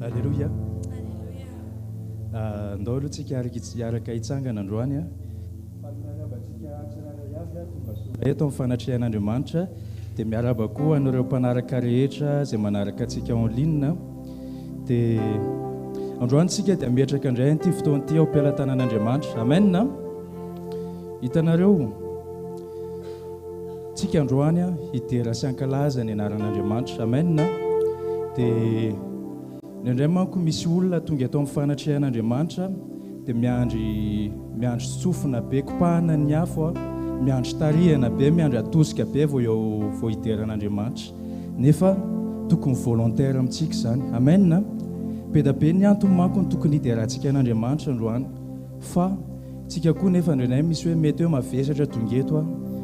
Alléluia. Ndao aloha tsika araka hitsangana androany a. Eto amin'ny fanatrihan'Andriamanitra dia miaraba koa an'ireo mpanaraka rehetra izay manaraka antsika en ligne. Dia androany tsika dia mipetraka indray an'ity fotoan'ity ao am-pelatanan'Andriamanitra. Amen. Hitanareo tsika androany hidera sy hankalaza ny anaran'Andriamanitra. Amen. Dia indray manko misy olona tonga atao amin'ny fanatrihan'Andriamanitra dia miandry tsofina be kopahana ny afo, miandry tarihana be, miandry atosika be vao hideran'Andriamanitra. Nefa tokony volontaire amintsika izany. Amen. Be da be ny antony manko ny tokony hiderantsika an'Andriamanitra androany, fa tsika koa nefa andrenay misy hoe mety eo mavesatra tongeto a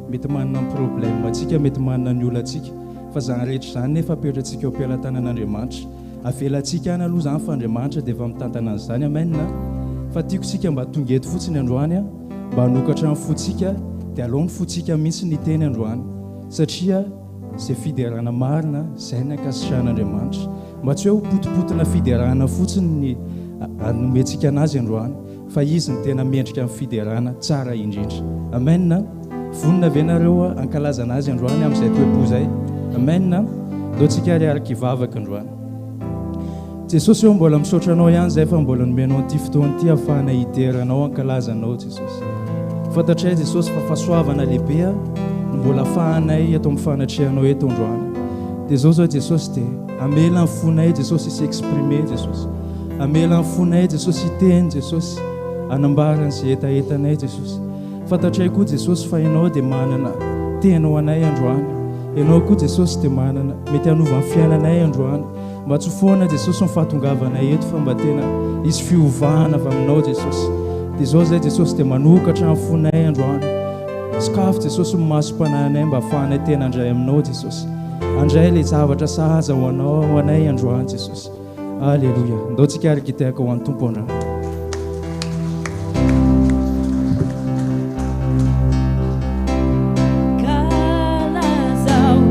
mety manana problème atsika mety manana ny olo atsika fa zany rehetra zany nefa apetratsika eo am-pialantanan'Andriamanitra avelantsika any aloha zany fa Andriamanitra dia efa mitantana an'izany amena fa tiako tsika mba tongeto fotsiny androany a mba hanokatra ny fotsika dia aloha ny fotsika mihitsy ny teny androany satria izay fiderana marina izay ny ankasitrahan'Andriamanitra mba tsy hoe ho potipotina fiderana fotsiny ny anomentsika anazy androany fa izy ny tena mendrika amin'ny fiderana tsara indrindra amena vonina ve nareo ankalaza anazy androany amin'izay toepo zay amena dao tsika ariaraka ivavaka androany Jesosy eo mbola misaotra anao ihany zay fa mbola nomenao an'ity fotoana ity ahafahana hideranao ankalazanao Jesosy fantatray Jesosy fa fahasoavana lehibe no mbola ahafahanay atao amin'ny fanatrehanao eto androany dia zao zao Jesosy dia amela ny fonay Jesosy isy exprimer Jesosy amela ny fonay Jesosy hiteny Jesosy anambarany izay etaetanay Jesosy fantatray koa Jesosy fa ianao dia manana tenao anay androany ianao koa Jesosy dia manana mety hanova ny fiainanay androany mba tsy foana Jesosy mifahatongavanay eto fa mba tena isy fiovahana avy aminao Jesosy dia zao zay Jesosy dia manokatra ny fonay androany sakafo Jesosy masom-pananay mba ahafahanay tena andray aminao Jesosy andray ilay zavatra sahaza ho anao ho anay androany Jesosy alleluia ndao tsika araka hitahaka ho an'ny tompo androany Calazao,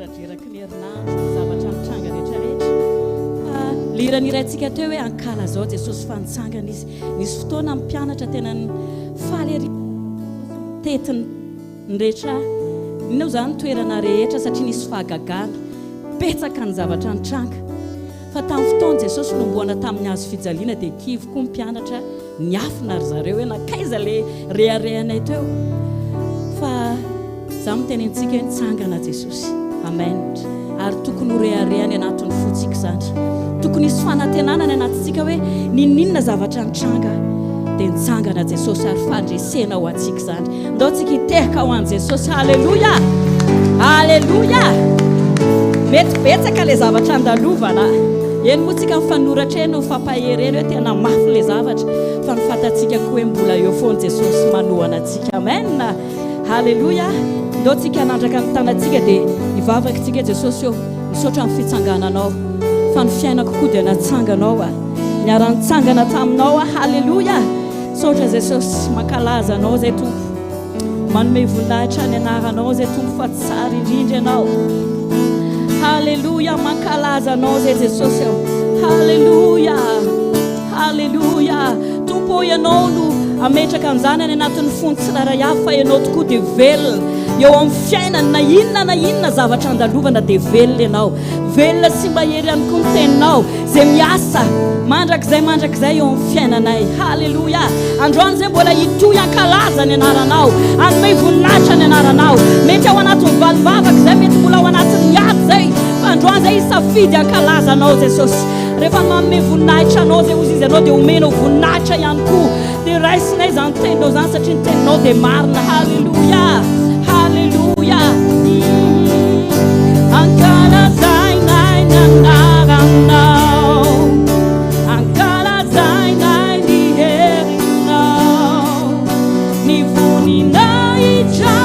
Dredreraky ny herinandro zavatra mitranga rehetrarehetra fa liran'irayntsika teo hoe ankala zao Jesosy fa nitsangana izy. Nisy fotoana mpianatra tena faly tetiny ny rehetra inona zany toerana rehetra satria nisy fahagagana betsaka ny zavatra nitranga fa tamin'ny fotoana Jesosy nomboana tamin'ny hazo fijaliana dia kivy koa mpianatra niafina ry zareo hoe nakaiza le reharehanay teo fa za mitenentsika hoe nitsangana Jesosy. Amen. Ary tokony ho reharehany anatin'ny fotsika zany. Tokony hisy fanantenana ny anatintsika hoe ninona zavatra nitranga dia nitsangana Jesosy ary fandresena ho antsika zany. Ndao tsika hitehaka ho an'i Jesosy. Halleluja. Halleluja. Mety betsaka le zavatra andalovana. Eny moa tsika mifanoratra eny mifampahery eny hoe tena mafy le zavatra fa mifantatsika koa hoe mbola eo foana Jesosy manohana antsika. Amen. Halleluja. Ndao tsika hanandraka ny tanantsika dia hivavaka tsika Jesosy eo misaotra amin'ny fitsangananao fa ny fiainako koa dia natsanganao niara-nitsangana taminao. Halleluja. Saotra Jesosy mankalaza anao zay tompo manome voninahitra ny anaranao zay tompo fa tsara indrindra ianao. Halleluja. Mankalaza anao zay Jesosy eo. Halleluja. Halleluja. Tompo ianao no ametraka an'izany any anatin'ny fony tsiraray avy fa ianao tokoa dia velona eo amin'ny fiainana na inona zavatra andalovana dia velona ianao. Velona sy mahery ihany koa ny teninao zay miasa mandrakizay eo amin'ny fiainanay. Halleluja. Androany zay mbola hitohy ankalaza ny anaranao anome voninahitra ny anaranao. Mety ao anatin'ny valivavaka zay mety mbola ao anatin'ny aty zay fa androany zay hisafidy ankalaza anao Jesosy. Rehefa manome voninahitra anao zay ozy izy anao dia omenao voninahitra ihany koa dia raisinay zany teninao zany satria ny teninao dia marina. Halleluja. Halleluja. Ankalazainay ny anaranao, ankalazainay ny herinao, ny voninahitra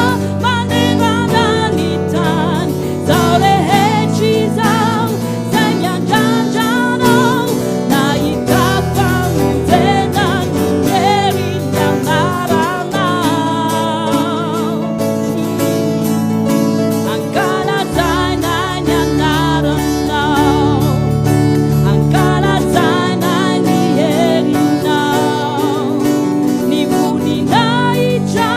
manerana ny tany zao rehetra izao zay miandrandranao na hitafamonjena ny herin'ny anaranao. Ankalazainay ny anaranao, ankalazainay ny herinao, ny voninahitra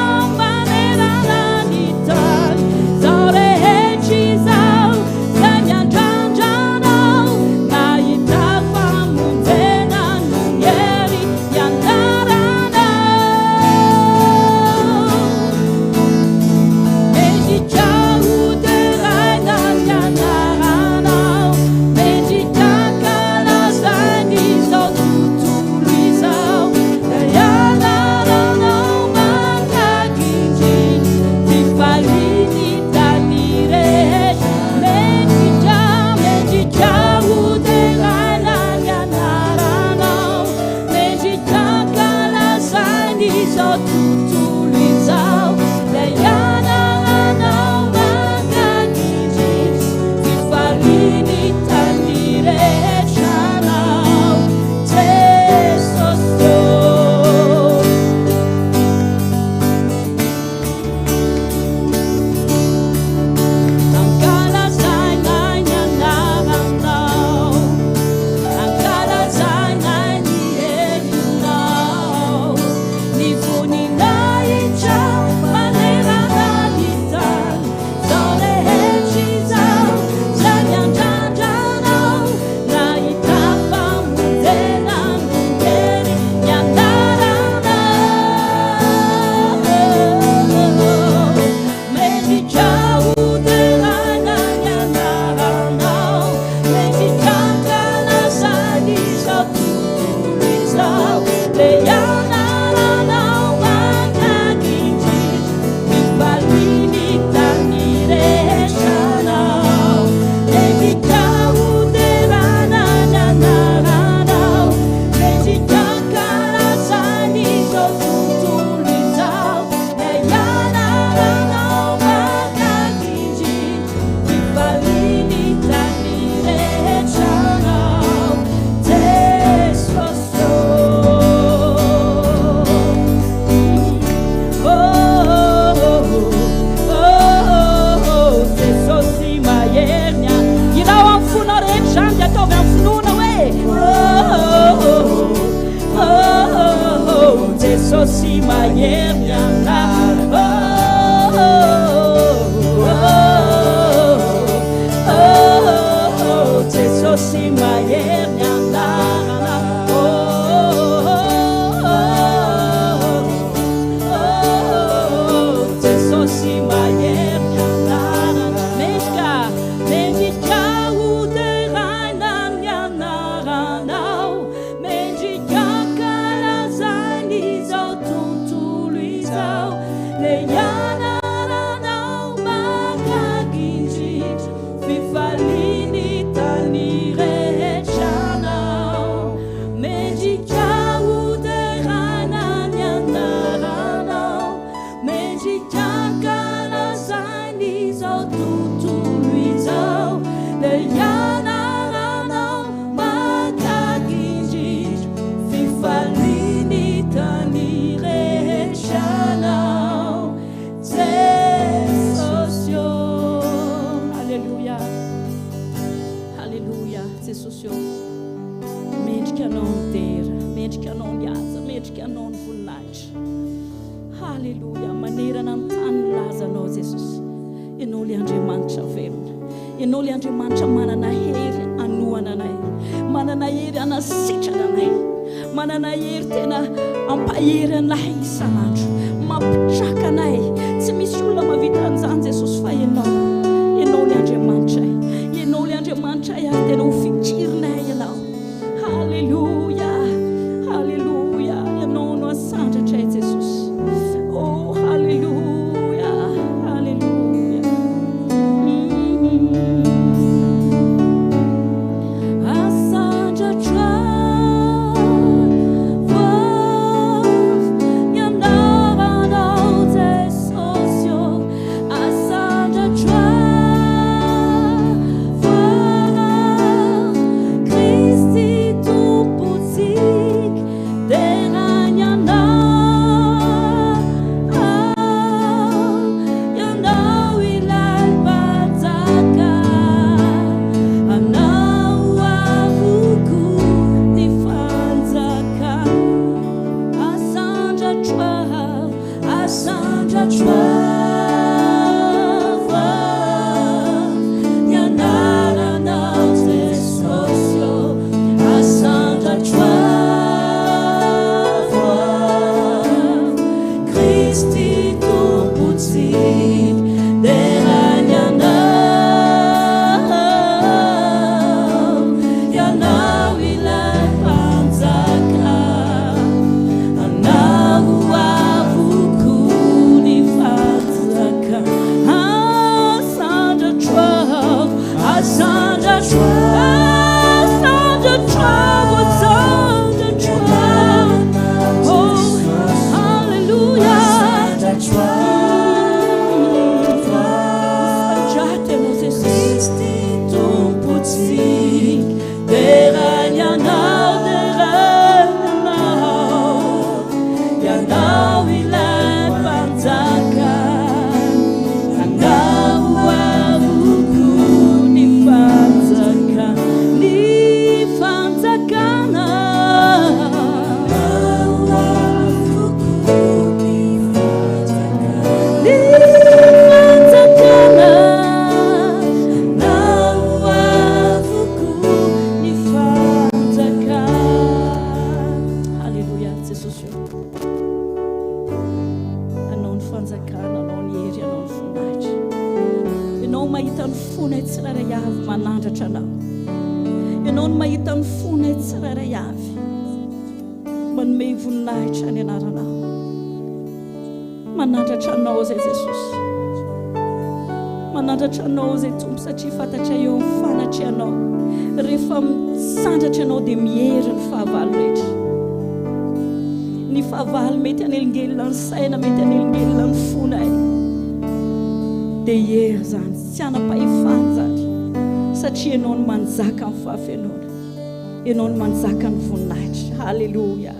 Inon manzakan funach. Hallelujah.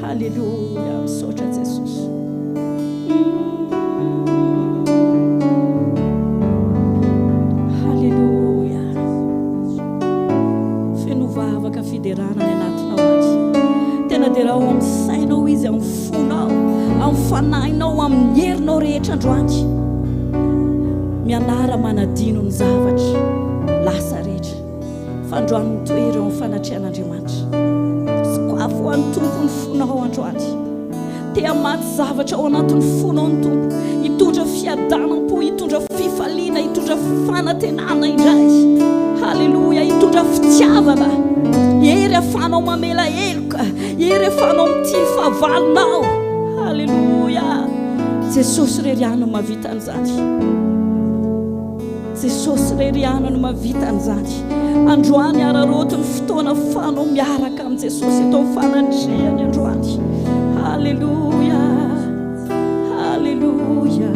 Hallelujah. Misotra Jesus. Hallelujah. Fenovava kafiderana nenatinao ati. Tena dera o amsainao izy am fonao. rehetra androany mianara manadino ny zavatra lasa rehetra fa androany mitoery eo amin'ny fanatrian'Andriamanitra sokoafo ho an'ny tompo ny fonao androany tea maty zavatra ao anatin'ny fonao ny tompo hitondra fiadanam-po hitondra fifaliana hitondra fanantenana indray halleluja hitondra fitiavana ery afanao mamela eloka ery afanao mity fahavalonao halleluja Jesosy reriana no mavita an'izany Jesosy reriana no mavita an'izany androany araroto ny fotoana fanao miaraka amin'ny Jesosy eto amin'ny fanandriany androany halleluja halleluja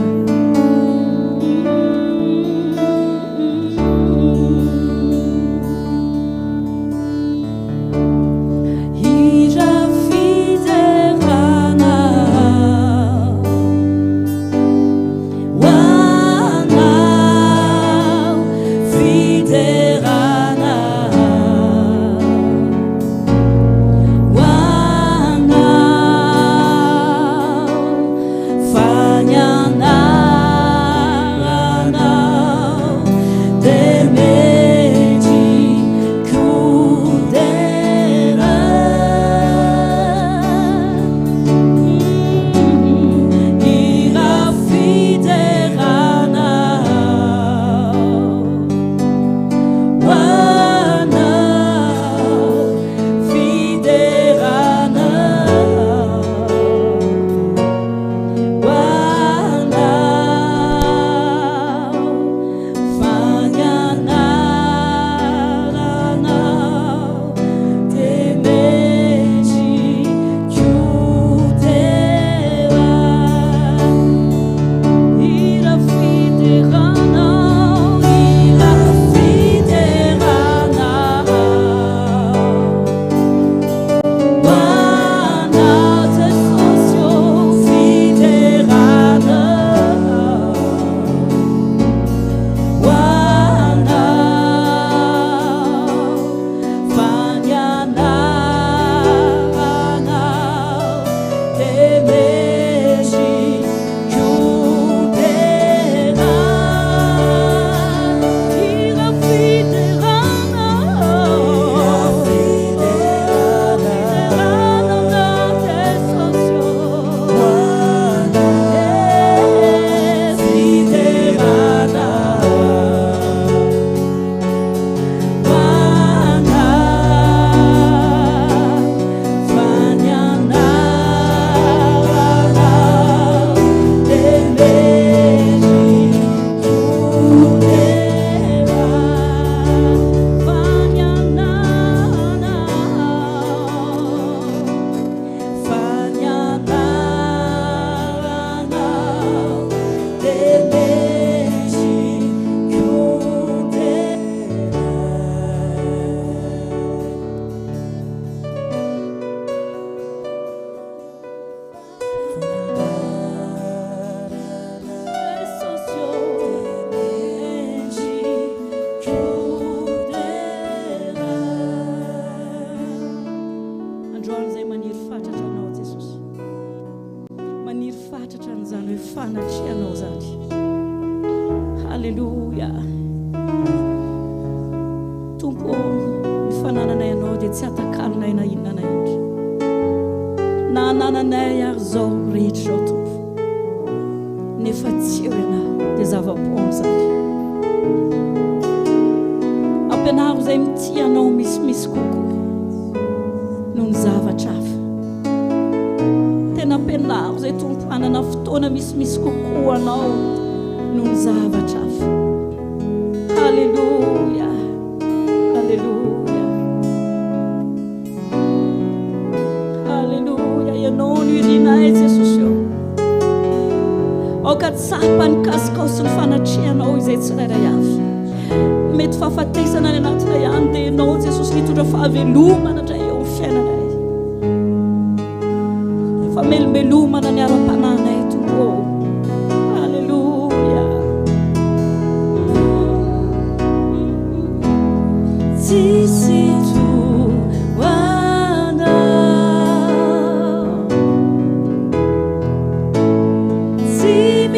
See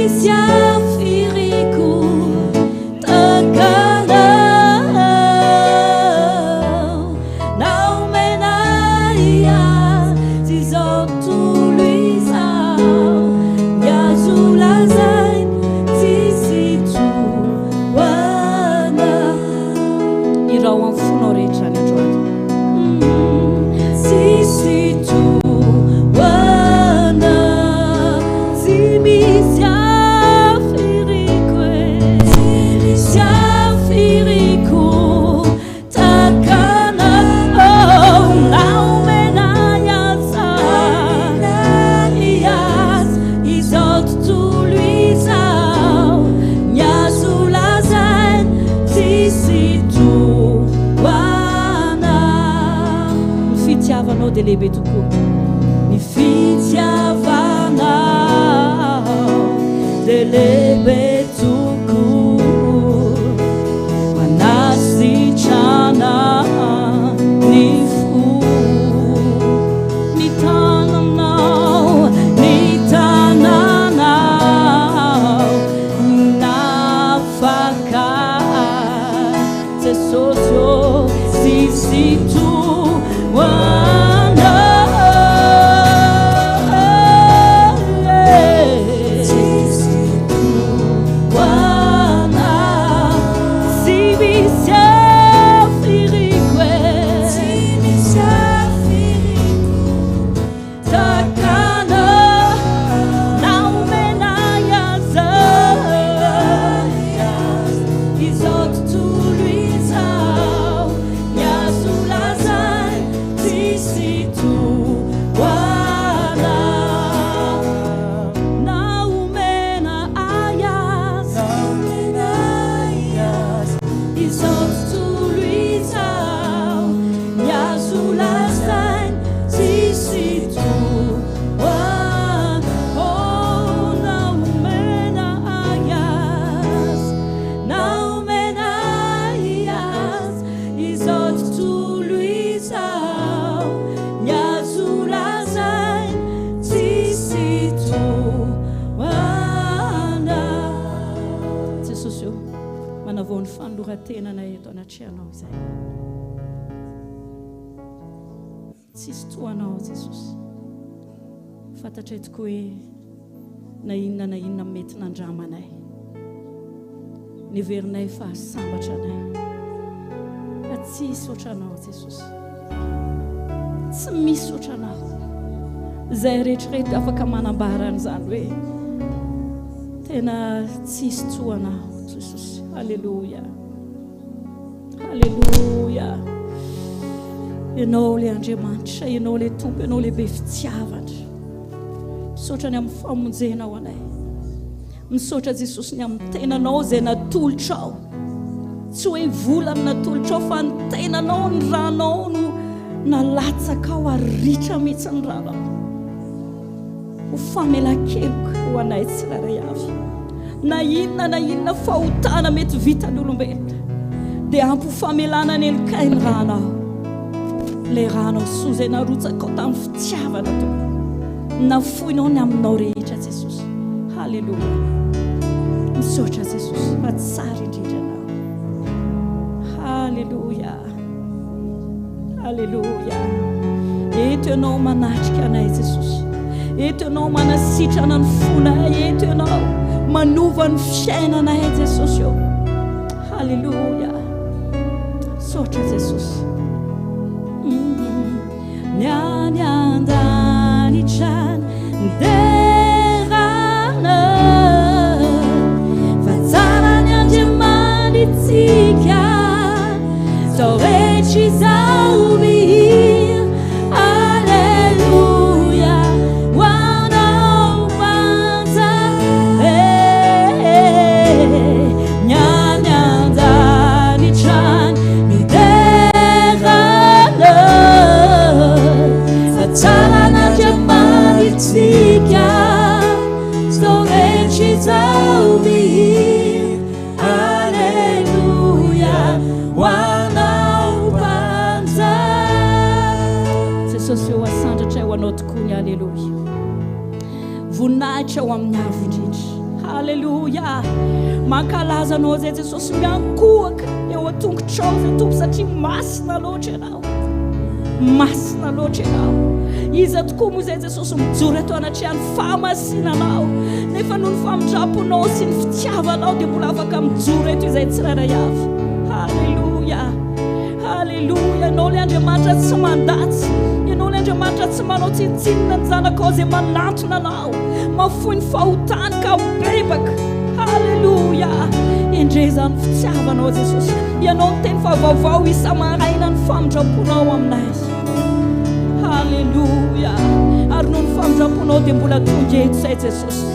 Fantatretiko hoe na inona mety nandramanay niverinay fahasambatra anay fa tsisy ohatranao Jesosy tsy misy ohatranao izay rehetrarehetra afaka manambara an'izany hoe tena tsisy toanao Jesosy. Halleluja, halleluja. Ianao le Andriamanitra, ianao le Tompo, ianao le be fitiavatra. Misaotra ny amin'ny famonjenao anay. Misaotra Jesosy ny amin'ny tenanao izay natolotrao. Tsy hoe volana natolotrao fa ny tenanao, ny ranao no nalatsaka ao aritra mihitsy ny ranao. Ho famelan-keloka ho anay tsirairay avy. Na inona fahotana mety vitan'ny olombelona dia ampy ho famelana ny elikainy ranao. Le ranao soa izay narotsaka ao tamin'ny fitiavana Tompo. Nafoinao ny aminao rehetra Jesosy. Halleluja. Misaotra Jesosy fa tsara indrindra anao. Halleluja, halleluja. Eto ianao manatrika anay Jesosy. Eto ianao manasitrana ny fonay. Eto ianao manova ny fiainanay Jesosy. Halleluja. Misaotra Jesosy. Nyany andanitra nderana fa tsara ny Andriamanitsika zao rehetra izao mihira. Alleluja, ho anao manja. Nyany andanitra tsara n'Andriamanitsika zao rehetra izao mihira. Alleluja, ho anao manja. Jesosy eo asandratra ho anao tokoa ny alleluja. Voninahitra ho amin'ny avo indrindra. Halleluja. Mankalaza anao zay Jesosy miankohaka eo an-tongotrao zay Tompo satria masina loatra ianao. Masina loatra ianao. Iza tokoa moa zay Jesosy mijoro eto anatrehany fahamasinanao. Nefa noho ny famindraponao sy ny fitiavanao dia mbola afaka mijoro eto izay tsirairay avy. Halleluja. Halleluja. Ianao ilay Andriamanitra tsy mandatsy. Ianao ilay Andriamanitra tsy manao tsintsinina ny zanakao izay manantona anao. Mafohy ny fahotany ka bebaka. Halleluja. Indray izany fitiavanao Jesosy. Ianao ny teny favavao isa-maraina ny famindraponao aminay. Halleluja. Ary noho ny famindraponao dia mbola tonga eto izay Jesosy.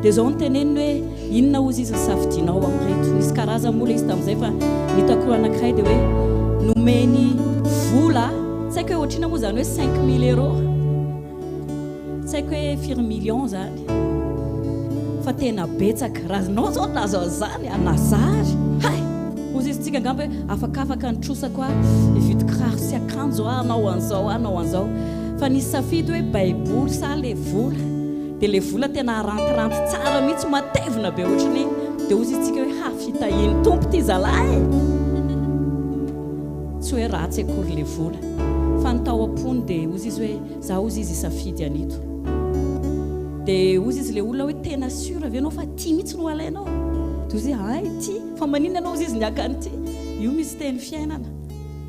Dia zao ny teneniny hoe inona ozy izy ny safidinao amin'ireto. Nisy karazany moa izy tamin'izay fa nitako anankiray dia hoe nomeny vola, tsy haiko hoe ohatrina moa zany hoe 5 000 €. Tsy haiko hoe firy million zany. Fa tena betsaka. Raha anao zao lazao zany anazary. Hay! Ozy izy tsika angamba hoe afakafaka nitrosako hividy kiraro sy akanjo anao an'izao anao an'izao. Fa nisy safidy hoe baiboly sa le vola. Dia le vola tena arantiranty tsara mihitsy matevina be ohatrany. Dia ozy itsika hoe hafitahiny tompo ty zalahy. Tsy hoe ratsy akory le vola. Fa ny tao am-pony dia ozy izy hoe za ozy izy safidy anito. Dia ozy izy le olona hoe tena sura ve anao fa ty mihitsy no alainao. Dia ozy ay ty fa manina anao ozy izy niakany ty. Io misy teny fiainana.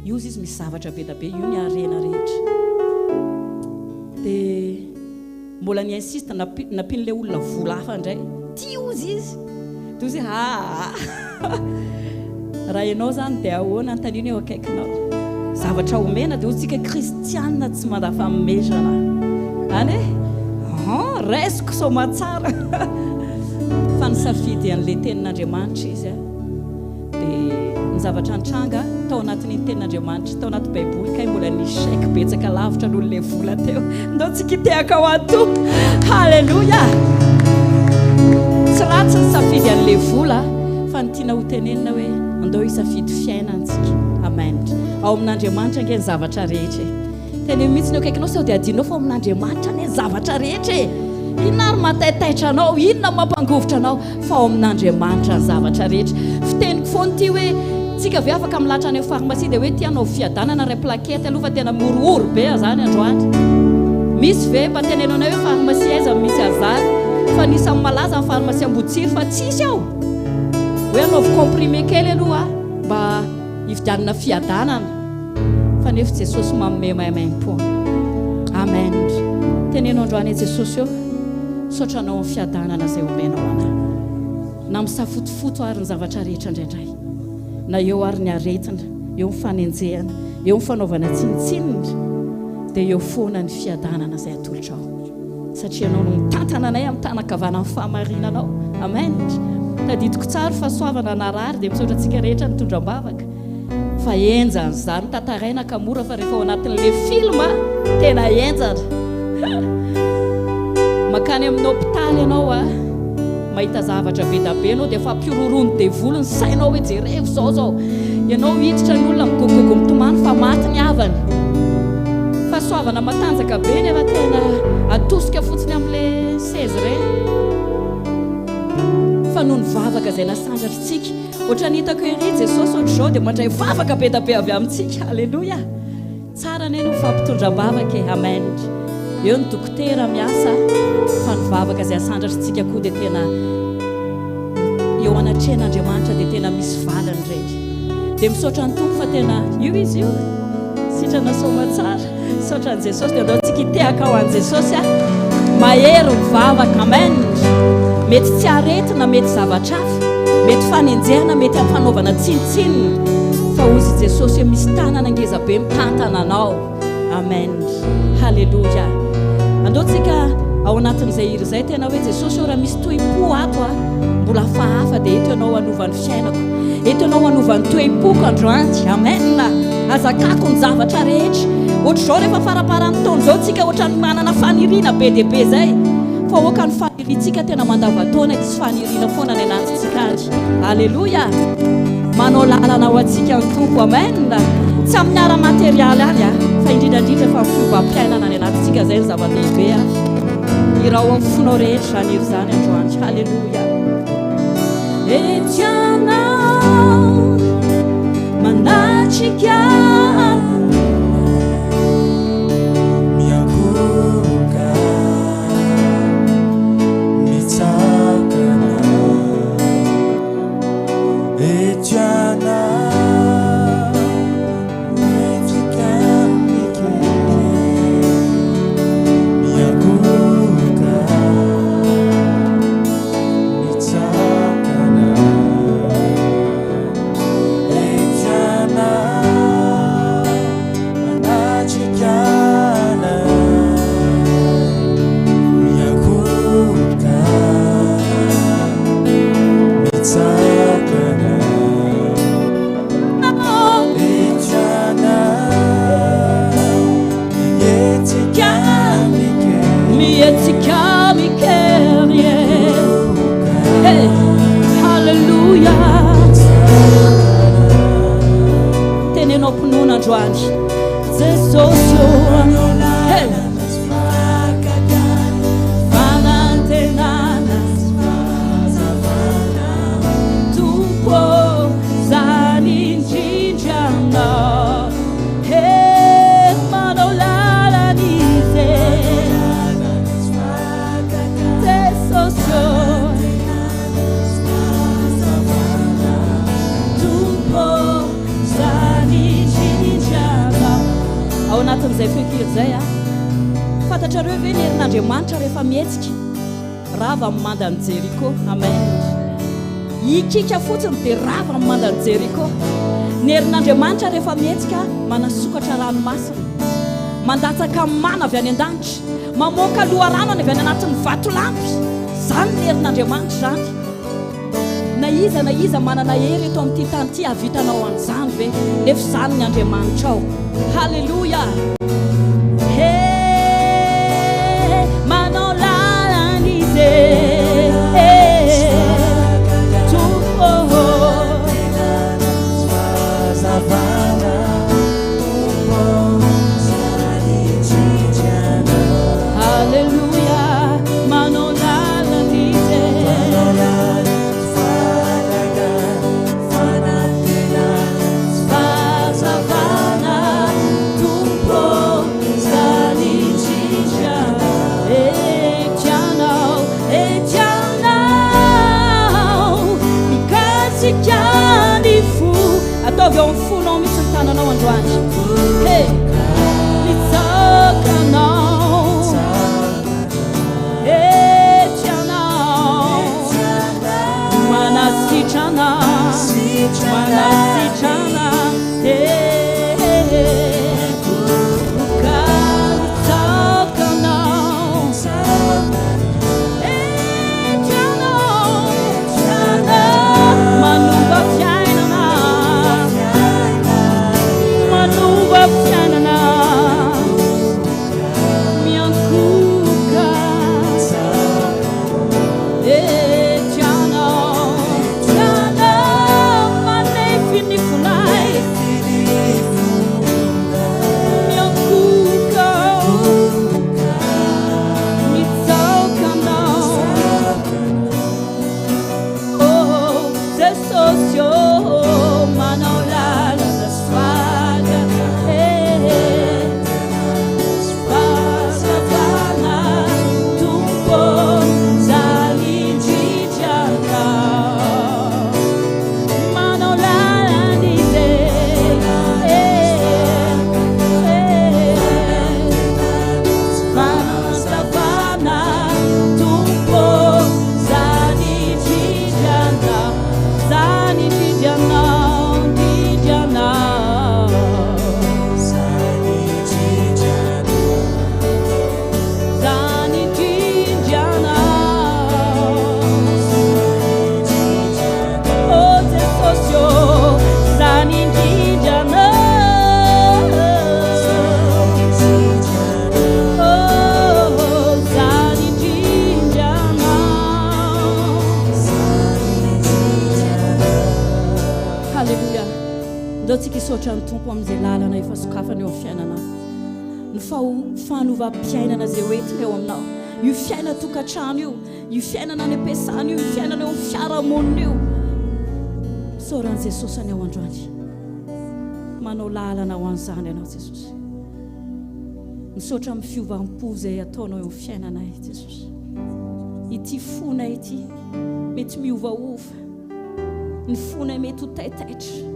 Io ozy izy misy zavatra be da be. Io ny arena rehetra. Dia mbola ni insiste napin'le olona vola hafa indray. Ty ozy izy. Dia ozy raha ianao zany dia ahoana antaniny eo akaikinao. Zavatra omena dia ozy tsika kristianina tsy mandafa memezana. Any resiko soma tsara. Fa ny safidy an'le tenin'Andriamanitra izy dia ny zavatra nitranga tao anatin'ny tenin'Andriamanitra, tao anaty baiboly kay mbola nisy chèque betsaka lavitra noho le vola teo. Ndao tsika itehaka ho ato. Halleluja. Tsy ratsy ny safidy an'le vola fa ny tiana ho tenenina hoe andao hisafidy fiainantsika. Amen. Ao amin'Andriamanitra nge ny zavatra rehetra. Tena mihitsy ny akaikinao sao dia adinao fa amin'Andriamanitra ny zavatra rehetra. Inona ary mataitaitra anao, inona mampangovotra anao fa ao amin'Andriamanitra ny zavatra rehetra. Fiteniko foana ty hoe tsika ve afaka milatra any farmasia dia hoe ty anao fiadanana ray plakety aloha fa tena morooro be zany androany. Misy ve mba tenenao hoe farmasia aiza misy azary fa nisy malaza amin'ny farmasia Ambotsiry fa tsisy ao. Hoe anaovy comprimé kely aloha mba hividianana fiadanana. Fa nefa Jesosy manome maimaimpona. Amen. Tenenao androany Jesosy eo saotra anao amin'ny fiadanana izay omenao anahy. Na misafotofoto ary ny zavatra rehetra indraindray. Na eo ary ny aretina, eo ny fanenjehana, eo ny fanaovana tsinitsinina, dia eo foana ny fiadanana izay atolotra ao. Satria anao no mitantana anay amin'ny tanakavanan'ny fahamarinanao. Amen. Tadidiko tsara fahasoavana narary dia misaotra antsika rehetra ny tondram-bavaka. Fa enjana zany tantaraina ka mora fa rehefa ao anatin'le filma tena enjana. Makany amin'ny hôpitaly ianao mahita zavatra be da be ianao dia efa mpiororony devoly ny sainao hoe jereo zao. Ianao hiditra ny olona migogogo mitomany fa maty ny havany. Fa soavana matanjaka be nefa tena atosika fotsiny amin'le sezre. Fa noho ny vavaka izay nasandratritsika. Ohatrany hitako ery Jesosy ohatr'izao dia mandray vavaka be da be avy amintsika. Halleluja. tsara ny no fampitondram-bavaka amen eo ny dokotera miasa fa ny vavaka izay asandratritsika koa dia tena eo anatrehan'Andriamanitra dia tena misy valany ireny dia misaotra ny tompo fa tena io izy io sitrana soma tsara misaotra an'i Jesosy dia andao tsika hitehaka ao an'i Jesosy mahery mivavaka amen mety tsy aretina mety zavatra hafa mety fanenjehana mety amin'ny fanaovana tsinitsinina fa ozy Jesosy hoe misy tanana ngeza be mitantana anao amen halleluja andotsika ao anatin'izay hira izay tena hoe Jesosy eo raha misy toim-po ato mbola fahafa dia eto ianao hanovany fiainako eto ianao hanovany toim-poko androanty amen azakako ny zavatra rehetra ohatra izao rehefa faraparan'ny taona izao tsika ohatra ny manana faniriana be dia be zay fa oka ny faniritsika tena mandavataona isy faniriana foana ny anatintsika azy halleluja manao lalana ho antsika ny tompo amen tsy amin'ny ara-materialy any fa indrindrandrindra fa fiovam-piainana ny anatintsika zay ny zava-dehibe irao amin'ny fonao rehetra zany iro zany androandro halleluja etianao manatrika miakoka mitsakana etianao anatin'izay fekiry zay fantatrareo ve ny herin'Andriamanitra rehefa mihetsika rava amin'ny mandany Jeriko amen ikika fotsiny dia rava amin'ny mandany Jeriko ny herin'Andriamanitra rehefa mihetsika manasokatra ranomasina mandatsaka mana avy any an-danitra mamoaka loharano any avy any anatin'ny vatolampy zany ny herin'Andriamanitra zany na iza manana hery eto amin'ity tany ity avitanao an'izany ve nefa zany ny Andriamanitra ao halleluja manao lalanize misaotra ny tompo amin'izay lalana efa sokafana eo amin'ny fiainana ny fanovam-piainana izay hoentina eo aminao io fiainana tokantrano io fiainana any am-piasana io fiainana eo amin'ny fiarahamonina io misaoran'i Jesosy any ao androany manao lalana ho an'izany ianao Jesosy misaotra amin'ny fiovam-po izay ataonao eo amin'ny fiainanay Jesosy ity fonay ity mety miovaova ny fonay mety ho taitaitra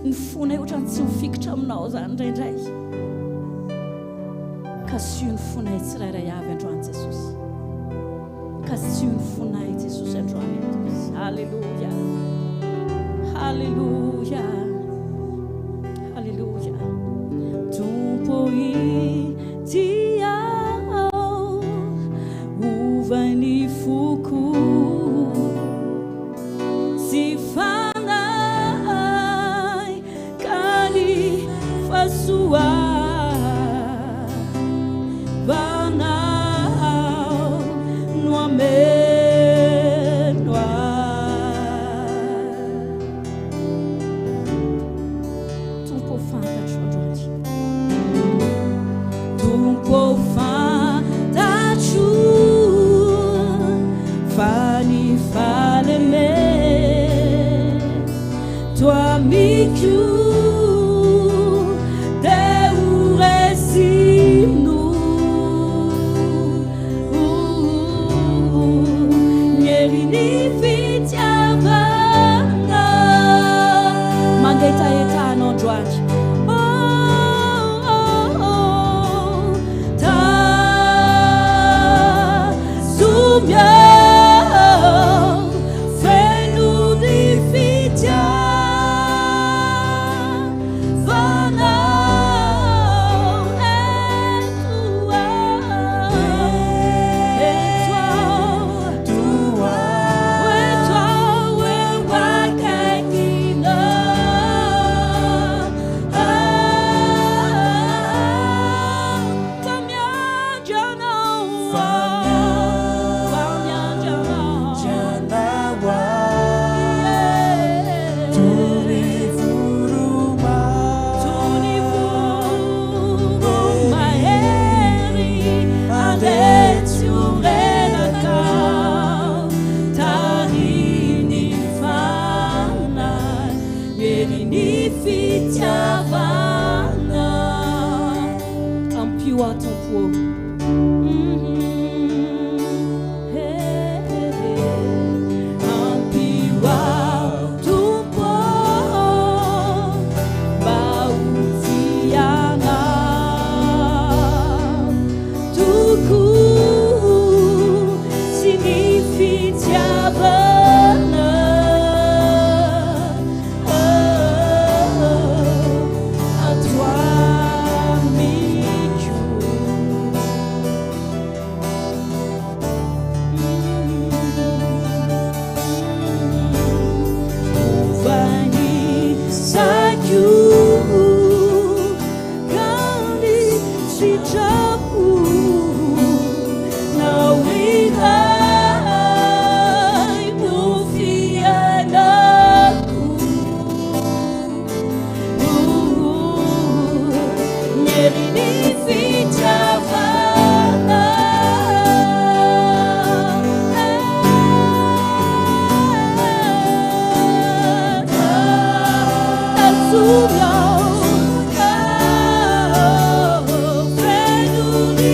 ny fonay ohatrany tsy mifikitra aminao zany indraindray ka sio ny fonay tsirairay avy androany Jesosy ka sio ny fonay Jesosy androany halleluja halleluja halleluja tompo ity ao ovay ny foko si fanay kany fasoa vanao no amenoa tompo fantatro androany tompo fantatro fany faleme tua amico Deu resino Nieri ni fitiavana Mangaita etano androany Ta sumia fenu di fitia Fenu di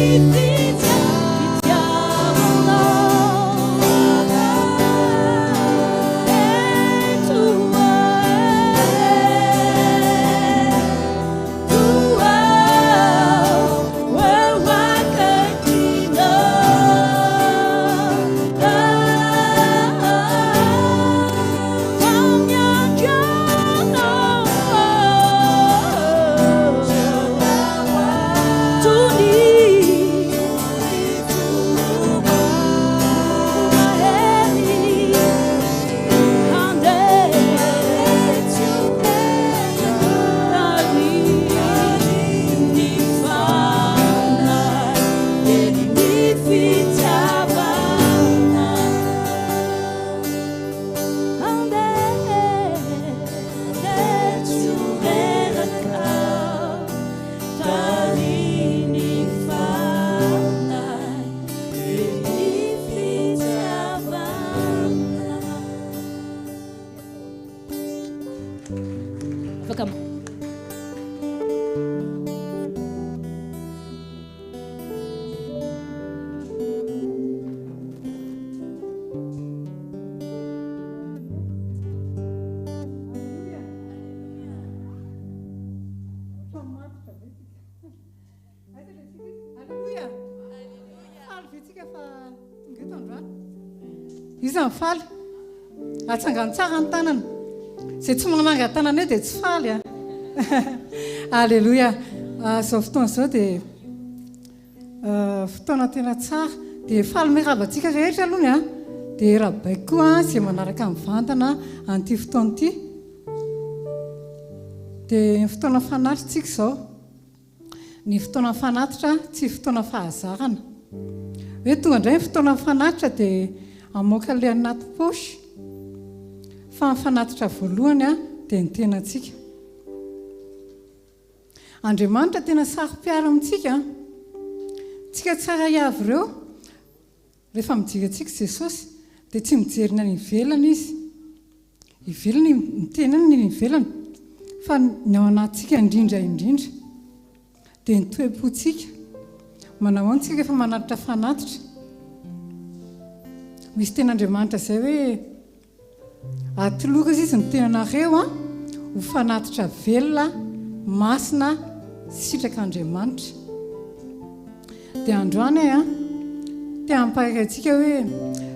izy mifaly atsangany tsara ny tanana zay tsy mananga tanana eo dia tsy faly a alleloia zao fotoana zao dia fotoana tena tsara dia faly miravantsika rehetra alohany a dia rahabaiko koa zay manaraka mivantana an'ity fotoana ity dia ny fotoana fanatitra tsika zao ny fotoana fanatitra tsy fotoana fahazarana hoe tonga indray ny fotoana fanatitra dia amoaka le anaty posy fa ny fanatitra voalohany a dia ny tenantsika Andriamanitra tena saro-piara amintsika tsika tsara iavy ireo rehefa mijery Jesosy dia tsy mijerina ny ivelany izy ivelany ny tenany ny ivelany fa ny ao anatsika indrindra dia ny toe-pontsika manao antsika rehefa manatitra fanatitra misy ten'Andriamanitra izay hoe atoloka izy ny tenanareo a ho fanatitra velona masina sitrak'Andriamanitra dia androany a tia ampaharantsika hoe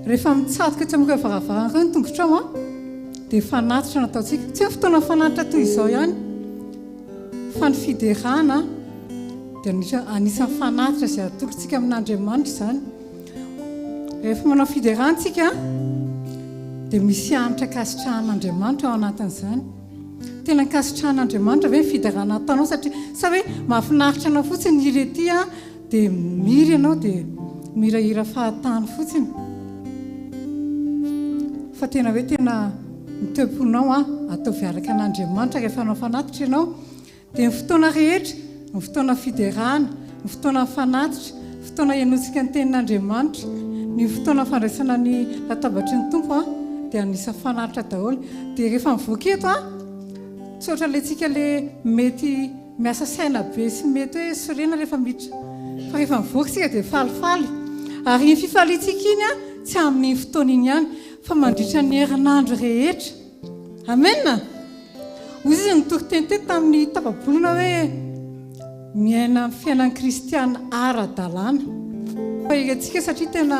rehefa mitsatoka tsy amoka varavarana ireo ny tongotra ao a dia fanatitra nataontsika tsy hoe fotoana fanatitra toy izao ihany fa ny fiderana dia anisan'ny fanatitra izay atolotsika amin'Andriamanitra izany rehefa manao fiderantsika dia misy anitra kasitrahan'Andriamanitra ao anatin'izany tena kasitrahan'Andriamanitra hoe fiderana ataonao satria sa hoe mahafinaritra anao fotsiny irety a dia miry ianao dia mirahira fahatany fotsiny fa tena hoe tena mitoeponao a ataovy araka an'Andriamanitra rehefa anao fanatitra ianao dia ny fotoana rehetra ny fotoana fiderana ny fotoana fanatitra fotoana ianotsika ny tenin'Andriamanitra ny fotoana fandraisana ny latabatry ny tompo a dia anisan'ny fanatitra daholo dia rehefa mivoaka eto a tsy ohatra le tsika le mety miasa saina be sy mety hoe sorena rehefa miditra fa rehefa mivoaka tsika dia falifaly ary ny fifalitsika iny a tsy amin'ny fotoana iny ihany fa mandritra ny herinandro rehetra amena hoy izy nitory teny tamin'ny tapabolona hoe miaina amin'ny fiainan'ny kristiana ara-dalàna fa irentsika satria tena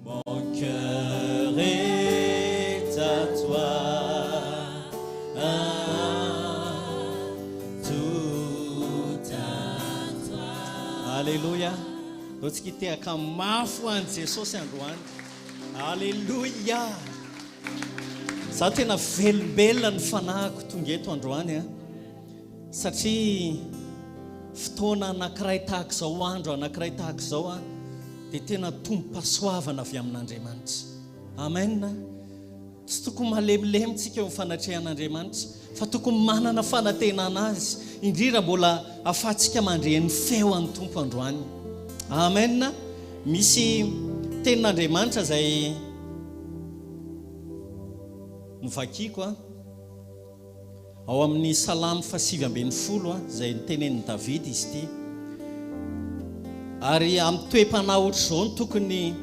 Mon cœur est à toi, tout à toi. Alléluia. D'autres qui étaient à ma foi, c'est ça, c'est un droit. Alléluia. za tena velombelona ny fanahiko tonga eto androany a satria fotoana anankiray tahaka izao andro anankiray tahaka izao a dia tena tombo-pasoavana avy amin'Andriamanitra. Amen. Tsy tokony malemilemy-tsika eo amin'ny fanatrehan'Andriamanitra fa tokony manana fanantenana azy indrindra mbola ahafahantsika mandre ny feon'ny tompo androany. Amen. Misy tenin'Andriamanitra izay novakiko ao amin'ny Salamy 8:20 izay nitenenin'i Davida izy ity. Ary amin'ny toe-panahy ohatr'izao no tokony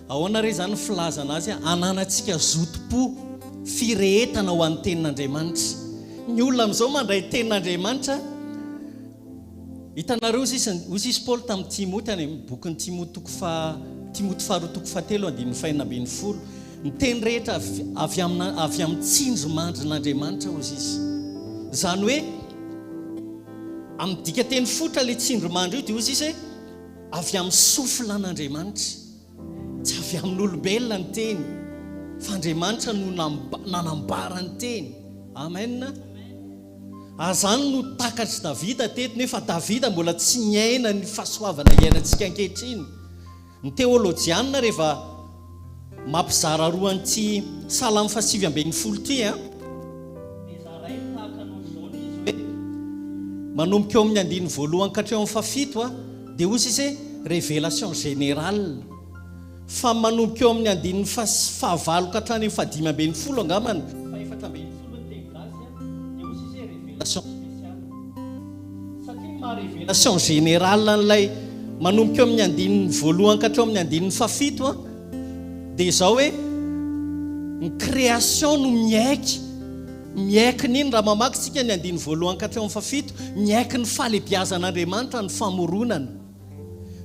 ahoana re zany filazana azy ananantsika zotom-po firehetana ho an'ny tenin'Andriamanitra. Ny olona amin'izao mandray tenin'Andriamanitra, hitanareo hozy Paul tamin'ny Timoty any bokin'ny Timoty 2:7-9 ny teny rehetra avy amin'ny tsindrimandrin'Andriamanitra hozy izy. Zany hoe amin'ny dika teny fotra ilay tsindrimandry io dia hozy izy avy amin'ny soflan'Andriamanitra, tsy avy amin'ny olombelona ny teny fa Andriamanitra no nanambara ny teny. Amen. Azany no takatry Davida teto, nefa Davida mbola tsy niaina ny fahasoavana iainantsika ankehitriny. Ny teolojianina rehefa mampizara roa an'ity Salamy 8:20 ity manomboka eo amin'ny 1 ka hatreo amin'ny 7 dia hozy izy révélation générale. Fa manomboka eo amin'ny 9 ka hatrany amin'ny 15 angamany 14 ny teny gasy dia hozy izy révélation spéciale. Satria ma-révélation générale n'ilay manomboka eo amin'ny 1 ka hatreo amin'ny 7 dia izao hoe ny création no miaiky niny raha mamaky tsika ny 1 ka hatreo amin'ny 7 miaiky ny fahalebiazan'Andriamanitra ny famoronana.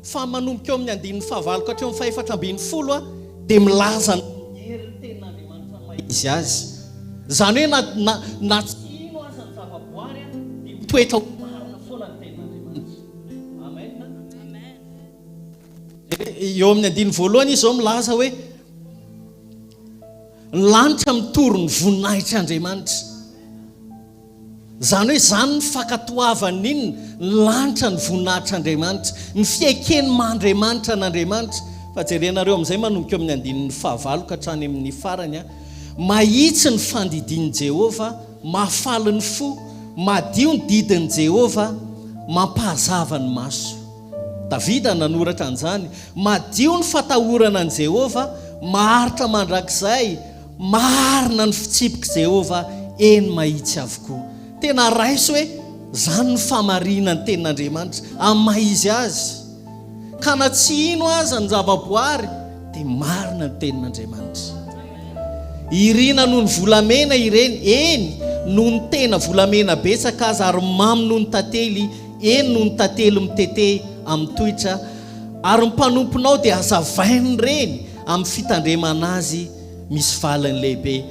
Fa manomboka eo amin'ny 9 ka hatreo amin'ny 14 dia milaza ny tenin'Andriamanitra maizy azy. Zany hoe na tsy ino aza ny zavaboary dia mitoetra marina foana ny tenin'Andriamanitra. Amen. Eo amin'ny 1 izy izao milaza hoe ny lanitra mitory ny voninahitr'Andriamanitra. Zany hoe zany ny fankatoavan'iny ny lanitra ny voninahitr'Andriamanitra, ny fiaikeny mahandriamanitra n'Andriamanitra. Fa jerenareo amin'izay manomboka eo amin'ny 15 ka hatrany amin'ny farany mahitsy ny fandidian'i Jehova, mahafaly ny fo, madio ny didin'i Jehova, mampahazava ny maso. Davida nanoratra an'izany. Madio ny fatahorana an'i Jehova, maharitra mandrakizay, marina ny fitsipika Jehova, eny mahitsy avokoa. Tena raiso hoe zany ny famarina ny tenin'Andriamanitra amin'ny maizy azy. Ka na tsy ino aza ny zavaboary dia marina ny tenin'Andriamanitra. Irina noho ny volamena ireny, eny noho ny tena volamena betsaka azy, ary mamy noho ny tantely, eny noho ny tantely mitete amin'ny toitra, ary ny mpanomponao dia hazavainy reny amin'ny fitandremana azy misy valiny lehibe.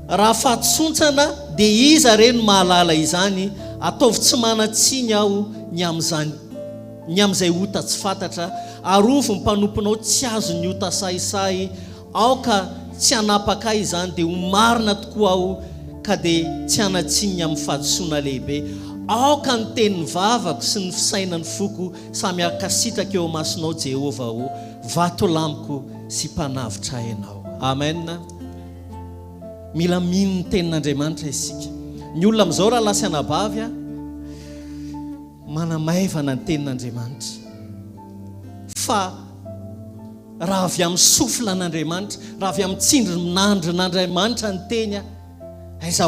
Raha fahatsontsana dia iza reny mahalala izany, ataovy tsy manatsiny aho ny amin'izay ota tsy fantatra, arovy ny mpanomponao tsy azo ny ota sahisahy, aoka tsy hanapaka izany dia ho marina tokoa aho ka dia tsy hanatsiny amin'ny fahadisoana lehibe. Aoka ny tenin'ny vavako sy ny fisainany foko samy akasitraka eo masinao Jehova ho vato lamiko sy mpanavitra ianao. Amen. Mila mino ny tenin'Andriamanitra isika. Ny olona amin'izao raha lasa anabavy manamaivana ny tenin'Andriamanitra. Fa raha avy amin'ny soflan'Andriamanitra, raha avy amin'ny tsindrinandrin'Andriamanitra ny teny aiza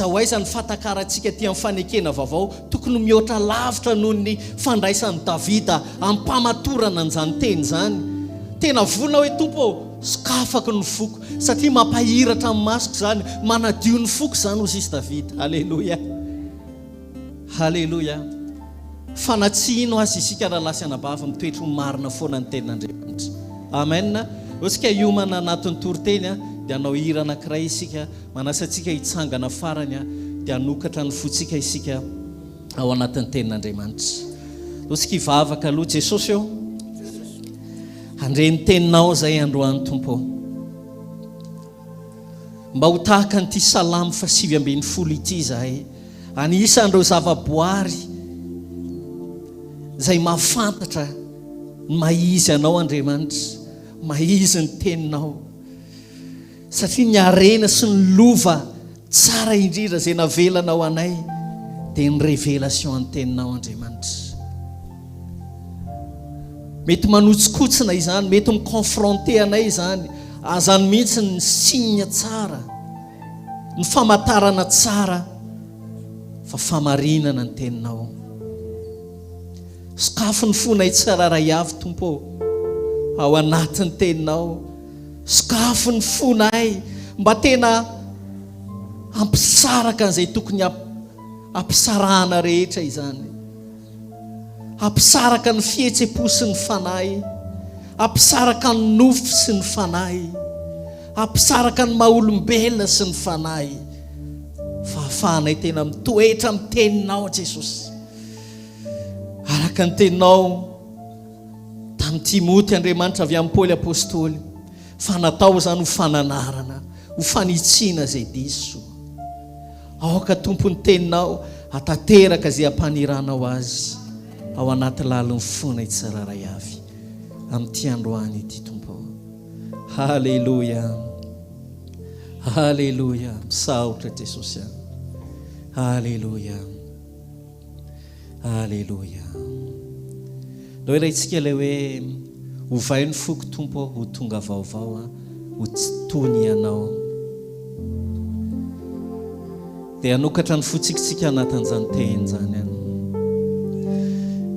hoaiza ny fatakarantsika ty amin'ny fanekena vaovao tokony mihoatra lavitra noho ny fandraisan'i Davida amin'ny mpamatorana an'izany teny zany. Tena volana hoe tompo sokafaky ny foko satria mampahiratra amin'ny masoko zany, manadio ny foko zany hozy izy Davida. Halleluja, halleluja. Fa na tsy ino azy isika raha lasa anabavy mitoetra ho marina foana ny tenin'Andriamanitra. Amen. Otsika hiomana anatin'ny toriteny dia hanao hira anankiray isika, manasa antsika hitsangana farany dia hanokatra ny fotsika isika ao anatin'ny tenin'Andriamanitra. Otsika hivavaka aloha Jesosy eo, andre ny teninao zay androany Tompo. mba ho tahaka nyity salamo fa 7 ity zahay anisan'ireo zavaboary zay mahafantatra maizy anao Andriamanitra, maizy ny teninao, satria ny arena sy ny lova tsara indrindra zay navelanao anay dia ny révélation ny teninao Andriamanitra. Mety manotskotsina izany, mety miconfronter anay izany, azany mihitsy ny signe tsara, ny famatarana tsara fa famarinana ny teninao. Sakafo ny fonay tsiraray avy Tompo ao anatin'ny teninao, sakafo ny fonay mba tena ampisaraka an'izay tokony ampisarahana rehetra izany, ampisaraka ny fihetsem-po sy ny fanahy, ampisaraka ny nofo sy ny fanahy, ampisaraka ny maha-olombelona sy ny fanahy, fa ahafahanay tena mitoetra amin'ny teninao Jesosy, araka ny teninao tamin'ny Timoty Andriamanitra avy amin'ny Paoly apôstôly, fa natao zany ho fananarana, ho fanitsiana zay diso. Aoka Tompo ny teninao hatateraka zay ampaniranao azy ao anaty laliny fonay tsiraray avy amin'ity androany ity Tompo. Halleluja, halleluja, misaotra Jesosy, halleluja, halleluja. Leo iraitsika ilay hoe ovay ny foko Tompo, ho tonga vaovao, ho tony ianao, dia hanokatra ny fotsikitsika anatin'izany teny zany any,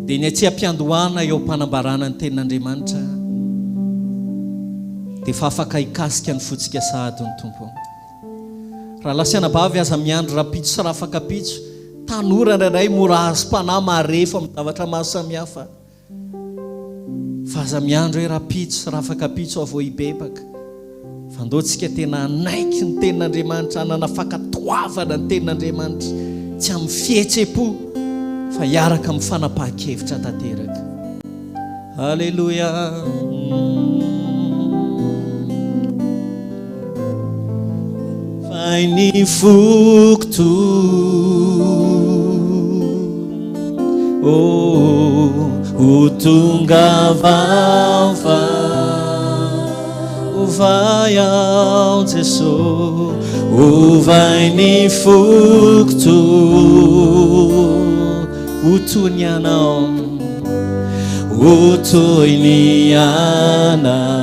dia ny atsy ampiandohana eo ampanambarana ny tenin'Andriamanitra, dia fa afaka hikasika ny fotsika sahady ny Tompo. Raha lasianabavy aza miandro rapitso sy raha afaka pitso, tanora indray mora azo mpanahy marefa amin'ny zavatra maro samihafa, fa aza miandro hoe rapitso sy raha afaka pitso avao hibebaka, fa ndotsika tena anaiky ny tenin'Andriamanitra, ananafaka toavana ny tenin'Andriamanitra, tsy amin'ny fihetsem-po fa hiaraka amin'ny fanapahan-kevitra tanteraka. Halleluja. Fai ny fokto, ho tonga vaovao, ovay ao Jesosy, ovay ny fokto, ho tony anao, ho toy ny anao,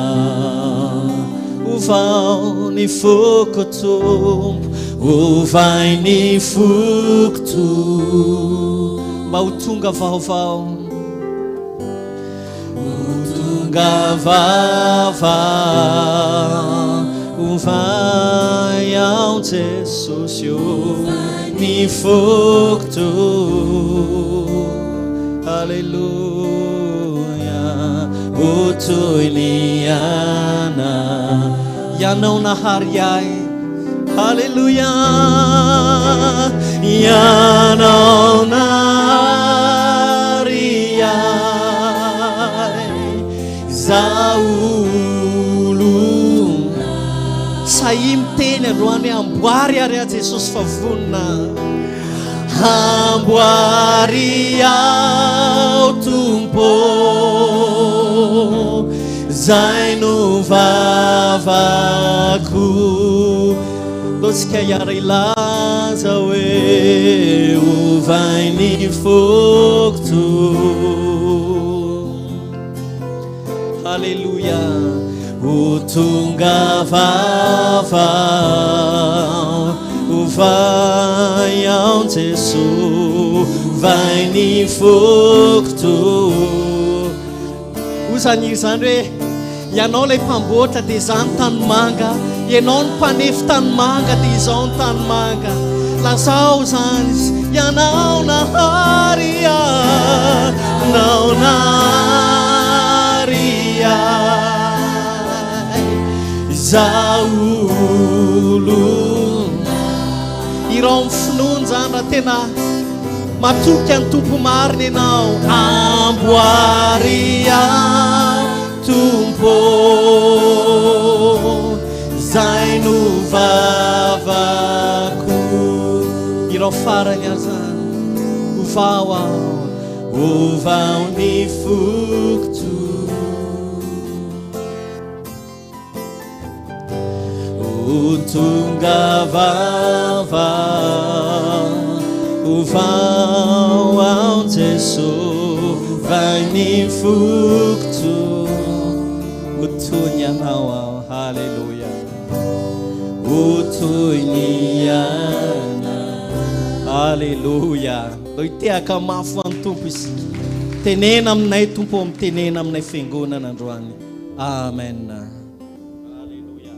ovao ny foko Tompo, ovay ny fokto, mba ho tonga vaovao, gavava ovay ao Jesosy, ny fokto, halleluja, ho toy ny ana, ianao nahary ahy, halleluja, ianao nahary ahy, zaolo sahi miteny androany amboary ary a Jesosy fa vonona, amboary ao Tompo, zay no vavako, dotsika hiara ilaza hoe ovay ny fokto, halleluja, ho tonga vaovao, ovay ao Jesosy, ovay ny fokto. Ozany izany hoe ianao lay mpamboatra dia izany tanimanga, ianao ny mpanefy tanimanga dia izao ny tanimanga, lazao zany ianao nahary ahy, nao nahary ahy, zaolo irao mifinoany zany raha tena matoky any Tompo marina ianao, amboary ao Tompo, zay no vao ny fokotso ho tonga vava ho vao ao Jesosy vai ny fokotso ho toy ny anao ao halleluja ho toy ny Halleluja. Oitehaka mafy amin'ny tompo isika. Tenena aminay tompo mitenena aminay fiangonana androany. Amen. Halleluja.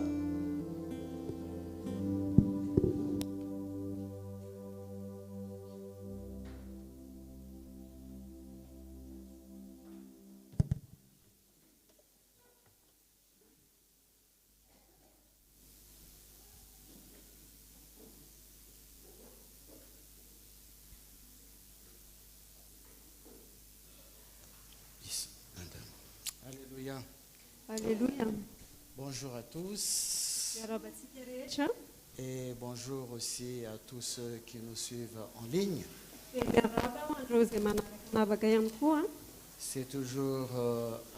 Alléluia. Bonjour à tous et bonjour aussi à tous ceux qui nous suivent en ligne. C'est toujours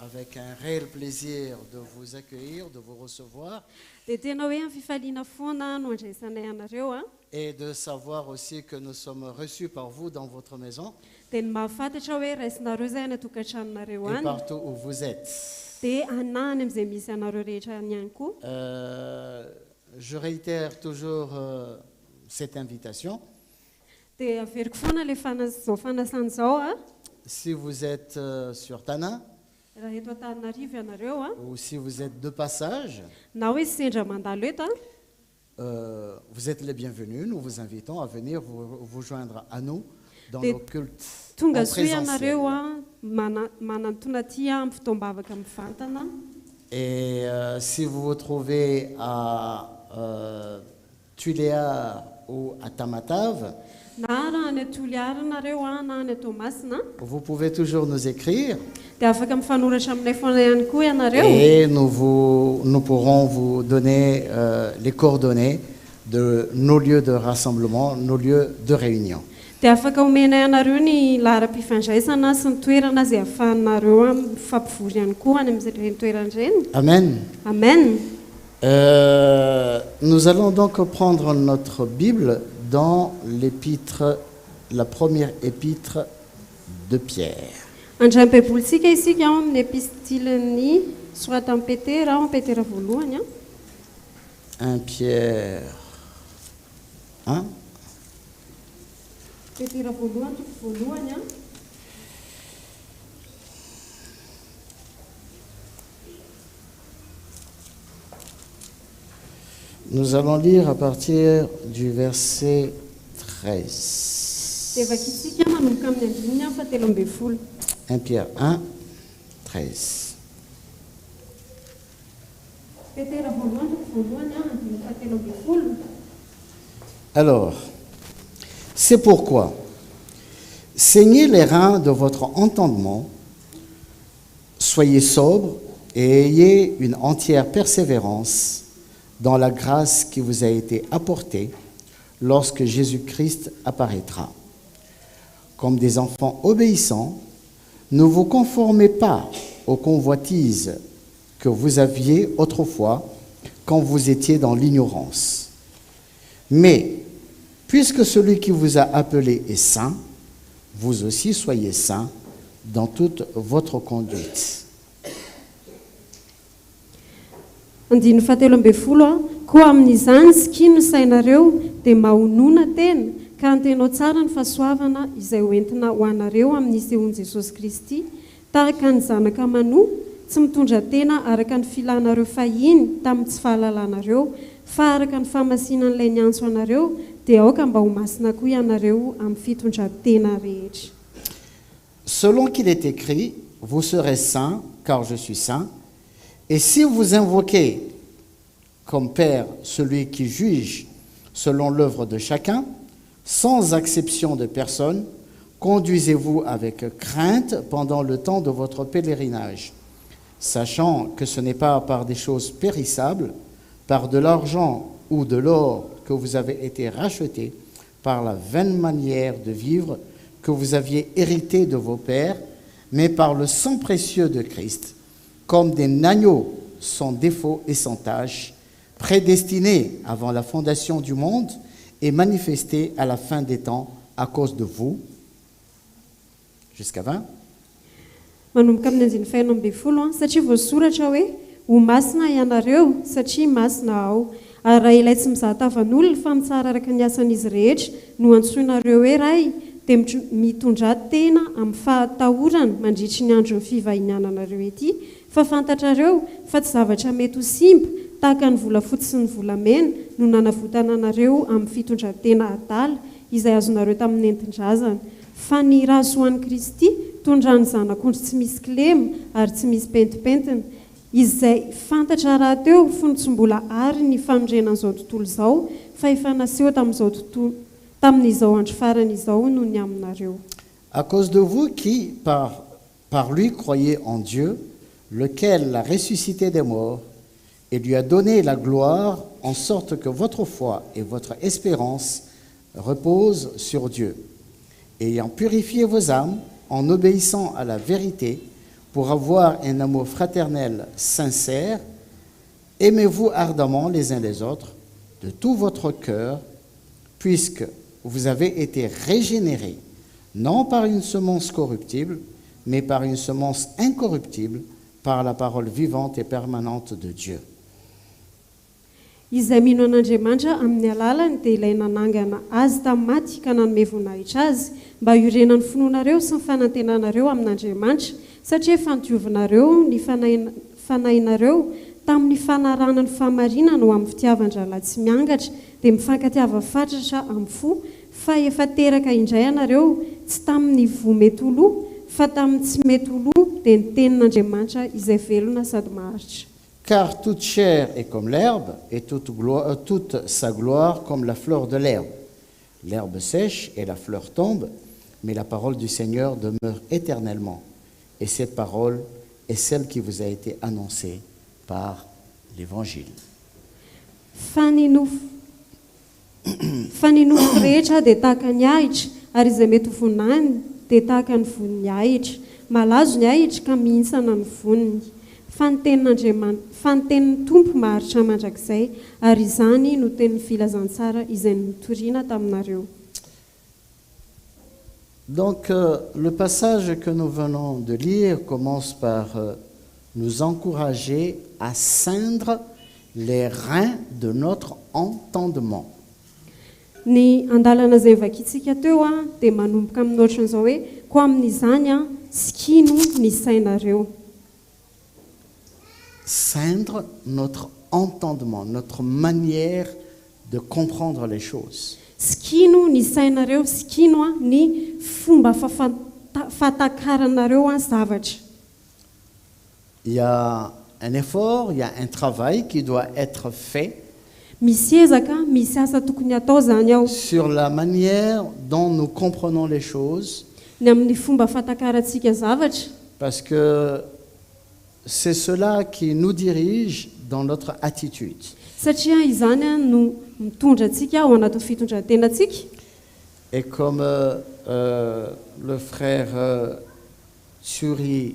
avec un réel plaisir de vous accueillir, de vous recevoir et de savoir aussi que nous sommes reçus par vous dans votre maison et partout où vous êtes. Je réitère toujours cette invitation. Si vous êtes sur Tana ou si vous êtes de passage, vous êtes les bienvenus. Nous vous invitons à venir vous joindre à nous dans nos cultes en présentiel. Et si vous vous trouvez à Tuléar ou à Tamatave, vous pouvez toujours nous écrire et nous pourrons vous donner les coordonnées de nos lieux de rassemblement, nos lieux de réunion. Amen. Amen. Nous allons donc prendre notre Bible dans l'épître, la première épître de Pierre. 1 Pierre 1. Nous allons lire à partir du verset 13. 1 Pierre 1, 13. Alors, c'est pourquoi, saignez les reins de votre entendement, soyez sobres et ayez une entière persévérance dans la grâce qui vous a été apportée lorsque Jésus-Christ apparaîtra. Comme des enfants obéissants, ne vous conformez pas aux convoitises que vous aviez autrefois quand vous étiez dans l'ignorance. Mais, puisque celui qui vous a appelé est saint, vous aussi soyez saints dans toute votre conduite. Andiny fahatelo amby folo koa amin'izany sy kino sainareo dia mahonona tena ka antenao tsara ny fahasoavana izay hoentina ho anareo amin'ny sehoan'i Jesosy Kristy tahaka ny zanaka manoa tsy mitondra tena araka ny filanareo fahiny tamin'ny tsy fahalalanareo fa araka ny famasinan'ilay niantso anareo dia aoka mba ho masina koa ianareo amin'ny fitondran-tena rehetra. Selon qu'il est écrit, vous serez saints car je suis saint. Et si vous invoquez comme Père celui qui juge selon l'œuvre de chacun, sans acception de personne, conduisez-vous avec crainte pendant le temps de votre pèlerinage, sachant que ce n'est pas par des choses périssables, par de l'argent ou de l'or que vous avez été rachetés par la vaine manière de vivre que vous aviez hérité de vos pères, mais par le sang précieux de Christ, comme des agneaux sans défaut et sans tache, prédestinés avant la fondation du monde et manifestés à la fin des temps à cause de vous. Jusqu'à 20. Manomboka amin'ny andiny faino amby folo satria voasoratra hoe ho masina ianareo satria masina ao ary raha ilay tsy mizahatavan'olona fa mitsara araka ny asan'izy rehetra no antsoinareo hoe ray dia mitondra tena amin'ny fahatahorana mandritry ny andro ny fivahiniananareo ety fa fantatrareo fa tsy zavatra mety ho simba tahaka ny volafotsy sy ny volamena no nanavotana anareo amin'ny fitondran-tena adala izay azonareo tamin'ny entin-drazana fa ny raso ho an'i Kristy tondrany zanak'ondry tsy misy kilema ary tsy misy pentipentina izay fantatra raha teo fony tsy mbola ary ny famonjenan'izao tontolo izao fa efa naseho tamin'izao andro farany izao no ny aminareo. À cause de vous qui, par lui, croyez en Dieu, lequel l'a ressuscité des morts et lui a donné la gloire, en sorte que votre foi et votre espérance reposent sur Dieu, ayant purifié vos âmes en obéissant à la vérité pour avoir un amour fraternel sincère, aimez-vous ardemment les uns les autres de tout votre cœur, puisque vous avez été régénérés, non par une semence corruptible, mais par une semence incorruptible, par la parole vivante et permanente de Dieu. Izay mino an'Andriamanitra amin'ny alalany dia ilay nanangana azy tamin'ny maty ka nanome voninahitra azy mba hiorenan'ny finoanareo sy ny fanantenanareo amin'Andriamanitra satria fantodiovanareo ny fanahinareo tamin'ny fanaranany famarinana ho amin'ny fitiavan-dralahy tsy miangatra dia mifankatiava fatratra amin'ny fo fa efa teraka indray ianareo tsy tamin'ny vo mety ho loha fa tamin'ny tsy mety ho loha dia ny tenin'Andriamanitra izay velona sady maharitra. Car toute chair est comme l'herbe, et toute sa gloire comme la fleur de l'herbe. L'herbe sèche et la fleur tombe, mais la parole du Seigneur demeure éternellement. Et cette parole est celle qui vous a été annoncée par l'Évangile. Faninofo rehetra dia tahaka ny ahitra, ary izay mety ho vonany dia tahaka ny von'ny ahitra. Malazo ny ahitra ka mihintsana ny voniny. Fantenin'ny tompo maharitra mandrakizay ary izany no tenin'ny filazantsara izay nitoriana taminareo. Donc, le passage que nous venons de lire commence par nous encourager à ceindre les reins de notre entendement. Ny andalana izay vakitsika teo dia manomboka amin'ny ohatran'izao hoe ko amin'izany sikino ny sainareo. Ceindre notre entendement, notre manière de comprendre les choses. Sikino ny sainareo, sikino ny fomba fatakaranareo zavatra. Il y a un effort, il y a un travail qui doit être fait sur la manière dont nous comprenons les choses, parce que c'est cela qui nous dirige dans notre attitude. Et comme le frère Tsuri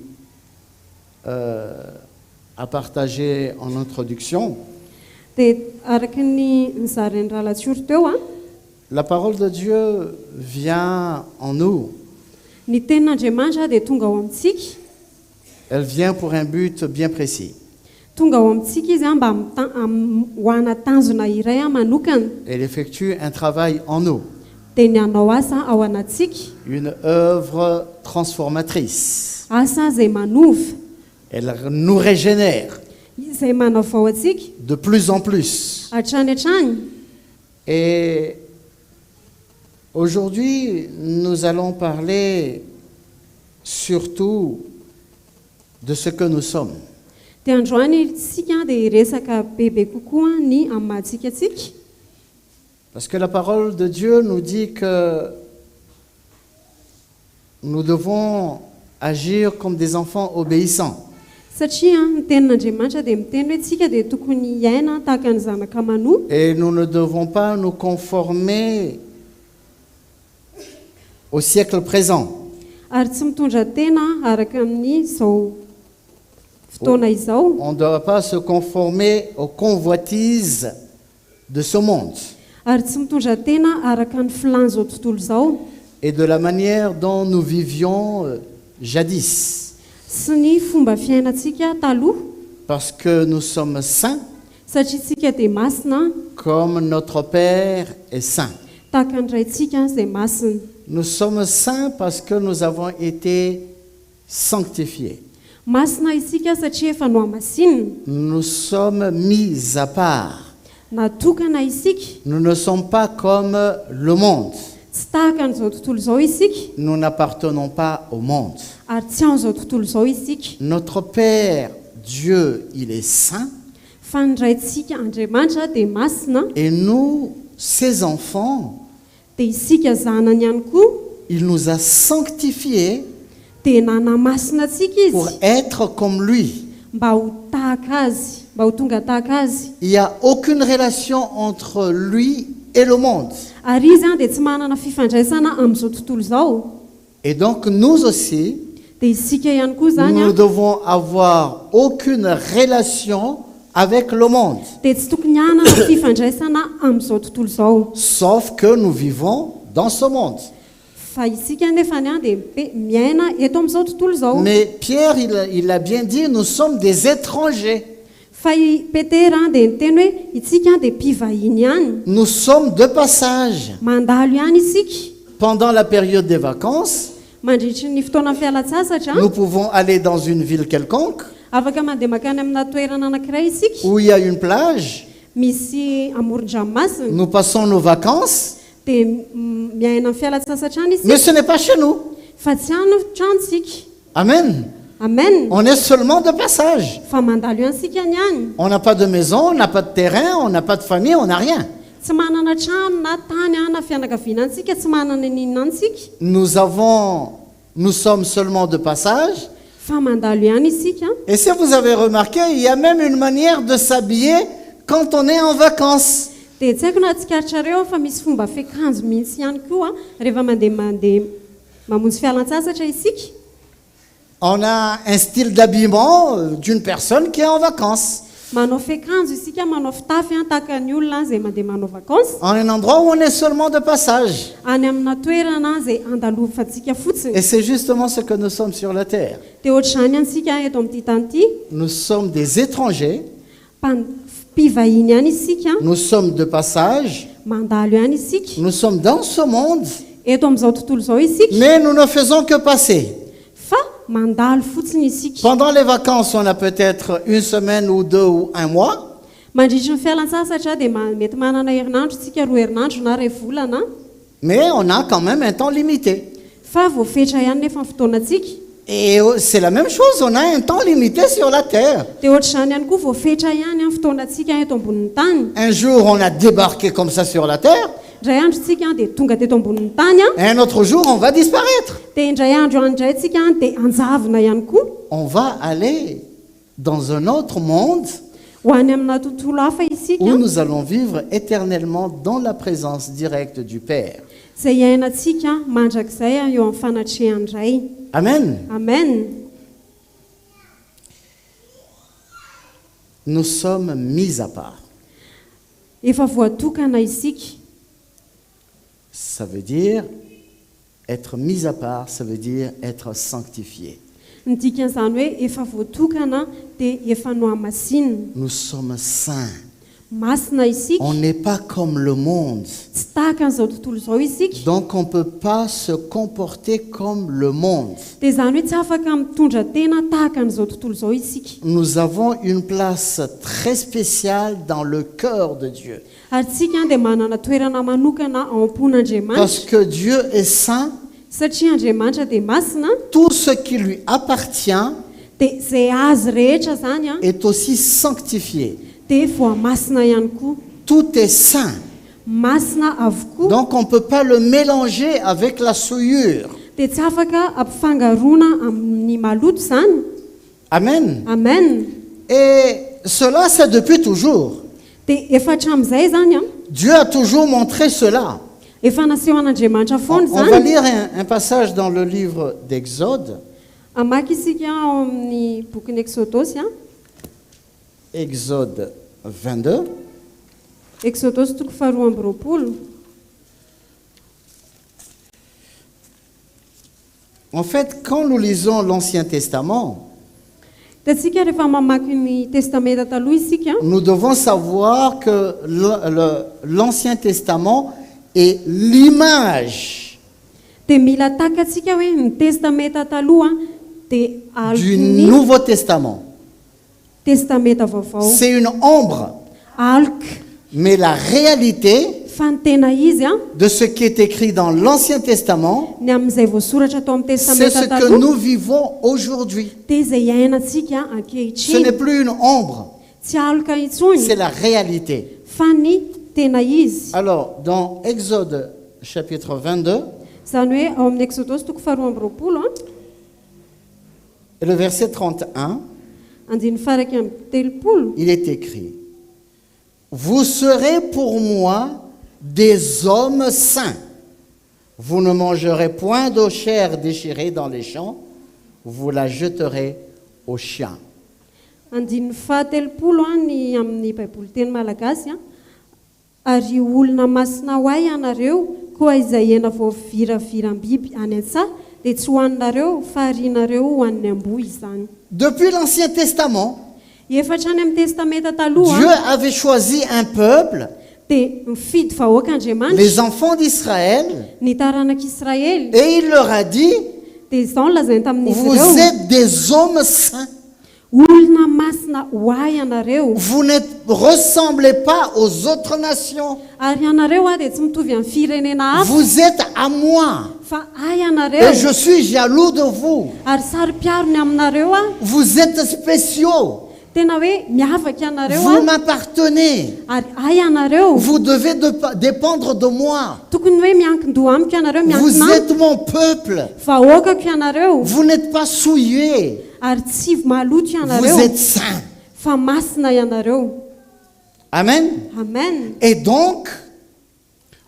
a partagé en introduction, la parole de Dieu vient en nous. Elle vient pour un but bien précis. Elle effectue un travail en nous. Une œuvre transformatrice. Elle nous régénère de plus en plus. Et aujourd'hui, nous allons parler surtout de ce que nous sommes. Parce que la parole de Dieu nous dit que nous devons agir comme des enfants obéissants. Et nous ne devons pas nous conformer au siècle présent. Ary tsy mitondra tena araka amin'izao fotoana izao. On ne doit pas se conformer aux convoitises de ce monde Ary tsy mitondra tena araka ny filan'izao tontolo izao et de la manière dont nous vivions jadis. sy ny fomba fiainantsika taloha, Parce que nous sommes saints satria tsika dia masina comme notre Père est saint. tahaka ny raintsika izay masina. Nous sommes saints parce que nous avons été sanctifiés. Masina isika satria efa nohamasinina, Nous sommes mis à part. natokana isika, Nous ne sommes pas comme le monde. tsy tahaka n'izao tontolo izao isika Nous n'appartenons pas au monde. ary tsy an'izao tontolo izao isika. Notre Père, Dieu, il est saint. Fa ny raintsika Andriamanitra dia masina, Et nous, ses enfants, dia isika zanany ihany koa il nous a sanctifiés dia nanamasina antsika pour izy être comme lui. mba ho tahaka azy, mba ho tonga tahaka azy. Il n'y a aucune relation entre lui et le monde. Ary izy dia tsy manana fifandraisana amin'izao tontolo izao. Et donc nous aussi, Dia isika ihany koa zany nous ne devons avoir aucune relation avec le monde. dia tsy tokony hanana fifandraisana amin'izao tontolo izao. Sauf que nous vivons dans ce monde. Fa isika nefa dia miaina eto amin'izao tontolo izao. Mais Pierre, il a bien dit, nous sommes des étrangers. Fa i Petera dia niteny hoe isika dia mpivahiny ihany, Nous sommes de passage. mandalo ihany isika. Pendant la période des vacances, Mandritry ny fotoana fialan-tsasatra nous pouvons aller dans une ville quelconque afaka mandeha makany amina toerana anankiray isika où il y a une plage. misy amoron-dranomasina Nous passons nos vacances, dia miaina amin'ny fialan-tsasatra any mais isika, ce n'est pas chez nous. fa tsy any trantsika. Amen. Amen. On est seulement de passage. Fa mandalo ihany sika ny any, On n'a pas de maison, on n'a pas de terrain, on n'a pas de famille, on n'a rien. tsy manana trano na tany na fianakaviana antsika, tsy manana ninona antsika, Nous sommes seulement de passage. fa mandalo ihany isika. Et si vous avez remarqué, il y a même une manière de s'habiller quand on est en vacances. Dia tsy haiko na tsikaritsareo fa misy fomba fiakanjo mihitsy ihany koa rehefa mandeha mamonjy fialan-tsasatra isika. On a un style d'habillement d'une personne qui est en vacances. Manao fiakanjo isika, manao fitafy tahaka ny olona izay mandeha manao vakances En un endroit où on est seulement de passage. any amina toerana izay andalofantsika fotsiny. Et c'est justement ce que nous sommes sur la terre. Dia ohatr'izany antsika eto amin'ity tany ity, Nous sommes des étrangers, mpivahiny ihany isika, nous sommes de passage, mandalo ihany isika nous sommes dans ce monde, eto amin'izao tontolo izao isika, mais nous ne faisons que passer. fa mandalo fotsiny isika. Pendant les vacances, on a peut-être une semaine ou deux ou un mois, Mandritry ny fialan-tsasatra dia mety manana herinandro isika, 2 herinandro na 2 volana, mais on a quand même un temps limité. fa voafetra ihany nefa ny fotoanantsika. Et c'est la même chose, on a un temps limité sur la terre. Dia ohatr'izany ihany koa voafetra ihany amin'ny fotoanantsika eto ambonin'ny tany. Un jour, on a débarqué comme ça sur la terre, Indray andro tsika dia tonga teto ambonin'ny tany, et un autre jour, on va disparaître. dia indray andro andray tsika dia anjavina ihany koa On va aller dans un autre monde ho any amina tontolo hafa isika, où nous allons vivre éternellement dans la présence directe du Père. izay iainantsika mandrakizay eo amin'ny fanatrehandray. Amen. Amen. Nous sommes mis à part. Efa voatokana isika. Ça veut dire être mis à part, ça veut dire être sanctifié. Ny dikan'izany hoe efa voatokana dia efa nohamasinina. Nous sommes saints. Masina isika, On n'est pas comme le monde. tsy tahaka an'izao tontolo izao isika. Donc on ne peut pas se comporter comme le monde. Dia izany hoe tsy afaka mitondra tena tahaka an'izao tontolo izao isika. Nous avons une place très spéciale dans le cœur de Dieu. Ary tsika dia manana toerana manokana ao Parce am-pon'Andriamanitra, que Dieu est saint, satria Andriamanitra dia masina, tout ce qui lui appartient dia izay azy rehetra zany est aussi sanctifié. dia voamasina ihany koa. Tout est saint. Masina avokoa. Donc on ne peut pas le mélanger avec la souillure. Dia tsy afaka ampifangarona amin'ny maloto zany. Amen. Amen. Et cela, c'est depuis toujours. Dia efa hatramin'izay zany Dieu a toujours montré cela. efa nasehoan'andriamanitra foana On va zany. lire un passage dans le livre d'Exode, Amaky isika ao amin'ny bokin'ny Exodosy a. Exode 22. Exodosy toko faharoa amby roapolo. En fait, quand nous lisons l'Ancien Testament, Tatsika rehefa mamaky ny testamenta taloha isika, nous devons savoir que l'Ancien Testament est l'image dia mila takatsika hoe ny testamenta taloha dia du alokiny Nouveau Testament. testamenta vaovao. C'est une ombre, Aloka mais la réalité fa ny tena izy a de ce qui est écrit dans l'Ancien Testament, ny amin'izay voasoratra tao amin'ny c'est ce testamenta que taloha nous vivons aujourd'hui. dia izay iainantsika Ce n'est ankehitriny. plus une ombre, Tsy aloka intsony c'est la réalité. fa ny tena izy. Alors, dans Exode chapitre 22, Zany hoe ao amin'ny Exodosy toko faharoa amby roapolo a, et le verset 31, andiny faraky amby telopolo, il est écrit: Vous serez pour moi des hommes saints. Vous ne mangerez point de chair déchirée dans les champs, vous la jeterez aux chiens. andiny fahatelopolo a ny amin'ny baiboly teny malagasy a, ary olona masina ho ay ianareo koa izay hena voaviraviram-biby any an-tsaha dia tsy hoaninareo fa arianareo ho an'ny amboa izany. Depuis l'Ancien Testament, Efatra any amin'ny testamenta Dieu taloha avait choisi un peuple, dia mifidy vahoak'Andriamanitra les enfants d'Israël, ny taranak'Israely et il leur a dit: dia izao no lazainy tamin'izy Vous ireo, êtes des hommes saints. olona masina ho ay ianareo Vous ne ressemblez pas aux autres nations. ary ianareo a dia tsy mitovy amin'ny firenena hafa Vous êtes à moi. fa ay ianareo Et je suis jaloux de vous. ary sary-piarony aminareo a Vous êtes spéciaux. tena hoe miavaka ianareo Vous a m'appartenez. ary ay ianareo Vous devez dépendre de moi. tokony hoe miankin-doha amiko ianareo Vous miankina êtes mon peuple. vahoakako ianareo Vous n'êtes pas souillés. ary tsy maloto Vous ianareo êtes saints. fa masina ianareo. Amen. Amen. Et donc,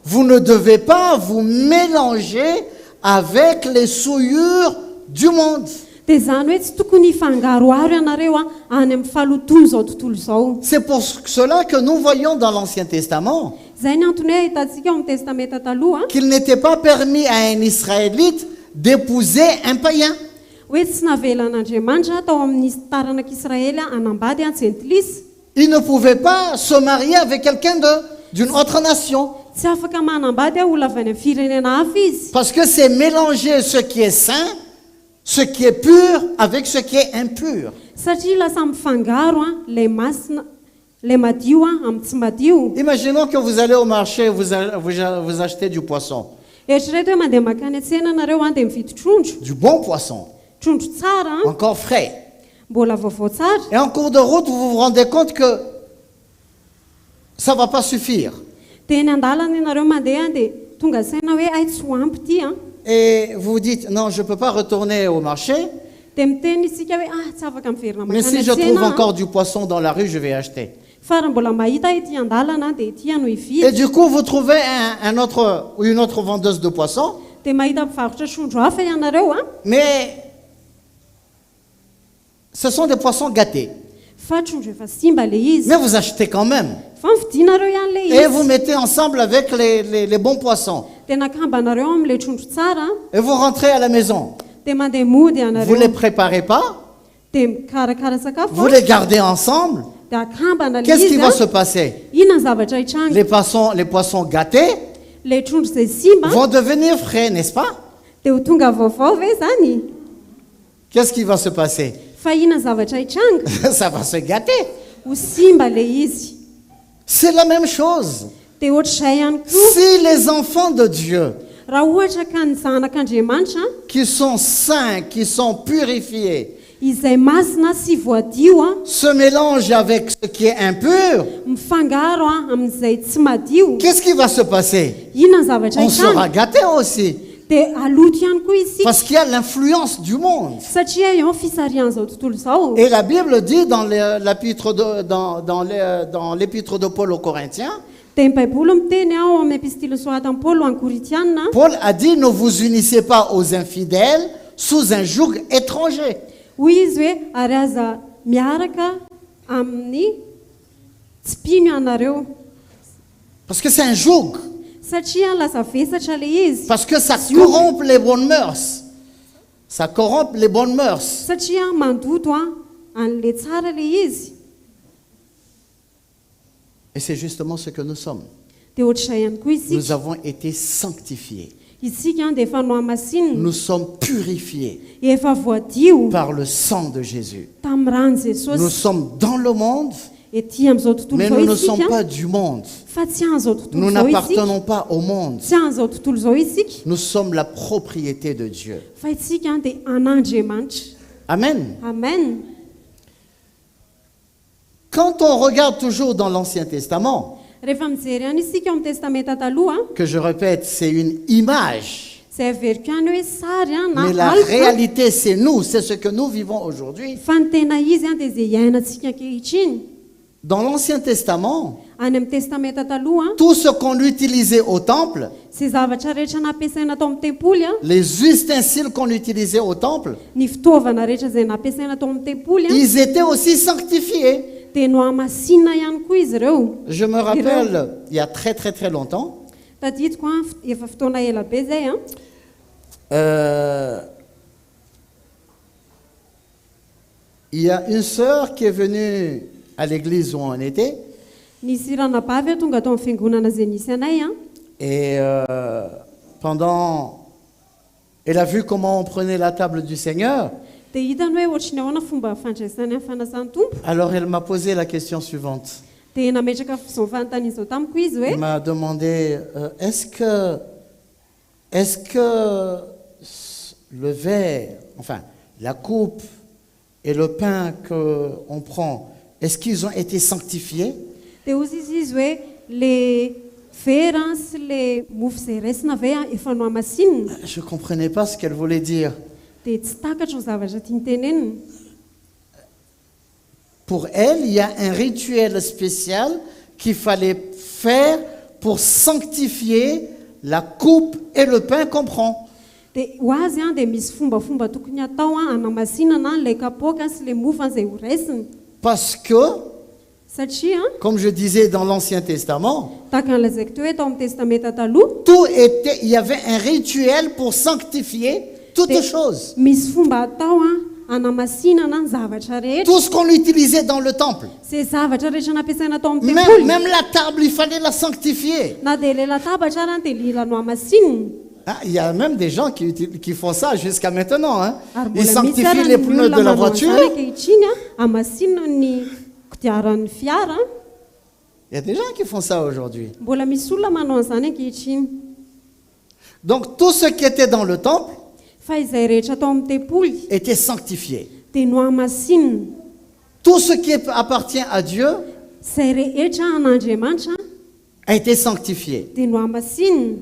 vous ne devez pas vous mélanger avec les souillures du monde. dia zany hoe tsy tokony hifangaroaro ianareo a any amin'ny fahalotony zao tontolo zao. C'est pour cela que nous voyons dans l'Ancien Testament Zay ny antony hoe ahitantsika ao amin'ny testamenta taloha qu'il n'était pas permis à un Israélite d'épouser un païen. hoe tsy navelan'Andriamanitra tao amin'ny taranak'Israely anambady an-tsentilisa. Il ne pouvait pas se marier avec quelqu'un d'une autre nation. Tsy afaka manambady olona avy any amin'ny firenena hafa izy Parce que c'est mélanger ce qui est saint, ce qui est pur, avec ce qui est impur. satria lasa mifangaro lay masina lay madio amin'ny tsy madio. Imaginons que vous allez au marché, vous achetez du poisson, Eritrereto hoe mandeha makany an-tsena anareo dia mividy trondro, du bon poisson, trondro tsara encore frais. mbola vaovao tsara. Et en cours de route, vous vous rendez compte que ça ne va pas suffire. Dia eny an-dalana ianareo mandeha dia tonga saina hoe ay tsy ho ampy ity Et vous vous dites, non, je ne peux pas retourner au marché, dia miteny isika hoe tsy afaka miverina mais makany si je trouve an-tsena encore du poisson dans la rue, je vais acheter. fa raha mbola mahita ity an-dalana dia ity no Et hividy. du coup, vous trouvez une autre vendeuse de poissons, Dia mahita mpivarotra trondro hafa ianareo mais ce sont des poissons gâtés. fa trondro efa simba le izy Mais vous achetez quand même. fa mividinareo ihany le Et vous izy mettez ensemble avec les bons poissons. dia nakambanareo amin'ilay trondro tsara Et vous rentrez à la maison. dia mandeha mody Vous ne les ianareo préparez pas, dia mikarakara sakafo vous les gardez ensemble. dia akambana le Qu'est-ce qui izy va se passer? inona ny zavatra hitranga Les poissons gâtés le trondro izay simba vont devenir frais, n'est-ce pas? dia ho tonga vaovao ve zany Qu'est-ce qui va se passer? fa inona ny zavatra hitranga Ça va se gâter. ho simba le izy. C'est la même chose. Dia ohatr'izay ihany koa Si les enfants de Dieu, raha ohatra ka ny zanak'Andriamanitra qui sont saints, qui sont purifiés, izay masina sy voadio se mélangent avec ce qui est impur, mifangaro amin'izay tsy madio, qu'est-ce qui va se passer? inona ny zavatra On sera hitranga gâté aussi. dia aloto ihany koa isika Parce qu'il y a l'influence du monde. satria eo fisarian'izao tontolo izao. Et la Bible dit dans l'épître de Paul aux Corinthiens, dia ny baiboly miteny ao amin'ny epistily soatany Paul ho an'ny Koritianina. Paul a dit, ne vous unissez pas aux infidèles sous un joug étranger. Hoy izy hoe ary aza miaraka amin'ny tsy mpino ianareo Parce que c'est un joug. satria lasa vesatra le izy. Parce que ça corrompt les bonnes mœurs. Ça corrompt les bonnes mœurs. Satria mandoto an'le tsara le izy. Et c'est justement ce que nous sommes. Dia ohatr'izay ihany koa isika. Nous avons été sanctifiés. Isika dia efa noamasinina. Nous sommes purifiés Efa voadio par le sang de Jésus. tamin'ny rano Nous Jesosy. sommes dans le monde, Ety amin'izao tontolo mais izao nous ne sommes isika. pas du monde. Fa tsy an'izao tontolo Nous izao isika. n'appartenons pas au monde. Tsy an'izao tontolo izao isika. Nous sommes la propriété de Dieu. Fa isika dia an'Andriamanitra. Amen. Amen. Quand on regarde toujours dans l'Ancien Testament, Rehefa mijery ihany isika ao amin'ny testamenta taloha, que je répète, c'est une image, izay averiko ihany hoe sary na mais la alika. réalité c'est nous, c'est ce que nous vivons aujourd'hui. Fa ny tena izy dia izay iainantsika ankehitriny. Dans l'Ancien Testament, Any amin'ny testamenta taloha, tout ce qu'on utilisait au temple, izay zavatra rehetra nampiasaina tao amin'ny tempoly, les ustensiles qu'on utilisait au temple, ny fitaovana rehetra izay nampiasaina tao amin'ny tempoly, ils étaient aussi sanctifiés. dia noamasinina ihany koa izy ireo. Je me rappelle, il y a très très très longtemps, Tadidiko efa fotoana ela be zay il y a une sœur qui est venue à l'église où on était, nisy ranabavy tonga tao amin'ny fiangonana izay nisy anay et pendant, elle a vu comment on prenait la table du Seigneur. dia hitany hoe ohatrany ahoana fomba fandraisany amin'ny fanasany tompo. Alors elle m'a posé la question suivante. Dia nametraka izao fanontanian'izao tamiko izy hoe Elle m'a demandé, est-ce que le verre, enfin la coupe et le pain qu'on prend, est-ce qu'ils ont été sanctifiés? dia ozy izy hoe le vera sy le mofo izay raisina ve efa noamasinina. Je ne comprenais pas ce qu'elle voulait dire. Dia tsy takatra ny zavatra tiany tenenina. Pour elle, il y a un rituel spécial qu'il fallait faire pour sanctifier la coupe et le pain qu'on prend. Dia ho azy dia misy fombafomba tokony atao hanamasinana an'ilay kapoaka sy le mofo izay ho raisina. Parce que, Satria comme je disais dans l'Ancien Testament, tahaka n'lazaiko teo hoe tao amin'ny testamenta taloha il y avait un rituel pour sanctifier toutes choses. misy fomba atao hanamasinana ny zavatra rehetra. Tout ce qu'on utilisait dans le temple. Zay zavatra rehetra nampiasaina tao amin'ny tempoly. Même la table, il fallait la sanctifier. Na dia ilay latabatra ary dia lila noamasinina. Ah, il y a même des gens qui font ça jusqu'à maintenant. Hein. Ary Ils mbola misy sanctifient ary les ny pneus olona de la manao voiture. an'izany ankehitriny hamasinina ny kodiaran'ny fiara. Il y a des gens qui font ça aujourd'hui. Mbola misy olona manao an'izany ankehitriny. Donc tout ce qui était dans le temple Fa izay rehetra tao amin'ny tempoly était sanctifié. dia noamasinina. Tout ce qui appartient à Dieu Izay rehetra an'Andriamanitra a été sanctifié. dia noamasinina.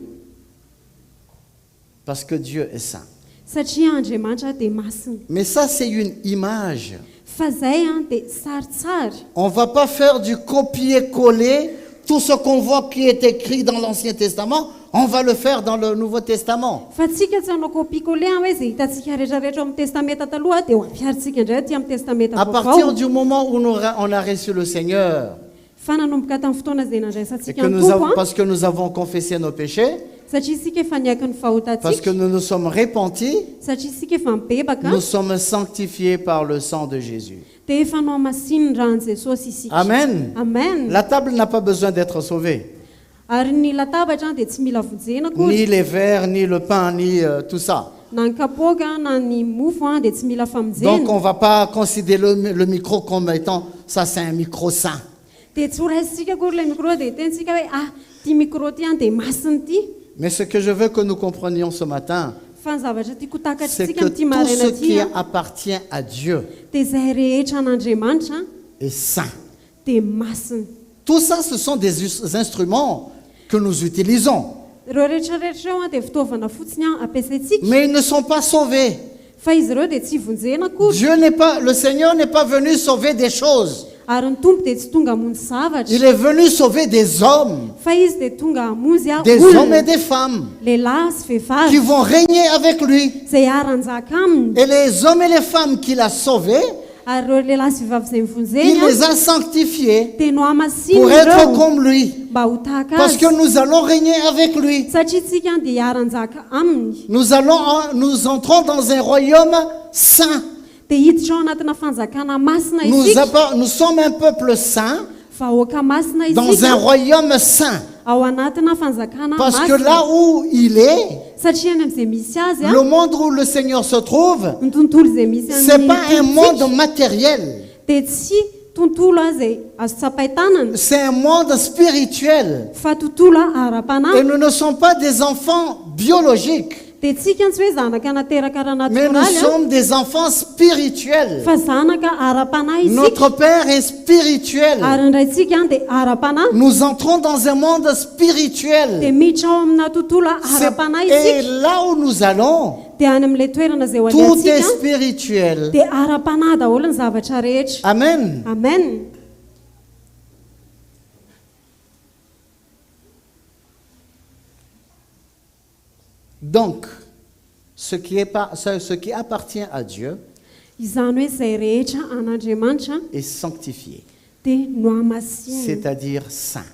Parce que Dieu est saint. Satria Andriamanitra dia masina. Mais ça, c'est une image. Fa zay dia saritsary. On ne va pas faire du copier-coller. Tout ce qu'on voit qui est écrit dans l'Ancien Testament, on va le faire dans le Nouveau Testament. Fa tsika tsy hanao kopikole hoe izay hitantsika rehetrarehetra amin'ny testamenta taloha dia ho ampiarintsika indray aty amin'ny testamenta À vaovao. partir du moment où on a reçu le Seigneur, Fa nanomboka tamin'ny fotoana izay et nandraisantsika que ny nous avons, tompo parce que nous avons confessé nos péchés, satria isika efa niaky ny parce que fahotantsika, nous nous sommes repentis, satria isika efa mibebaka nous sommes sanctifiés par le sang de Jésus. dia efa noamasininy rahan'i Jesosy isika. Amen. Amen. La table n'a pas besoin d'être sauvée. Ary ny latabatra dia tsy mila vonjena koa. Ni les verres, ni le pain, ni tout ça. Na ny kapoaka na ny mofo dia tsy mila Donc famonjena. on ne va pas considérer le micro comme étant, ça c'est un micro saint. Dia tsy ho raisitsika koa ilay micro dia tentsika hoe ty micro ty dia masiny ty. Mais ce que je veux que nous comprenions ce matin, Fa ny zavatra tiako c'est takatritsika que amin'ity tout maraina ce qui ty appartient à Dieu dia izay rehetra an'Andriamanitra est saint. dia masina. Tout ça, ce sont des instruments que nous utilisons. Ireo rehetrarehetra ireo dia fitaovana fotsiny ampiasaintsika. Mais ils ne sont pas sauvés. Fa izy ireo dia tsy vonjena koa. Le Seigneur n'est pas venu sauver des choses. ary ny tompo dia tsy tonga hamonjy zavatra Il est venu sauver des hommes, fa izy dia tonga hamonjy des hommes et olona des femmes lehilahy sy qui vehivavy vont régner avec lui. izay aranjaka aminy Et les hommes et les femmes qu'il a sauvés, ary ireo lehilahy sy vehivavy izay il mivonjeny les a sanctifiés dia no hamasiny pour être ireo comme lui. mba ho tahaka Parce azy que nous allons régner avec lui. satria tsika dia aranjaka aminy Nous entrons dans un royaume saint. dia hiditra ao anatina fanjakana masina Nous isika sommes un peuple saint vahoaka masina dans un isika royaume saint. ao anatina fanjakana Parce que masina là où il est, satria any amin'izay misy azy le monde où le Seigneur se trouve, ny tontolo izay misy c'est pas un monde matériel, dia tsy tontolo azy zay azo tsapaitanana c'est un monde spirituel. fa tontolo Et ara-panahy nous ne sommes pas des enfants biologiques, dia tsika tsy hoe zanaka nateraka mais nous ara-natoraly sommes des enfants spirituels. fa zanaka ara-panahy isika Notre Père est spirituel. ary ndraitsika dia ara-panahy Nous entrons dans un monde dia spirituel. miditra ao amina tontolo ara-panahy Et isika là où nous allons, dia any amin'ilay toerana izay ho tout est aleantsika spirituel. dia ara-panahy daholo ny zavatra rehetra Amen. amen Donc, ce qui appartient à Dieu izany hoe izay rehetra an'andriamanitra est sanctifié, dia no hamasiny c'est-à-dire saint.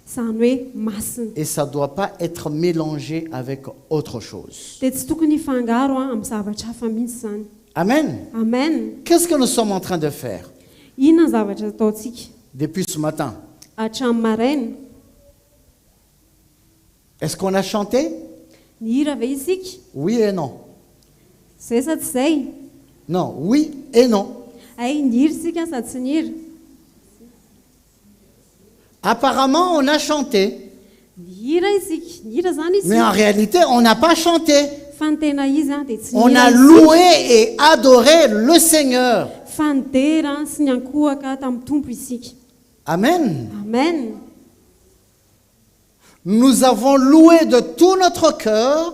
izany hoe masina Et ça ne doit pas être mélangé avec autre chose. dia tsy tokony hifangaro amin'ny zavatra hafa mihitsy izany Amen. amen Qu'est-ce que nous sommes en train de faire inona ny zavatra ataontsika depuis ce matin? hatramin'ny maraina Est-ce qu'on a chanté? ny hira ve isika Oui et non. zay sa tsy zay Non, oui et non. ay ny hira isika sady tsy ny hira Apparemment, on a chanté, ny hira isika ny hira zany mais en izy réalité, on n'a pas chanté. fa ny tena izy a dia tsy On ny a hira loué et adoré le Seigneur. fa ny dera sy ny ankohaka tamin'ny tompo isika Amen. amen Nous avons loué de tout notre cœur.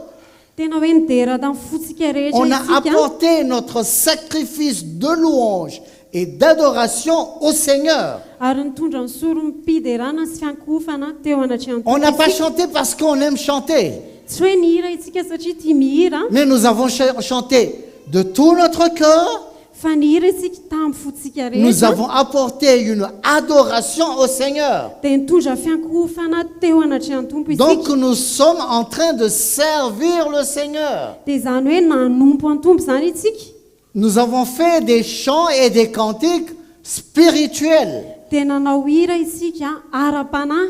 tena hoe ny dera tamin'ny fotsika rehetra On a isika apporté notre sacrifice de louange et d'adoration au Seigneur. ary nitondra ny sorom-piderana sy fiankofana teo anatrehany On n'a pas chanté parce qu'on aime chanter, tsy hoe ny hira isika satria tia mihira mais nous avons chanté de tout notre cœur. fa ny hira isika tamin'ny fotsika Nous rehetra avons apporté une adoration au Seigneur. dia nitondra fiankofana teo anatrehany tompo Donc isika nous sommes en train de servir le Seigneur. dia izany hoe nanompo any tompo izany isika Nous avons fait des chants et des cantiques spirituels. dia nanao hira isika ara-panahy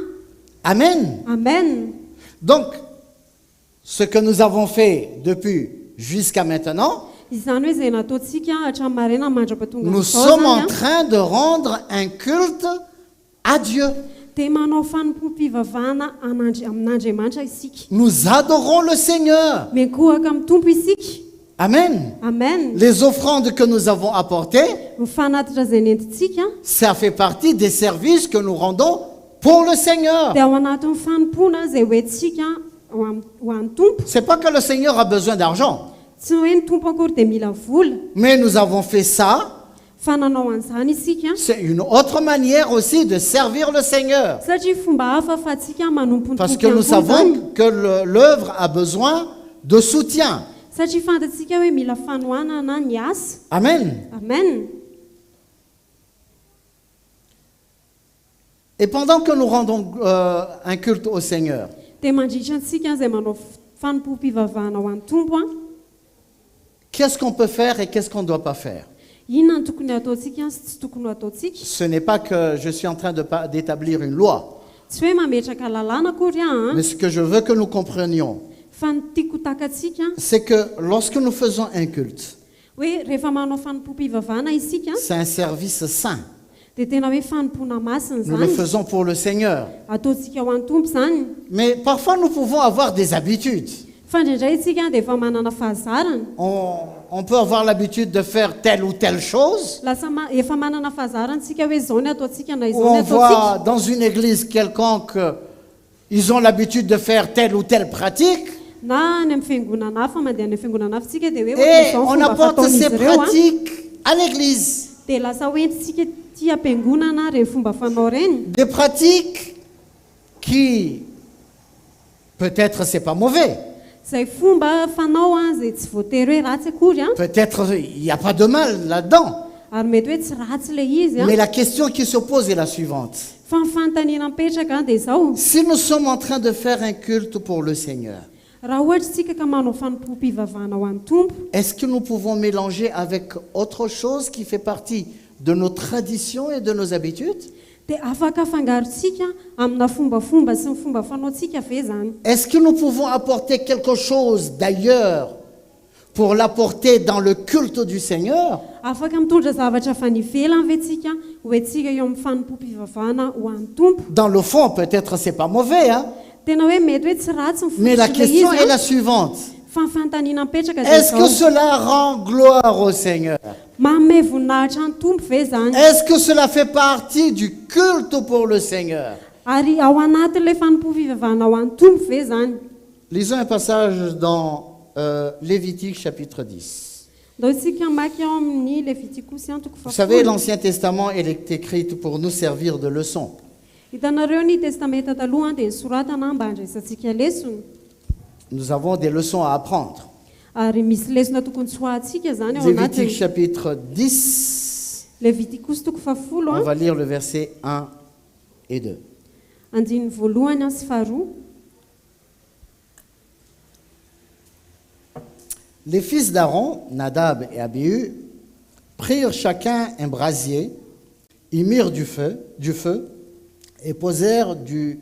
Amen. amen Donc, ce que nous avons fait depuis jusqu'à maintenant, izany hoe izay nataontsika hatramin'ny maraina mandrapatonga nous amin'izao sommes zany en a, train de rendre un culte à Dieu. dia manao fanompo-pivavahana amin'andriamanitra isika Nous adorons le Seigneur. miankohaka amin'ny tompo isika Amen. amen Les offrandes que nous avons apportées, mifanatitra izay nentintsika ça fait partie des services que nous rendons pour le Seigneur. dia ao anatin'ny fanompona izay hoentsika ho an'ny tompo C'est pas que le Seigneur a besoin d'argent, tsy hoe ny tompo akory dia mila vola mais nous avons fait ça. fa nanao an'izany isika C'est une autre manière aussi de servir le Seigneur. satria fomba hafa fa tsika manompo ny Parce tompo que nous ihany koa zany. savons que l'œuvre a besoin de soutien. satria fantatsika hoe mila fanohanana ny asa Amen. amen Et pendant que nous rendons un culte au Seigneur, dia mandritra antsika izay manao fanompo-pivavahana ho an'ny tompo a qu'est-ce qu'on peut faire et qu'est-ce qu'on ne doit pas faire? inona ny tokony ataontsika sy tsy tokony ho ataontsika Ce n'est pas que je suis en train d'établir une loi, tsy hoe mametraka lalàna akory a mais ce que je veux que nous comprenions, fa ny tiako takatsika c'est que lorsque nous faisons un culte, hoe rehefa manao fanompo-pivavahana isika c'est un service saint. dia tena hoe fanompona masina Nous le zany faisons pour le Seigneur. ataontsika ho an'ny tompo zany Mais parfois, nous pouvons avoir des habitudes. fa indraindray isika dia efa manana fahazarana On peut avoir l'habitude de faire telle ou telle chose. lasa efa manana fahazarana tsika hoe zao ny ataontsika na Ou izao ny on voit ataontsika dans une église quelconque, ils ont l'habitude de faire telle ou telle pratique. na ny amin'ny fiangonana hafa mandeha ny fiangonana hafa tsika dia hoe Et izao on fomba apporte fataon'izy ces ireo a pratiques à l'église. dia lasa hoentintsika tia ampiangonana reny fomba fanao reny. Des pratiques qui, peut-être c'est pas mauvais, Zay fomba fanao zay tsy voatery hoe ratsy akory peut-être il n'y a pas de mal là-dedans. ary mety hoe tsy ratsy le izy Mais la question qui se pose est la suivante. fa ny fanontaniana mipetraka dia zao Si nous sommes en train de faire un culte pour le Seigneur, raha ohatra tsika ka manao fanompo-pivavahana ho an'ny tompo est-ce que nous pouvons mélanger avec autre chose qui fait partie de nos traditions et de nos habitudes? dia afaka afangarontsika amina fombafomba sy ny fomba fanaontsika ve zany? Est-ce que nous pouvons apporter quelque chose d'ailleurs pour l'apporter dans le culte du Seigneur? Afaka mitondra zavatra fa nivelany ve tsika hoentsika eo amin'ny fanompo-pivavahana ho an'ny tompo? Dans le fond, peut-être c'est pas mauvais, hein? Tena hoe mety hoe tsy ratsy ny Mais la fototra le question izy est la suivante. fa ny fanontaniana mipetraka dia Est-ce que zao cela rend gloire au Seigneur? manome voninahitra ny tompo ve zany? Est-ce que cela fait partie du culte pour le Seigneur? Ary ao anatin'ilay fanompo-pivavahana ho an'ny tompo ve zany? Lisons un passage dans Lévitique chapitre 10. Ndao isika maky ao amin'ny Levitikosy toko Vous savez, 10. l'Ancien Testament elle est écrite pour nous servir de leçon. Hitanareo ny testamenta taloha dia nisoratana mba handraisantsika lesona. Nous avons des leçons à apprendre. Ary misy lesona tokony tsy ho antsika zany ao Lévitique anatiny chapitre 10, Levitikosy toko 10 on va lire le verset 1 et 2. andiny voalohany sy faharoa. Les fils d'Aaron, Nadab et Abihu, prirent chacun un brasier, y mirent du feu et posèrent du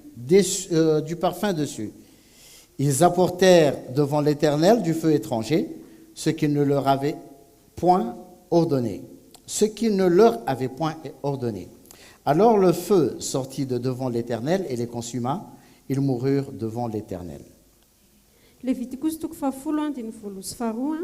parfum dessus. Ils apportèrent devant l'Éternel du feu étranger, ce qu'il ne leur avait point ordonné. Alors le feu sortit de devant l'Éternel et les consuma. Ils moururent devant l'Éternel. Levitikosy toko 10 andiny voalohany sy faharoa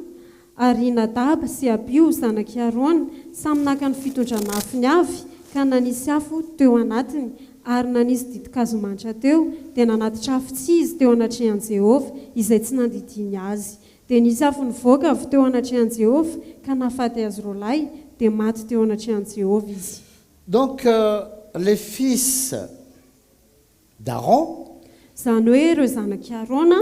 ary Nadab sy Abihu zanaky Aron samy naka ny fitondrana afiny avy ka nanisy afo teo anatiny ary nanisy didin-kazomanitra teo dia nanatitra afo tsy izy teo anatrehan'i Jehovah izay tsy nandidiny azy dia nisy afo nivoaka avy teo anatrehan'i Jehovah ka nahafaty azy rolahy dia maty teo anatrehan'i Jehovah izy. Donc les fils d'Aaron, Zany hoe ireo zanaky Arona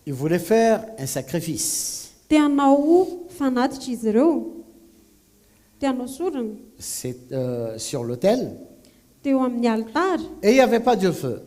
ils voulaient faire un sacrifice. te hanao fanatitra izy ireo, te hanao sorana C'est sur l'autel. teo amin'ny altara Et il n'y avait pas de feu.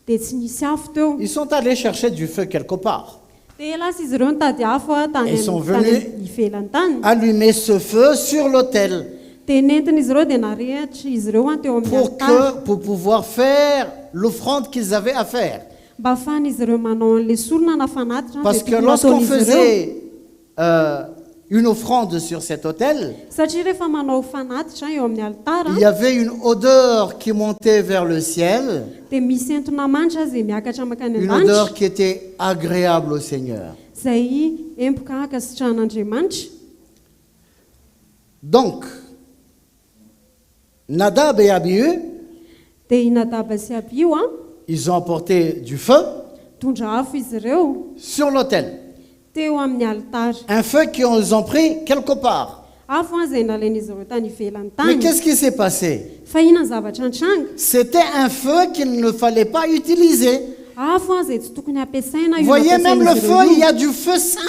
dia tsy nisy afo teo. Ils sont allés chercher du feu quelque part. Dia lasa izy ireo nitady afo tany Ils sont tany venus ivelany tany Allumer ce feu sur l'autel dia nentina izy ireo dia narehatra izy ireo teo amin'ny altara pour pouvoir faire l'offrande qu'ils avaient à faire. mba ahafahana izy ireo manao an'ilay sorona na fanatitra Parce dia que tokony lorsqu'on ataon'izy ireo. faisait une offrande sur cet autel, Satria rehefa manao fanatitra eo amin'ny altara il y avait une odeur qui montait vers le ciel, dia misy entona manitra zay miakatra makany une an-danitra odeur qui était agréable au Seigneur. zay empoka akasitrahan'Andriamanitra. Donc, Nadab et Abihu, Dia i Nadab sy Abihu ils ont apporté du feu tondra afo izy ireo sur l'autel. teo amin'ny altara. Un feu qu'ils ont pris quelque part. Afo zay nalain'izy ireo tany ivelany Mais tany. qu'est-ce qui s'est passé? Fa inona ny zavatra nitranga? C'était un feu qu'il ne fallait pas utiliser. Afo zay tsy tokony ampiasaina Vous io voyez, même le nampiasain'izy feu, ireo il y io. a du feu saint.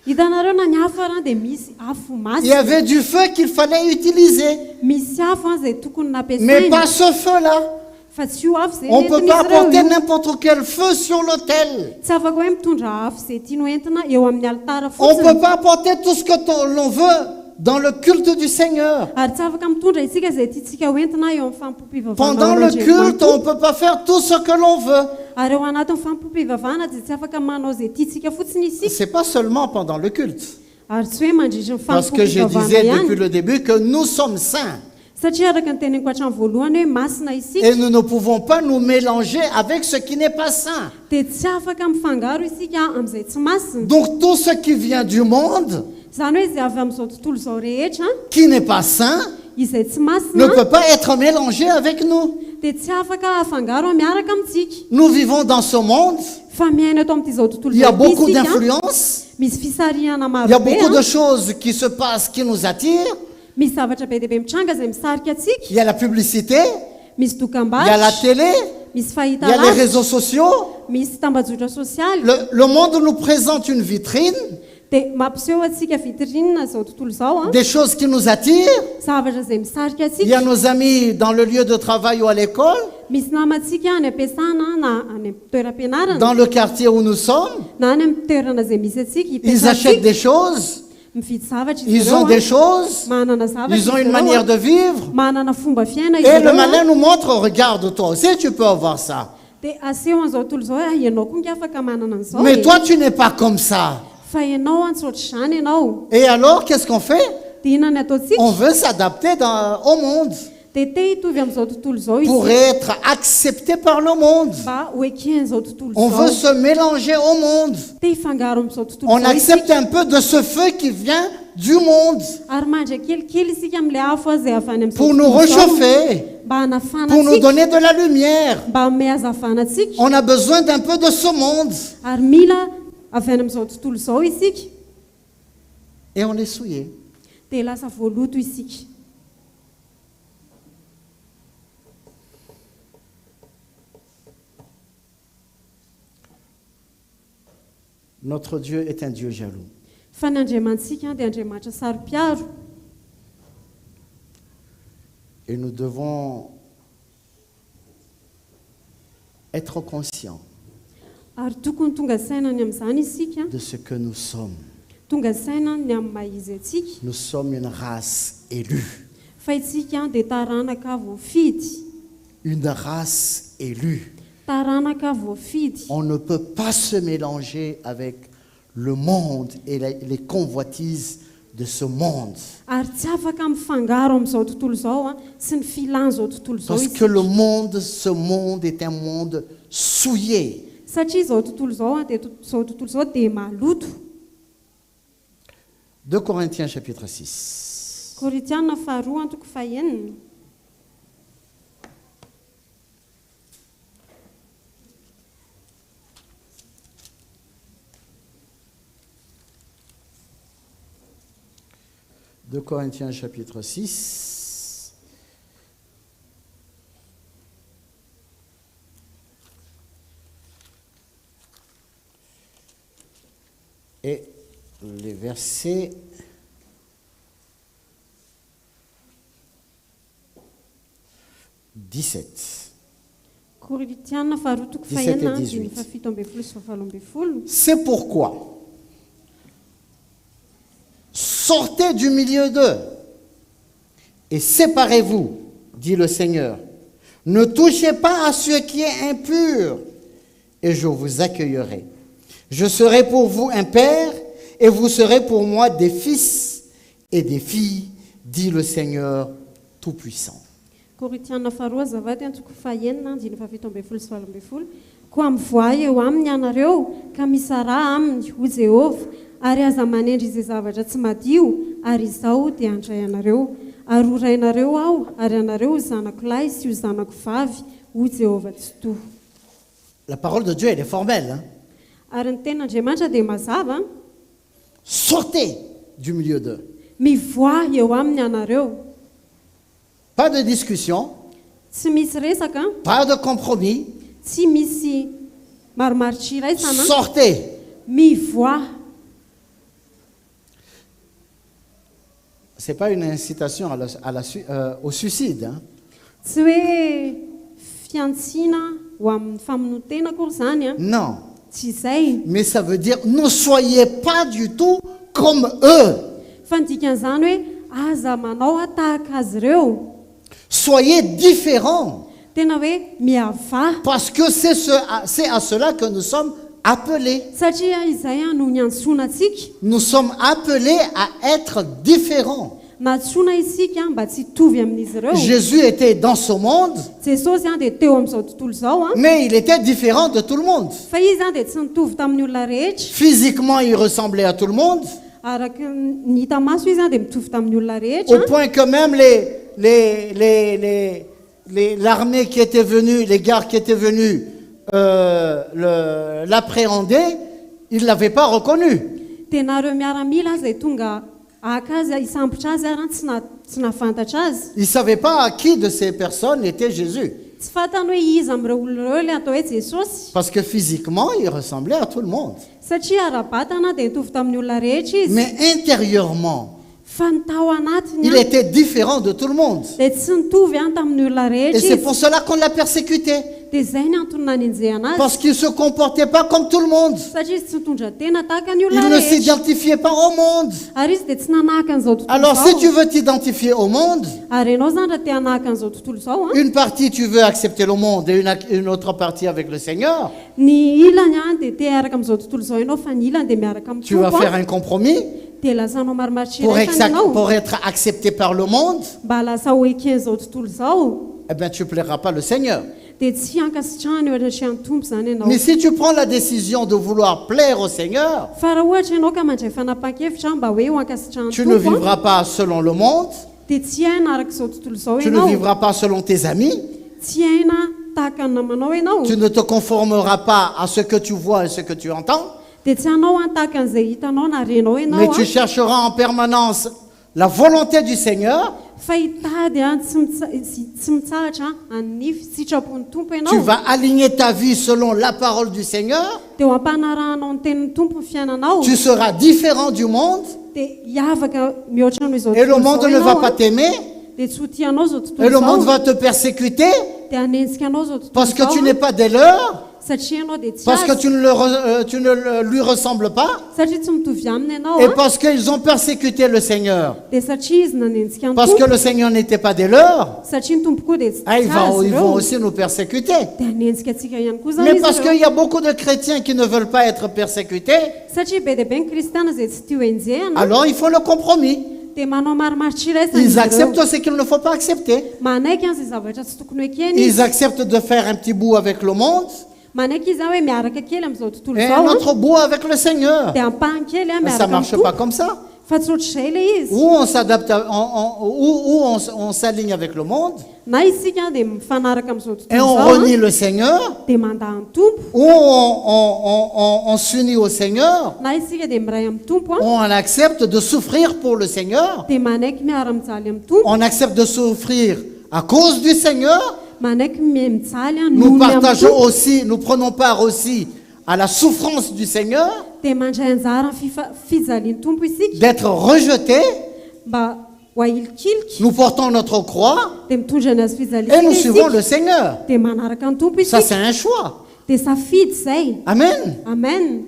Hitanareo na ny afo dia misy afo Il y masina. avait du feu qu'il fallait utiliser. Misy afo zay tokony Mais nampiasaina. pas ce feu-là. Fa tsy io afo zay On ne peut pas nentin'izy ireo apporter io. n'importe quel feu sur l'autel. Tsy afaka hoe mitondra afo zay tiano entina eo amin'ny altara On ne peut fotsiny. pas apporter tout ce que l'on veut dans le culte du Seigneur. Ary tsy afaka mitondra isika zay tiantsika ho entina eo amin'ny fanompo-pivavahana Pendant le culte, on Andriamanitra. ne peut pas faire tout ce que l'on veut. Ary eo anatin'ny fanompo-pivavahana dia tsy afaka manao zay tiantsika fotsiny isika. Ce n'est pas seulement pendant le culte. Ary tsy hoe mandritra ny Parce que je fanompo-pivavahana disais depuis ihany. le début que nous sommes saints. Satria araka ny teneniko hatramin'ny voalohany hoe masina isika Et nous ne pouvons pas nous mélanger avec ce qui n'est pas saint. dia tsy afaka mifangaro isika amin'izay tsy masina. Donc tout ce qui vient du monde, Zany hoe izay avy amin'izao tontolo izao rehetra qui n'est pas saint, izay tsy ne masina peut pas être mélangé avec nous. dia tsy afaka afangaro miaraka amintsika. Nous vivons dans ce monde, Fa miaina eto amin'izao tontolo il y a izao beaucoup isika, d'influences, misy fisarihana il y a maro be beaucoup de choses qui se passent qui nous attirent, misy zavatra be dia be mitranga izay misarika atsika, il y a la publicité, misy il y a la dokam-barotra, télé, misy il fahita y a les lavitra, réseaux sociaux. misy tambazotra sosialy. Le monde nous présente une vitrine, Dia mampiseho atsika vitrinina izao tontolo izao a, des choses qui nous attirent. zavatra izay misarika Il y a atsika. nos amis dans le lieu de travail ou à l'école, Misy namantsika any am-piasana na any amin'ny toeram-pianarana dans le quartier où nous sommes. na any amin'ny toerana izay misy atsika Ils achètent hipetrahantsika, des choses, mividy zavatra izy ils ont ireo des a, choses, manana zavatra ils ont izy une ireo manière a, de vivre. manana fomba fiaina izy Et le ireo a. malin nous montre, regarde toi aussi tu peux avoir ça. Dia aseho an'izao tontolo izao hoe ianao koa nge afaka manana an'izao Mais e. toi tu n'es pas comme ça. Fa ianao antsoatra izany ianao. Et alors qu'est-ce qu'on fait? Dia inona ny ataontsika? On veut s'adapter au monde Dia te hitovy amin'izao tontolo izao pour izy être accepté par le monde. mba ho eken'izao tontolo On veut izao. se mélanger au monde. Te hifangaro amin'izao tontolo On izao accepte isika. un peu de ce feu qui vient du monde Ary mandra kelikely isika amin'ilay afo izay avy any amin'izao pour nous tontolo izao, réchauffer, mba hanafana pour nous atsika, donner de la lumière. mba hanome hazavana atsika. On a besoin d'un peu de ce monde. Ary mila avy any amin'izao tontolo izao isika, Et on est souillé. dia lasa voaloto isika. Notre Dieu est un Dieu jaloux. Fa ny Andriamantsika dia Andriamanitra saro-piaro. Et nous devons être conscients Ary tokony tonga saina ny amin'izany isika, de ce que nous sommes. tonga saina ny amin'ny maha-izy atsika, Nous sommes une race élue. fa itsika dia taranaka voafidy. Une race élue. Taranaka voafidy. On ne peut pas se mélanger avec le monde et les convoitises de ce monde. Ary tsy afaka mifangaro amin'izao tontolo izao a, sy ny filan'izao tontolo izao Parce que le monde, ce monde est un monde souillé. satria izao tontolo izao a, dia izao tontolo izao dia maloto. 2 Corinthiens chapitre 6. Koritiana faharoa antoko fahaenina. De Corinthiens chapitre 6. Et les versets 17. Koritiana faharoa antoko 17 fahaenina, et 18. dimy fafito ambin'ny folo sy fahafalo ambin'ny folo. C'est pourquoi sortez du milieu d'eux et séparez-vous, dit le Seigneur. Ne touchez pas à ce qui est impur et je vous accueillerai. Je serai pour vous un père et vous serez pour moi des fils et des filles, dit le Seigneur Tout-Puissant. Koritiana faharoa zavady antoko fahaenina, dimy fafito ambin'ny folo sy fahafalo ambin'ny folo. Koa mivoay eo aminy ianareo ka misara aminy ho Jehova, ary aza manendry izay zavatra tsy madio, ary izao dia andray anareo. Ary ho rainareo aho, ary anareo ho zanako lahy sy ho zanako vavy, ho Jehova tsy toa. La parole de Dieu, elle est formelle. Hein? Ary ny ten'Andriamanitra dia mazava, Sortez du milieu d'eux. mivoay eo aminy ianareo. Pas de discussion, Tsy misy resaka, pas de compromis. tsy misy maromaritra iraisana, Sortez. mivoay. Ce n'est pas une incitation au suicide. Hein? Tsy hoe fiantsiana ho amin'ny famonontena akory izany a, Non. tsy izay. Mais ça veut dire ne soyez pas du tout comme eux. Fa ny dikan'izany hoe aza manao tahaka azy ireo. Soyez différents. Tena hoe miavà. Parce que c'est à cela que nous sommes appelés. Satria izay no ny antsoina antsika. Nous sommes appelés à être différents. Natsoina isika mba tsy hitovy amin'izy ireo. Jésus était dans ce monde, Jesosy dia teo amin'izao tontolo izao a, mais il était différent de tout le monde. fa izy dia tsy nitovy tamin'ny olona rehetra. Physiquement, il ressemblait à tout le monde, Araka ny hita maso izy dia mitovy tamin'ny olona au rehetra. point que même l'armée qui était venue, les gardes qui étaient venus l'appréhender, ils ne l'avaient pas reconnu. Dia nareo miaramila izay tonga aka azy isambotra azy ary tsy nafantatra azy. Il ne savait pas à qui de ces personnes était Jésus. Tsy fantany hoe iza amin'ireo olona ireo le atao hoe Jesosy. Parce que physiquement, il ressemblait à tout le monde. Satria ara-batana dia nitovy tamin'ny olona rehetra izy. Mais intérieurement, Fa ny tao anatiny il était différent de tout le monde. dia tsy nitovy tamin'ny olona Et rehetra c'est izy. pour cela qu'on l'a persécuté. Dia izay ny antony naninjehana azy. Parce qu'il ne se comportait pas comme tout le monde. Satria izy tsy nitondra tena tahaka ny Il olona ne rehetra. s'identifiait pas au monde. Ary izy dia tsy nanahaka an'izao tontolo Alors izao. si tu veux t'identifier au monde, Ary ianao zany raha te hanahaka an'izao tontolo izao a, une partie tu veux accepter le monde et une autre partie avec le Seigneur, ny ilany a dia te araka amin'izao tontolo izao ianao fa ny ilany dia miaraka amin'ny tu vas tompo faire a, un compromis dia lasanao marimaritra pour, iray ianao pour être accepté par le monde, mba lasa ho eken'izao tontolo izao eh bien tu ne plairas pas le Seigneur. dia tsy hankasitrahany eo anatrehan'ny tompo zany ianao. Mais si tu prends la décision de vouloir plaire au Seigneur, Fa raha ohatra ianao ka mandray fanapa-kevitra mba hoe ho ankasitrahan'ny tu ne tompo a, vivras pas selon le monde, dia tsy haina araka izao tontolo izao tu ne ianao, vivras pas selon tes amis, tsy haina tahaka ny namanao ianao, tu ne te conformeras pas à ce que tu vois et ce que tu entends, dia tsy hanao tahaka an'izay hitanao na renao mais ianao tu a, chercheras en permanence la volonté du Seigneur. fa hitady a tsy mitsahatra amin'ny sitrapon'ny tompo Tu ianao, vas aligner ta vie selon la parole du Seigneur. dia ho ampanarahanao ny tenin'ny tompo ny fiainanao, Tu seras différent du monde dia hiavaka mihoatra noho izao et le tontolo monde izao ne va ianao pas a, t'aimer dia tsy ho tianao izao tontolo et le monde izao, va te persécuter dia hanenjika anao izao tontolo parce que tu izao n'es a, pas des leurs, satria ianao dia tsy parce que azy, tu ne lui ressembles pas satria tsy mitovy aminy ianao et a, parce qu'ils ont persécuté le Seigneur. dia satria izy nanenjika ny Parce que tompo, le Seigneur n'était pas des leurs, satria ny tompo koa dia tsy ah, ils vont ireo, aussi nous persécuter. dia hanenjika antsika ihany koa zany Mais izy parce ireo. qu'il y a beaucoup de chrétiens qui ne veulent pas être persécutés, Satria be dia be ny kristiana izay tsy tia ho enjehana alors ils font le compromis. dia manao marimaritra iray zany Ils izy ireo. acceptent ce qu'il ne faut pas accepter. Manaiky izay zavatra tsy tokony ho ekeny Ils izy, acceptent de faire un petit bout avec le monde manaiky izy hoe miaraka kely amin'izao tontolo et izao un a, autre bout avec le Seigneur. dia ampahany kely a Mais ça miaraka ne marche amin'ny pas tompo, comme ça. fa tsy ohatr'izay le izy. Ou on s'adapte, ou on s'aligne avec le monde Na isika dia mifanaraka amin'izao et tontolo on izao renie a, le Seigneur, dia mandaha ny tompo, ou on s'unit au Seigneur, na isika dia miray amin'ny tompo a, on accepte de souffrir pour le Seigneur, dia manaiky miara-mijaly amin'ny tompo, on accepte de souffrir à cause du Seigneur. manaiky mijaly a Nous nohony amin'ny partageons tompo, aussi, nous prenons part aussi à la souffrance du Seigneur, dia mandray anjara ny fijalian'ny tompo isika d'être rejeté. mba ho ahilikiliky, Nous portons notre croix dia mitondra ny azy et nous fijaliana suivons isika, le Seigneur. dia manaraka ny tompo Ça, c'est isika, un choix. dia safidy izay. Amen. Amen.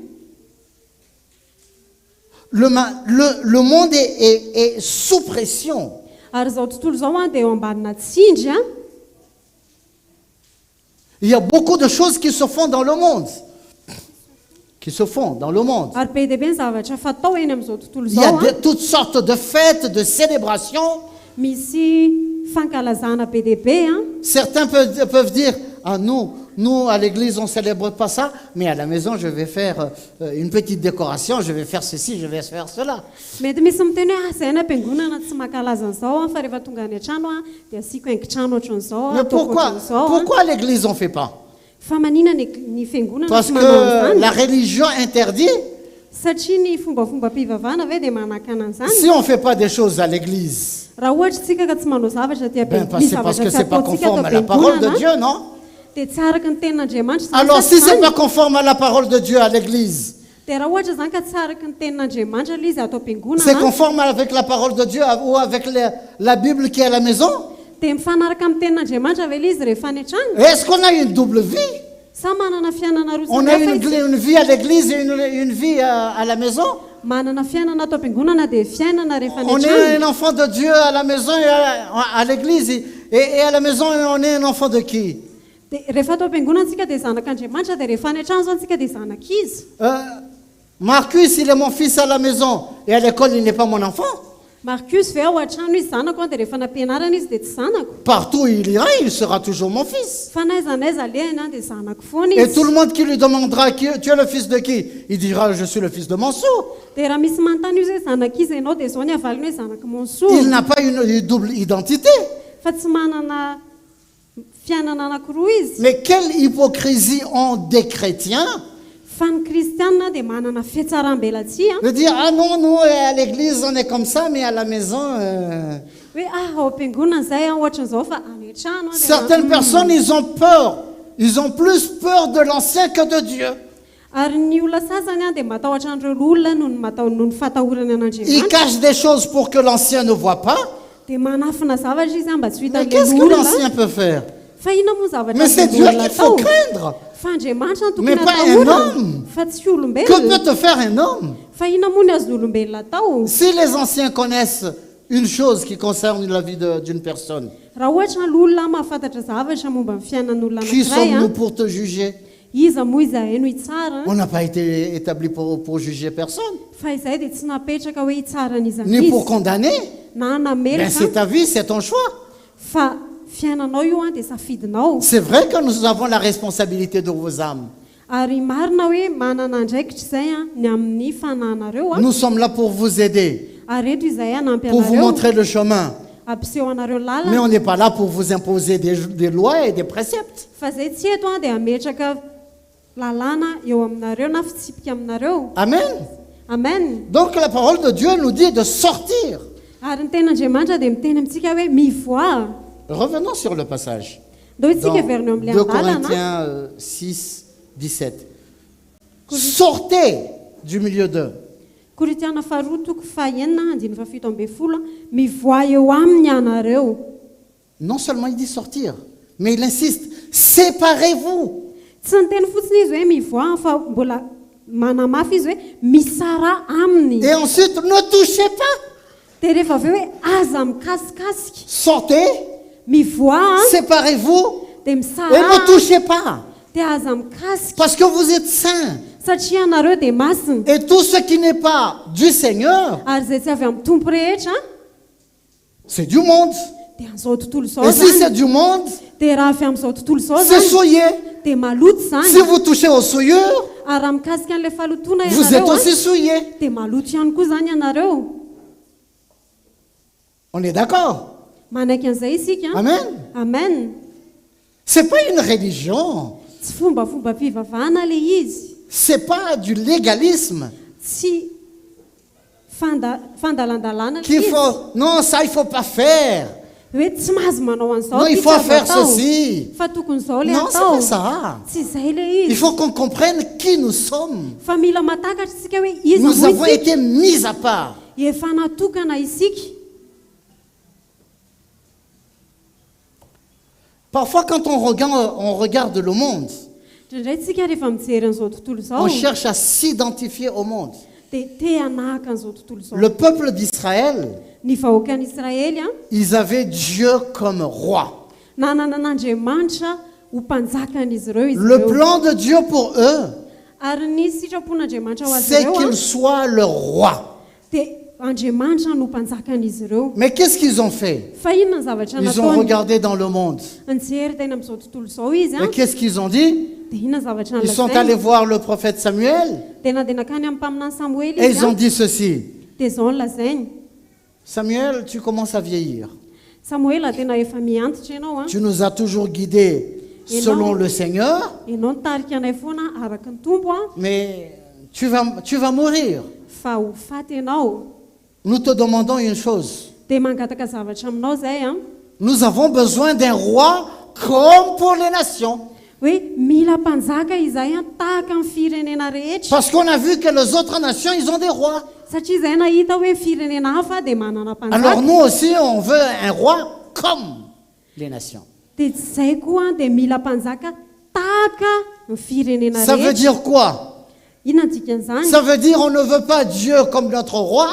Le monde est sous pression. Ary izao tontolo izao a dia eo ambanina tsindry a, Il y a beaucoup de choses qui se font dans le monde. Qui se font dans le monde. ary be dia be ny zavatra fatao eny amin'izao tontolo Il y a izao a, toutes sortes de fêtes, de célébrations. misy fankalazana be dia be a. Certains peuvent dire, ah nous à l'église on ne célèbre pas ça, mais à la maison je vais faire une petite décoration, je vais faire ceci, je vais faire cela. Mety misy miteny hoe izay ny am-piangonana tsy mankalaza an'izao a, fa rehefa tonga any an-trano a dia asiako haingon-trano ohatran'izao, Mais ataoko ohatran'izao a. pourquoi à l'église on ne fait pas? Fa manina ny fiangonana Parce tsy manao que an'izany, la religion interdit. satria ny fombafomba-pivavahana ve dia manakana an'izany. Si on ne fait pas des choses à l'église, Raha ohatra tsika ka tsy manao zavatra dia ben, misy c'est parce zavatra que tsy c'est pas ataontsika conforme atao à la parole de am-piangonana, Dieu, non? dia tsy araka ny tenin'Andriamanitra zany Alors si satria c'est zany. pas conforme à la parole de Dieu à l'église, Dia raha ohatra zany ka tsy araka ny tenin'Andriamanitra ilay izy atao c'est am-piangonana, conforme avec la parole de Dieu ou avec la Bible qui est à la maison? dia mifanaraka amin'ny tenin'Andriamanitra ve ilay izy rehefa any an-trano? Est-ce qu'on a une double vie? Sa manana fiainana roa On a samihafa izy. une vie à l'église et une vie à la maison? Manana fiainana atao am-piangonana dia fiainana rehefa any On est an-trano. un enfant de Dieu à la maison et à l'église. Et à la maison, on est un enfant de qui? Dia rehefa atao am-piangonana antsika dia zanak'Andriamanitra, dia rehefa any an-trano zany antsika dia zanak'izy. Marcus, il est mon fils à la maison. Et à l'école, il n'est pas mon enfant. Marcus ve ao an-trano izy zanako, dia rehefa nampianarana izy dia tsy zanako. Partout où il ira, il sera toujours mon fils. Fa n'aiza n'aiza alehany dia zanako foana Et izy. tout le monde qui lui demandera, tu es le fils de qui? Il dira, je suis le fils de Mansour. Dia raha misy manontany io hoe zanak'izy ianao dia izao ny havaliny hoe zanako Mansour. Il n'a pas une double identité. Fa tsy manana fiainana anankiroa izy. Mais quelle hypocrisie ont des chrétiens fa ny kristianina dia manana fiatsaram-belatsy De dire, ah non, nous, à l'église, on est comme ça, mais à la maison... hoe ao am-piangonana izay ohatran'izao fa any an-trano Certaines personnes, ils ont peur. Ils ont plus peur de l'ancien que de Dieu. ary ny olona sasany dia matahotra an'ireo olona noho ny fatahorany Ils an'andriamanitra cachent des choses pour que l'ancien ne voit pas. dia manafina zavatra izy mba tsy ho Mais hitan'ilay qu'est-ce que olona l'ancien peut faire? fa ina moa zavatra Mais c'est Dieu olona qu'il faut atao craindre. fa andriamanitra no Mais tokony pas un atahorana homme. fa tsy Que olombelona peut te faire un homme? fa ina moa ny azony olombelona atao Si les anciens connaissent une chose qui concerne la vie d'une personne, raha ohatra l'olona mahafantatra zavatra momba ny fiainan'olona qui anankiray sommes-nous pour te juger? iza moa izahay no hitsara On n'a pas été établi pour juger personne, fa izay dia tsy napetraka hoe hitsaran'izany ni pour izy condamner. na Ben, namelaka c'est ta vie, c'est ton choix. fa fiainanao io dia safidinao C'est vrai que nous avons la responsabilité de vos âmes. ary marina hoe manana andraikitra izay ny amin'ny fanahinareo Nous sommes là pour vous aider, ary eto izay hanampy pour vous anareo montrer le chemin. ampiseho anareo Mais lalana on n'est pas là pour vous imposer des lois et des préceptes. fa zay tsy eto dia ametraka lalàna eo aminareo na fitsipika aminareo Amen. amen Donc la parole de Dieu nous dit de sortir. ary ny ten'andriamanitra dia miteny amintsika hoe mivoa Revenons sur le passage. ndao Dans itsika verina eo amin'ilay 2 andalana Corinthiens 6, 17. Sortez du milieu d'eux. koritiana faharoa toko fahaenina andiny fafito ambe folo mivoa eo aminy anareo Non seulement il dit sortir, mais il insiste, séparez-vous. tsy niteny fotsiny izy hoe mivoa fa mbola manamafy izy hoe misara aminy Et ensuite, ne touchez pas. dia rehefa avy eo hoe aza mikasikasika Sortez, mivoa séparez-vous dia et misara ne touchez pas. dia aza mikasika Parce que vous êtes saints. satria anareo dia masina Et tout ce qui n'est pas du Seigneur, ary zay tsy avy amin'ny tompo rehetra c'est du monde. dia an'izao tontolo Et zao si c'est zany du monde, dia raha avy amin'izao tontolo zao c'est zany souillé. dia maloto zany Si vous touchez aux souillures, ary raha mikasika an'ilay falotona vous êtes ianareo aussi souillé. dia maloto ihany koa zany ianareo On est d'accord? manaiky an'izay isika Amen. amen C'est pas une religion. tsy fombafomba mpivavahana le izy C'est pas du légalisme. tsy fandalandalana Qu'il faut, non, ça il faut pas faire. hoe tsy mahazo manao an'izao Non, il ty faut tsy azo faire atao. ceci. fa tokony izao le Non, c'est atao pas ça. tsy izay le Il izy faut qu'on comprenne qui nous sommes. fa mila matakatra isika hoe iza Nous moa avons isika été mis à part. efa natokana isika Parfois, quand on regarde le monde, indraindray tsika rehefa mijery an'izao tontolo zao on cherche à s'identifier au monde. dia te hanahaka an'izao tontolo zao Le peuple d'Israël, ny vahoakan'israely a ils avaient Dieu comme roi. nanana an'andriamanitra ho mpanjakan'izy ireo izy Le ireo plan de Dieu pour eux, ary ny sitrapon'andriamanitra ho azy c'est ireo qu'il soit le roi. dia andriamanitra no mpanjakan'izy ireo Mais qu'est-ce qu'ils ont fait? fa inona ny zavatra Ils ont nataony regardé dans le monde. nijery tena amin'izao tontolo izao izy a Et qu'est-ce qu'ils ont dit? dia inona ny zavatra Ils sont allés nalazainy voir le prophète Samuel dia nandeha nakany amin'ny mpaminany samoely et ils izy ont a dit ceci. dia izao nolazainy Samuel, tu commences à vieillir. samoela tena efa miantitra ianao a Tu nous as toujours guidés selon le Seigneur, ianao nitarika anay foana araka ny tompo a mais tu vas mourir. fa ho faty ianao Nous te demandons une chose. dia mangataka zavatra aminao zay a Nous avons besoin d'un roi comme pour les nations. hoe mila mpanjaka izay a tahaka amin'ny firenena rehetra Parce qu'on a vu que les autres nations, ils ont des rois. satria zay nahita hoe firenena hafa dia manana Alors mpanjaka nous aussi, on veut un roi comme les nations. dia tsy zay koa dia mila mpanjaka tahaka ny firenena Ça veut rehetra dire quoi? inona ny dikan'izany Ça veut dire on ne veut pas Dieu comme notre roi,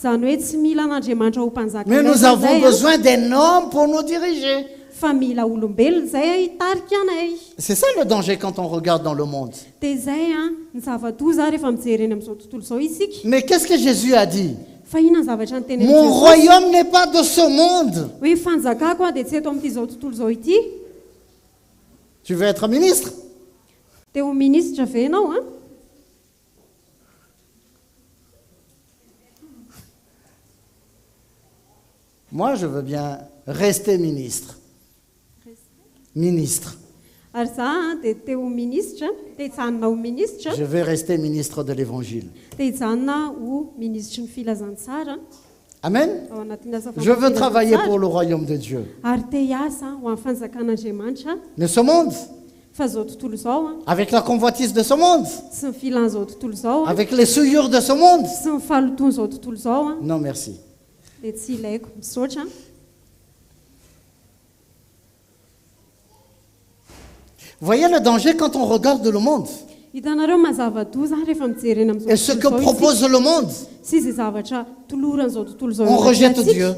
zany hoe tsy mila an'andriamanitra ho mpanjaka mais nous rehetra avons zay a, besoin d'un homme pour nous diriger. fa mila olombelona zay a hitarika anay C'est ça le danger quand on regarde dans le monde. dia zay a ny zava-doza rehefa mijery eny amin'izao tontolo izao isika Mais qu'est-ce que Jésus a dit? fa inona ny zavatra ny teny Mon royaume n'est pas de ce monde. hoe fanjakako a dia tsy eto amin'ity izao tontolo izao ity Tu veux être ministre? dia ho minisitra ve ianao a Moi, je veux bien rester ministre. Ministre. ary za dia teo ministre dia hijanona ho ministre Je vais rester ministre de l'Évangile. dia hijanona ho ministre ny filazantsara Amen. ao anatin'ny asa Je veux travailler fampifilazansara. pour le royaume de Dieu. Ary te hiasa ho amin'ny fanjakan'Andriamanitra De ce monde, fa zao tontolo zao avec la convoitise de ce monde, sy ny filan'izao tontolo zao avec les souillures de ce monde. sy ny fahaloton'izao tontolo zao Non, merci. dia tsy ilaiko misaotra. Voyez le danger quand on regarde le monde Hitanareo mazava-doza rehefa mijery eny et amin'izao ce que tontolo zao propose le monde. sy izay zavatra toloran'izao tontolo zao On rejette Dieu.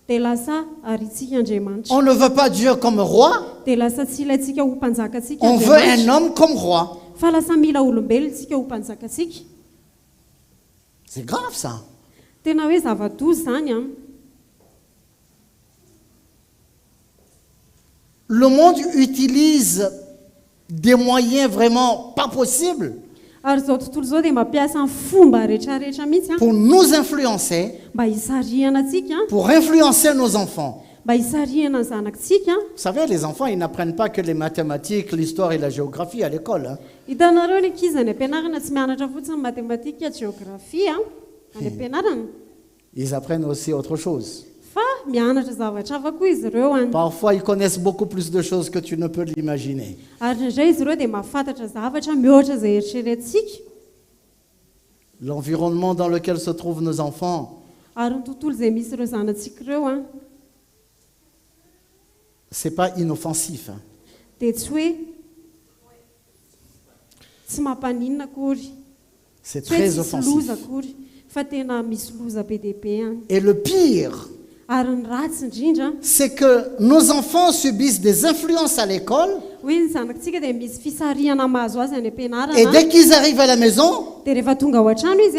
dia lasa aritsika Andriamanitra On ne veut pas Dieu comme roi, dia lasa tsy ilayntsika ho mpanjakatsika on veut un Andriamanitra homme comme roi. fa lasa mila olombelontsika ho mpanjakatsika. C'est grave ça. Tena hoe zava-doza zany Le monde utilise des moyens vraiment pas possibles ary zao tontolo zao dia mampiasa ny fomba rehetrarehetra mihitsy pour nous influencer, mba hisarihana atsika pour influencer nos enfants. mba hisarihana ny zanakitsika. Vous savez, les enfants, ils n'apprennent pas que les mathématiques, l'histoire et la géographie à l'école, hein. Hitanareo ny ankizy any am-pianarana tsy mianatra fotsiny matematika geografia any am-pianarana Ils apprennent aussi autre chose. fa mianatra zavatra hafa koa izy ireo any. Parfois, ils connaissent beaucoup plus de choses que tu ne peux l'imaginer. Ary indray izy ireo dia mahafantatra zavatra mihoatra izay eritreretintsika. L'environnement dans lequel se trouvent nos enfants, Ary ny tontolo izay misy ireo zanatsika ireo c'est pas inoffensif, hein. dia tsy hoe tsy mampaninina akory, C'est tsy hoe très tsisy offensif. loza akory fa tena misy loza be dia be any. Et le pire, Ary ny ratsy indrindra c'est que nos enfants subissent des influences à l'école hoe ny zanakitsika dia misy fisarihana mahazo azy any et am-pianarana dès qu'ils arrivent à la maison, dia rehefa tonga ao an-trano izy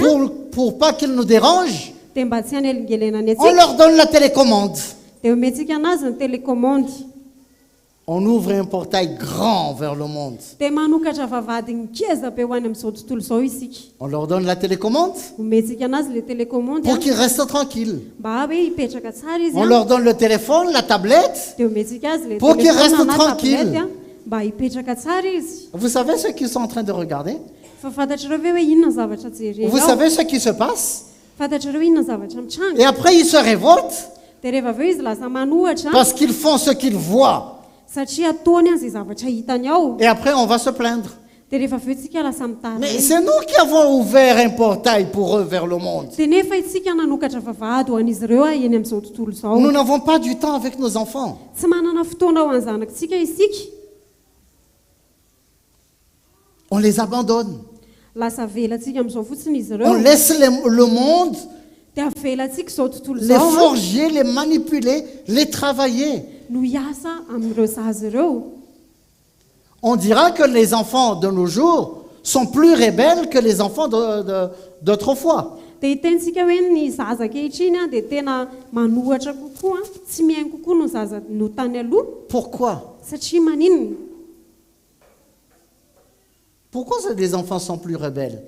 pour pas qu'ils nous dérangent, dia mba tsy hanelingelenany on atsika leur donne la télécommande. dia omentsika anazy ny télécommande On ouvre un portail grand vers le monde. dia manokatra vavady ngeza be ho any amin'izao tontolo izao isika. On leur donne la télécommande Omentsika anazy le télécommande pour qu'ils restent tranquilles. mba hoe hipetraka tsara izy On leur donne le téléphone, la tablette. dia omentsika azy le Pour qu'ils téléphone restent na tranquilles. tablette mba hipetraka tsara izy. Vous savez ce qu'ils sont en train de regarder? Fa fantatrareo ve hoe inona ny zavatra jerena Vous ao? savez ce qui se passe? Fantatrareo inona ny zavatra Et mitranga après, ils se révoltent dia rehefa aveo izy lasa manohatra parce qu'ils font ce qu'ils voient. satria ataony any izay zavatra hitany ao. Et après, on va se plaindre. Dia rehefa aveo tsika lasa Mais mitara c'est nous qui avons ouvert un portail pour eux vers le monde. dia nefa itsika nanokatra vavahady ho an'izy ireo eny amin'izao tontolo izao. Nous n'avons pas du temps avec nos enfants. Tsy manana fotoana ho any zanakitsika isika. On les abandonne. Lasa velantsika amin'izao fotsiny izy On ireo laisse le monde dia avelantsika izao tontolo les izao forger, les manipuler, les travailler. no hiasa amin'ireo zaza ireo. On dira que les enfants de nos jours sont plus rebelles que les enfants d'autrefois. Dia hitentsika hoe ny zaza ankehitriny dia tena manohatra kokoa tsy mihaino kokoa no zaza no tany aloha Pourquoi? satria maninona Pourquoi les enfants sont plus rebelles?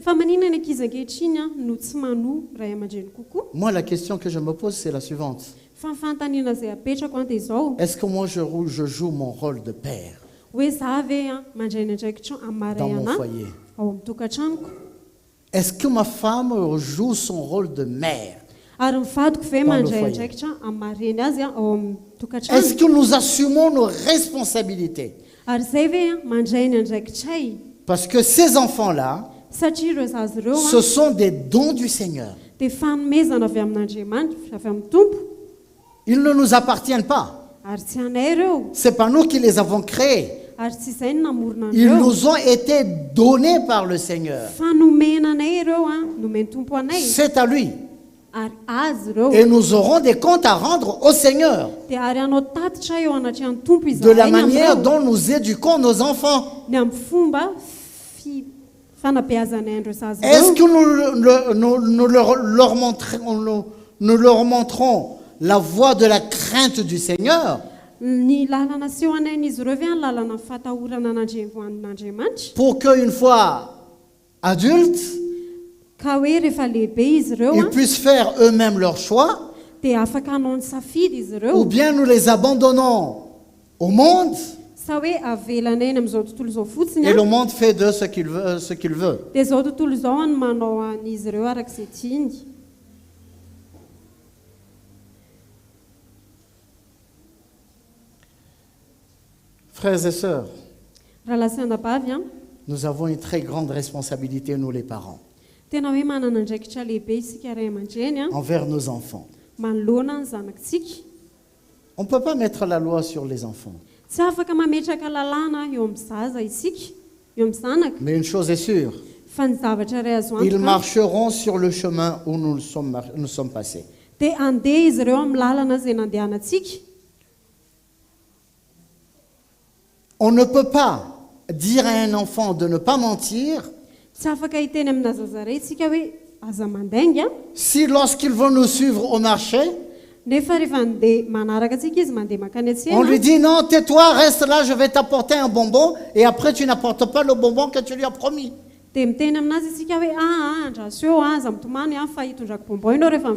fa maninona ny ankizy ankehitriny no tsy manohy ray aman-dreny kokoa. Moi, la question que je me pose, c'est la suivante. Fa ny fanontaniana izay apetrako dia izao Est-ce que moi, je joue mon rôle de père hoe za ve mandray ny andraikitra amin'ny maray dans mon anahy foyer? ao amin'ny tokantranoko Est-ce que ma femme joue son rôle de mère? ary ny vadiko ve Dans le mandray foyer. andraikitra amin'ny mareny azy ao amin'ny tokantrano Est-ce que nous assumons nos responsabilités? ary izay ve mandray ny andraikitray Parce que ces enfants-là, satria ireo zaza ireo ce sont des dons du Seigneur. dia fanomezana avy amin'Andriamanitra avy amin'ny tompo Ils ne nous appartiennent pas. ary tsy anay ireo C'est pas nous qui les avons créés. ary tsy izay no namorona Ils an'ireo nous ont été donnés par le Seigneur. fa nomena anay ireo nomeny tompo anay C'est à lui. ary azy ireo Et nous aurons des comptes à rendre au Seigneur dia ary anao tatitra eo anatrehan'ny tompo de la izahay manière dont nous éduquons nos enfants. ny amin'ny fomba fanabeazanay andreo zaza Est-ce ireo que nous leur montrons la voie de la crainte du Seigneur ny lalana seho anain'izy ireo ve ny lalana fatahorana n'Andriamanitra pour qu'une fois adultes, ka hoe rehefa lehibe izy ireo ils puissent faire eux-mêmes leur choix, dia afaka hanao ny safidy izy ou ireo bien nous les abandonnons au monde sa hoe avelana eny amin'izao tontolo izao fotsiny Et le monde fait d'eux ce qu'il veut. dia izao tontolo izao any manao an'izy ireo arak'izay tiany. Frères et sœurs, Rahalahy sy andabavy a nous avons une très grande responsabilité, nous les parents, tena hoe manana andraikitra lehibe isika ray aman-dreny a envers nos enfants. manoloana ny zanakitsika. On ne peut pas mettre la loi sur les enfants. Tsy afaka mametraka lalàna eo amin'ny zaza isika, eo amin'ny zanaka. Mais une chose est sûre, Fa ny zavatra ray azo ils antoka marcheront sur le chemin où nous sommes passés. dia andeha izy ireo amin'ny lalana izay nandehanantsika. On ne peut pas dire à un enfant de ne pas mentir Tsy afaka hiteny amina zaza ray isika hoe aza mandainga si lorsqu'il veut nous suivre au marché, nefa rehefa andeha manaraka atsika izy mandeha makany on lui atsena dit non, tais-toi, reste là, je vais t'apporter un bonbon, et après tu n'apportes pas le bonbon que tu lui as promis. dia miteny aminazy isika hoe andraso eo aza mitomany fa hitondrako bonbon ianao rehefa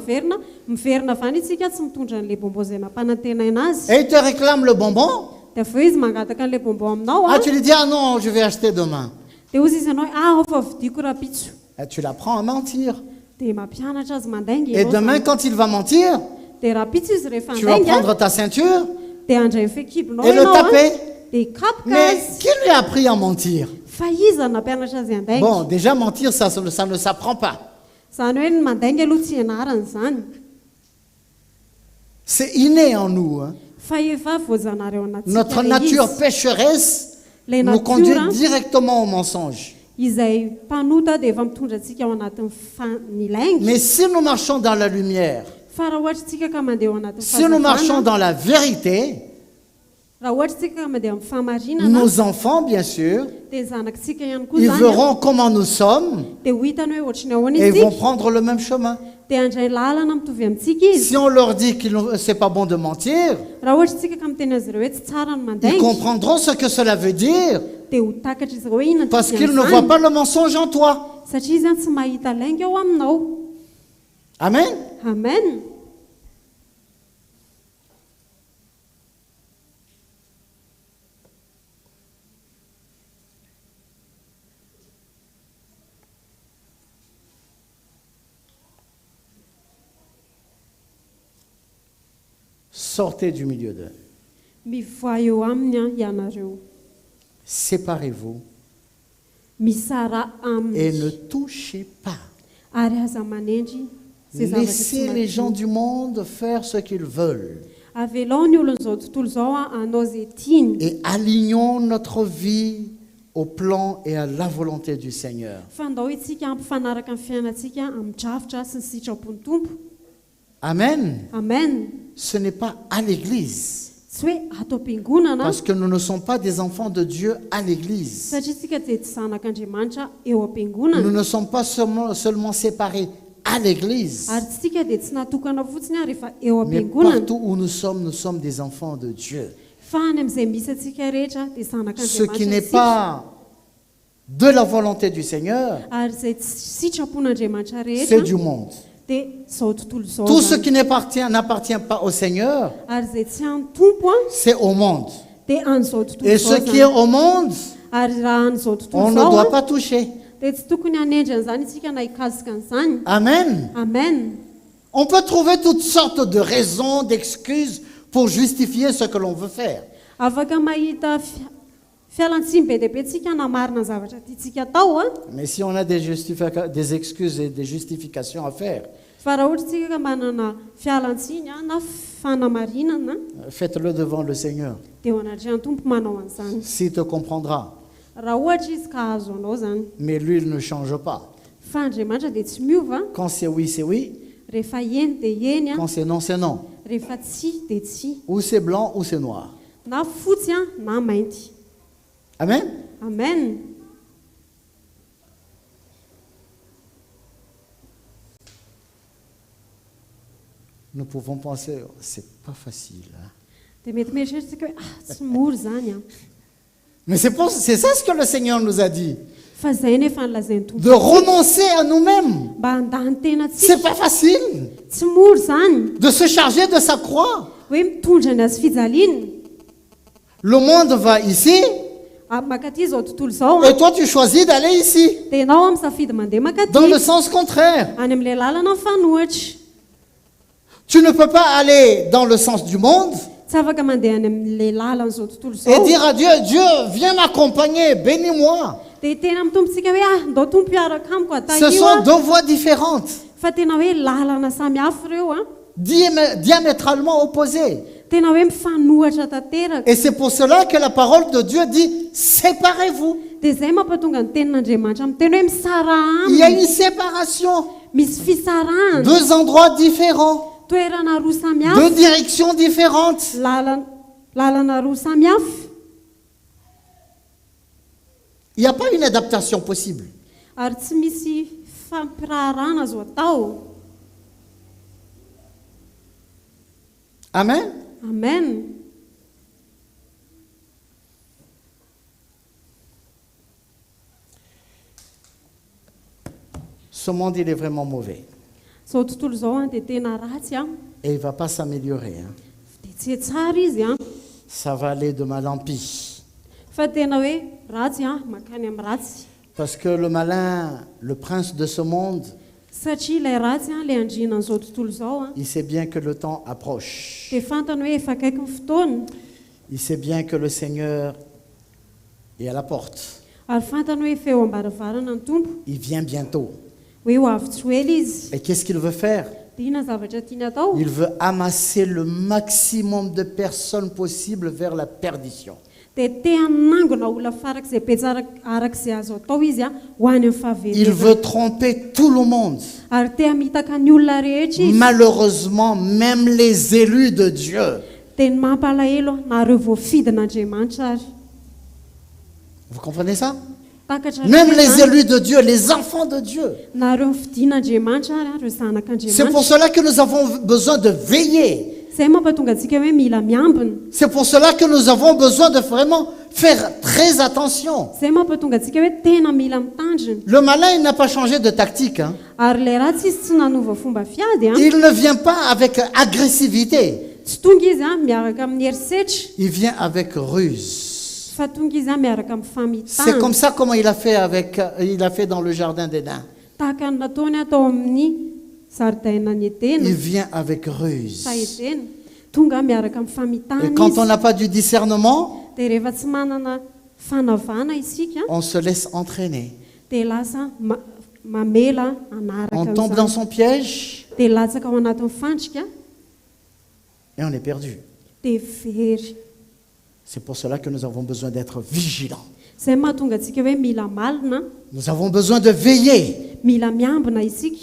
miverina avany isika tsy mitondra n'ilay bonbon izay nampanantena anazy. Et il te réclame le bonbon, Dia aveo izy mangataka n'ilay bonbon aminao ah, tu lui dis ah non, je vais acheter demain. dia ozy izy ianao hoe fa vidiko raha pitso. Et tu l'apprends à mentir. Dia mampianatra azy mandainga Et ianao demain, zany. quand il va mentir, Dia raha pitso izy rehefa tu vas andainga prendre ta ceinture dia andray ny fekibonao et le ianao a taper. dia hikapoka Mais azy. qui lui a appris à mentir? Fa iza nampianatra azy andainga. Bon, déjà mentir, ça ne s'apprend pas. Zany hoe ny mandainga aloha tsy ianarana zany. C'est inné en nous. Hein. Fa efa voazanareo anatsika Notre ilay nature izy. pécheresse Ilay nous conduit natiora directement au mensonge. izay mpanota dia efa mitondra antsika ao anatin'ny fanilainga. Mais si nous marchons dans la lumière, Fa raha ohatra tsika ka mandeha ao anatin'ny si nous marchons fahazavana, dans la vérité, raha ohatra tsika ka mandeha amin'ny fahamarinana, nos enfants, bien sûr, dia zanakitsika ihany koa ils zany verront comment nous sommes dia ho hitany hoe ohatrany ahoana et ils vont isika prendre le même chemin. dia andray lalana mitovy amintsika izy. Si on leur dit que c'est pas bon de mentir, Raha ohatra tsika ka miteny azy ireo hoe tsy tsara ny ils mandainga comprendront ce que cela veut dire dia ho takatra izy ireo hoe inona parce tsy qu'ils ne izany. voient pas le mensonge en toi. Satria izy zany tsy mahita lainga ao aminao. Amen. Amen. Sortez du milieu d'eux. Mivoa eo aminy a ianareo. Séparez-vous Misara et ne aminy. touchez pas. Ary aza manendry zay zavatra tsy Laissez les gens madio. du monde faire ce qu'ils veulent Avelao ny olon'izao tontolo izao a anao zay tiany. et alignons notre vie au plan et à la volonté du Seigneur. Fa ndao itsika ampifanaraka amin'ny fiainantsika amin'ny drafitra sy ny sitrapony tompo. Amen. Amen. Ce n'est pas à l'église Tsy hoe ato am-piangonana parce que nous ne sommes pas des enfants de Dieu à l'église. satria tsika dia tsy zanak'Andriamanitra eo Nous am-piangonana. ne sommes pas seulement séparés à l'église, Ary tsika dia tsy natokana fotsiny a rehefa eo mais am-piangonana. partout où nous sommes des enfants de Dieu. Fa any amin'izay misy atsika rehetra dia Ce qui n'est zanak'Andriamanitra isika. pas de la volonté du Seigneur, Ary izay tsy sitrapon'Andriamanitra c'est rehetra du monde. dia izao tontolo izao Tout ce zany. qui n'appartient pas au Seigneur, Ary izay tsy any tompo a c'est au monde. dia an'izao tontolo Et ce izao qui est zany. au monde, Ary raha an'izao tontolo on ne izao doit a pas toucher. dia tsy tokony hanendry an'izany isika na hikasika an'izany. Amen. Amen. On peut trouver toutes sortes de raisons, d'excuses pour justifier ce que l'on veut faire. Afaka mahita fialantsiny be dia be tsika namarina ny zavatra tiantsika atao a. Mais si on a des excuses et des justifications à faire, Fa raha ohatra tsika ka manana fialantsiny a na fanamarinana faites-le devant le Seigneur. dia ho anatrehan'ny tompo manao an'izany. S'il te comprendra. Raha ohatra izy ka azo anao zany. Mais lui, il ne change pas. Fa Andriamanitra dia tsy miova. Quand c'est oui, c'est oui. Rehefa eny dia eny a. Quand c'est non, c'est non. Rehefa tsy dia tsy. Ou c'est blanc ou c'est noir. Na fotsy a na mainty. Amen. Amen. Nous pouvons penser, oh, c'est pas facile. Hein. Dia mety mieritreritra hoe tsy mora zany a. Mais c'est ça ce que le Seigneur nous a dit. Fa zay nefa nolazainy tompo. De renoncer à nous-mêmes. Mba handany tena C'est tsika. pas facile. Tsy mora zany. De se charger de sa croix. Hoe mitondra ny azy fijaliany. Le monde va ici makaty zao tontolo zao et toi tu choisis d'aller ici, dia ianao misafidy mandeha makaty dans le sens contraire. any amin'ilay lalana mifanohitra. Tu ne peux pas aller dans le sens du monde Tsy afaka mandeha any amin'ilay lalana zao tontolo et zao dire à Dieu, Dieu, viens m'accompagner, bénis-moi. dia tena amin'ny tompontsika hoe ndao tompo iaraka amiko Ce atahio sont deux voies différentes, fa tena hoe lalana samihafa ireo diamétralement opposées. tena hoe mifanohitra tanteraka. Et c'est pour cela que la parole de Dieu dit, séparez-vous. dia izay mampatonga ny tenin'Andriamanitra amin'ny teny hoe misara Il y a aminy, une séparation, misy fisarahana, deux endroits différents, toerana roa deux samihafa, directions différentes. lalana roa samihafa. Il n'y a pas une adaptation possible. Ary tsy misy fampirarana azo atao. Amen. Amen. Ce monde, il est vraiment mauvais. Zao tontolo zao dia tena ratsy Et il ne va pas s'améliorer. dia tsy tsara izy Ça va aller de mal en pis. fa tena hoe ratsy makany amin'ny ratsy. Parce que le malin, le prince de ce monde, Satria ilay ratsy ilay andrinan'izao tontolo zao il sait bien que le temps approche. dia fantany hoe efa akaiky ny fotoana, Il sait bien que le Seigneur est à la porte. ary fantany hoe efa eo ambaravarana ny tompo, Il vient bientôt. hoe ho avy tsy ho ela izy. Et qu'est-ce qu'il veut faire? Dia inona zavatra tiany atao? Il veut amasser le maximum de personnes possibles vers la perdition. Dia te hanangona olona farak'izay betsara arak'izay azo atao izy ho any amin'ny Il fahaverezana. veut tromper tout le monde. Ary te hamitaka ny olona rehetra izy. Malheureusement, même les élus de Dieu. Dia ny mampalahelo na ireo voafidin'Andriamanitra ary. Vous comprenez ça? Takatra Même rehetra les izany, élus de Dieu, les enfants de Dieu. na ireo fidin'Andriamanitra ary ireo C'est zanak'Andriamanitra. pour cela que nous avons besoin de veiller. Izay mampatonga antsika hoe mila miambina. C'est pour cela que nous avons besoin de vraiment faire très attention. Izay mampatonga antsika hoe tena mila mitandrina. Le malin, il n'a pas changé de tactique. Ary ilay ratsy izy tsy nanova fomba fiady Il ne vient pas avec agressivité. tsy tonga izy miaraka amin'ny herisetra, Il vient avec ruse. fa tonga izy miaraka amin'ny C'est comme famitana. ça comment il a fait dans le jardin d'Éden. Tahaka ny nataony atao amin'ny zaridaina ny Edena, Il vient avec ruse. sa Edena, tonga miaraka amin'ny Et famitana quand on izy. n'a pas du discernement, Dia rehefa tsy manana fanavana isika on se laisse entraîner. dia lasa mamela anaraka On tombe dans an'izany. son piège Dia latsaka ao anatin'ny fandrika et on est perdu. dia very. C'est pour cela que nous avons besoin d'être vigilants. Izay mahatonga antsika hoe mila malina, Nous avons besoin de veiller, mila miambina isika,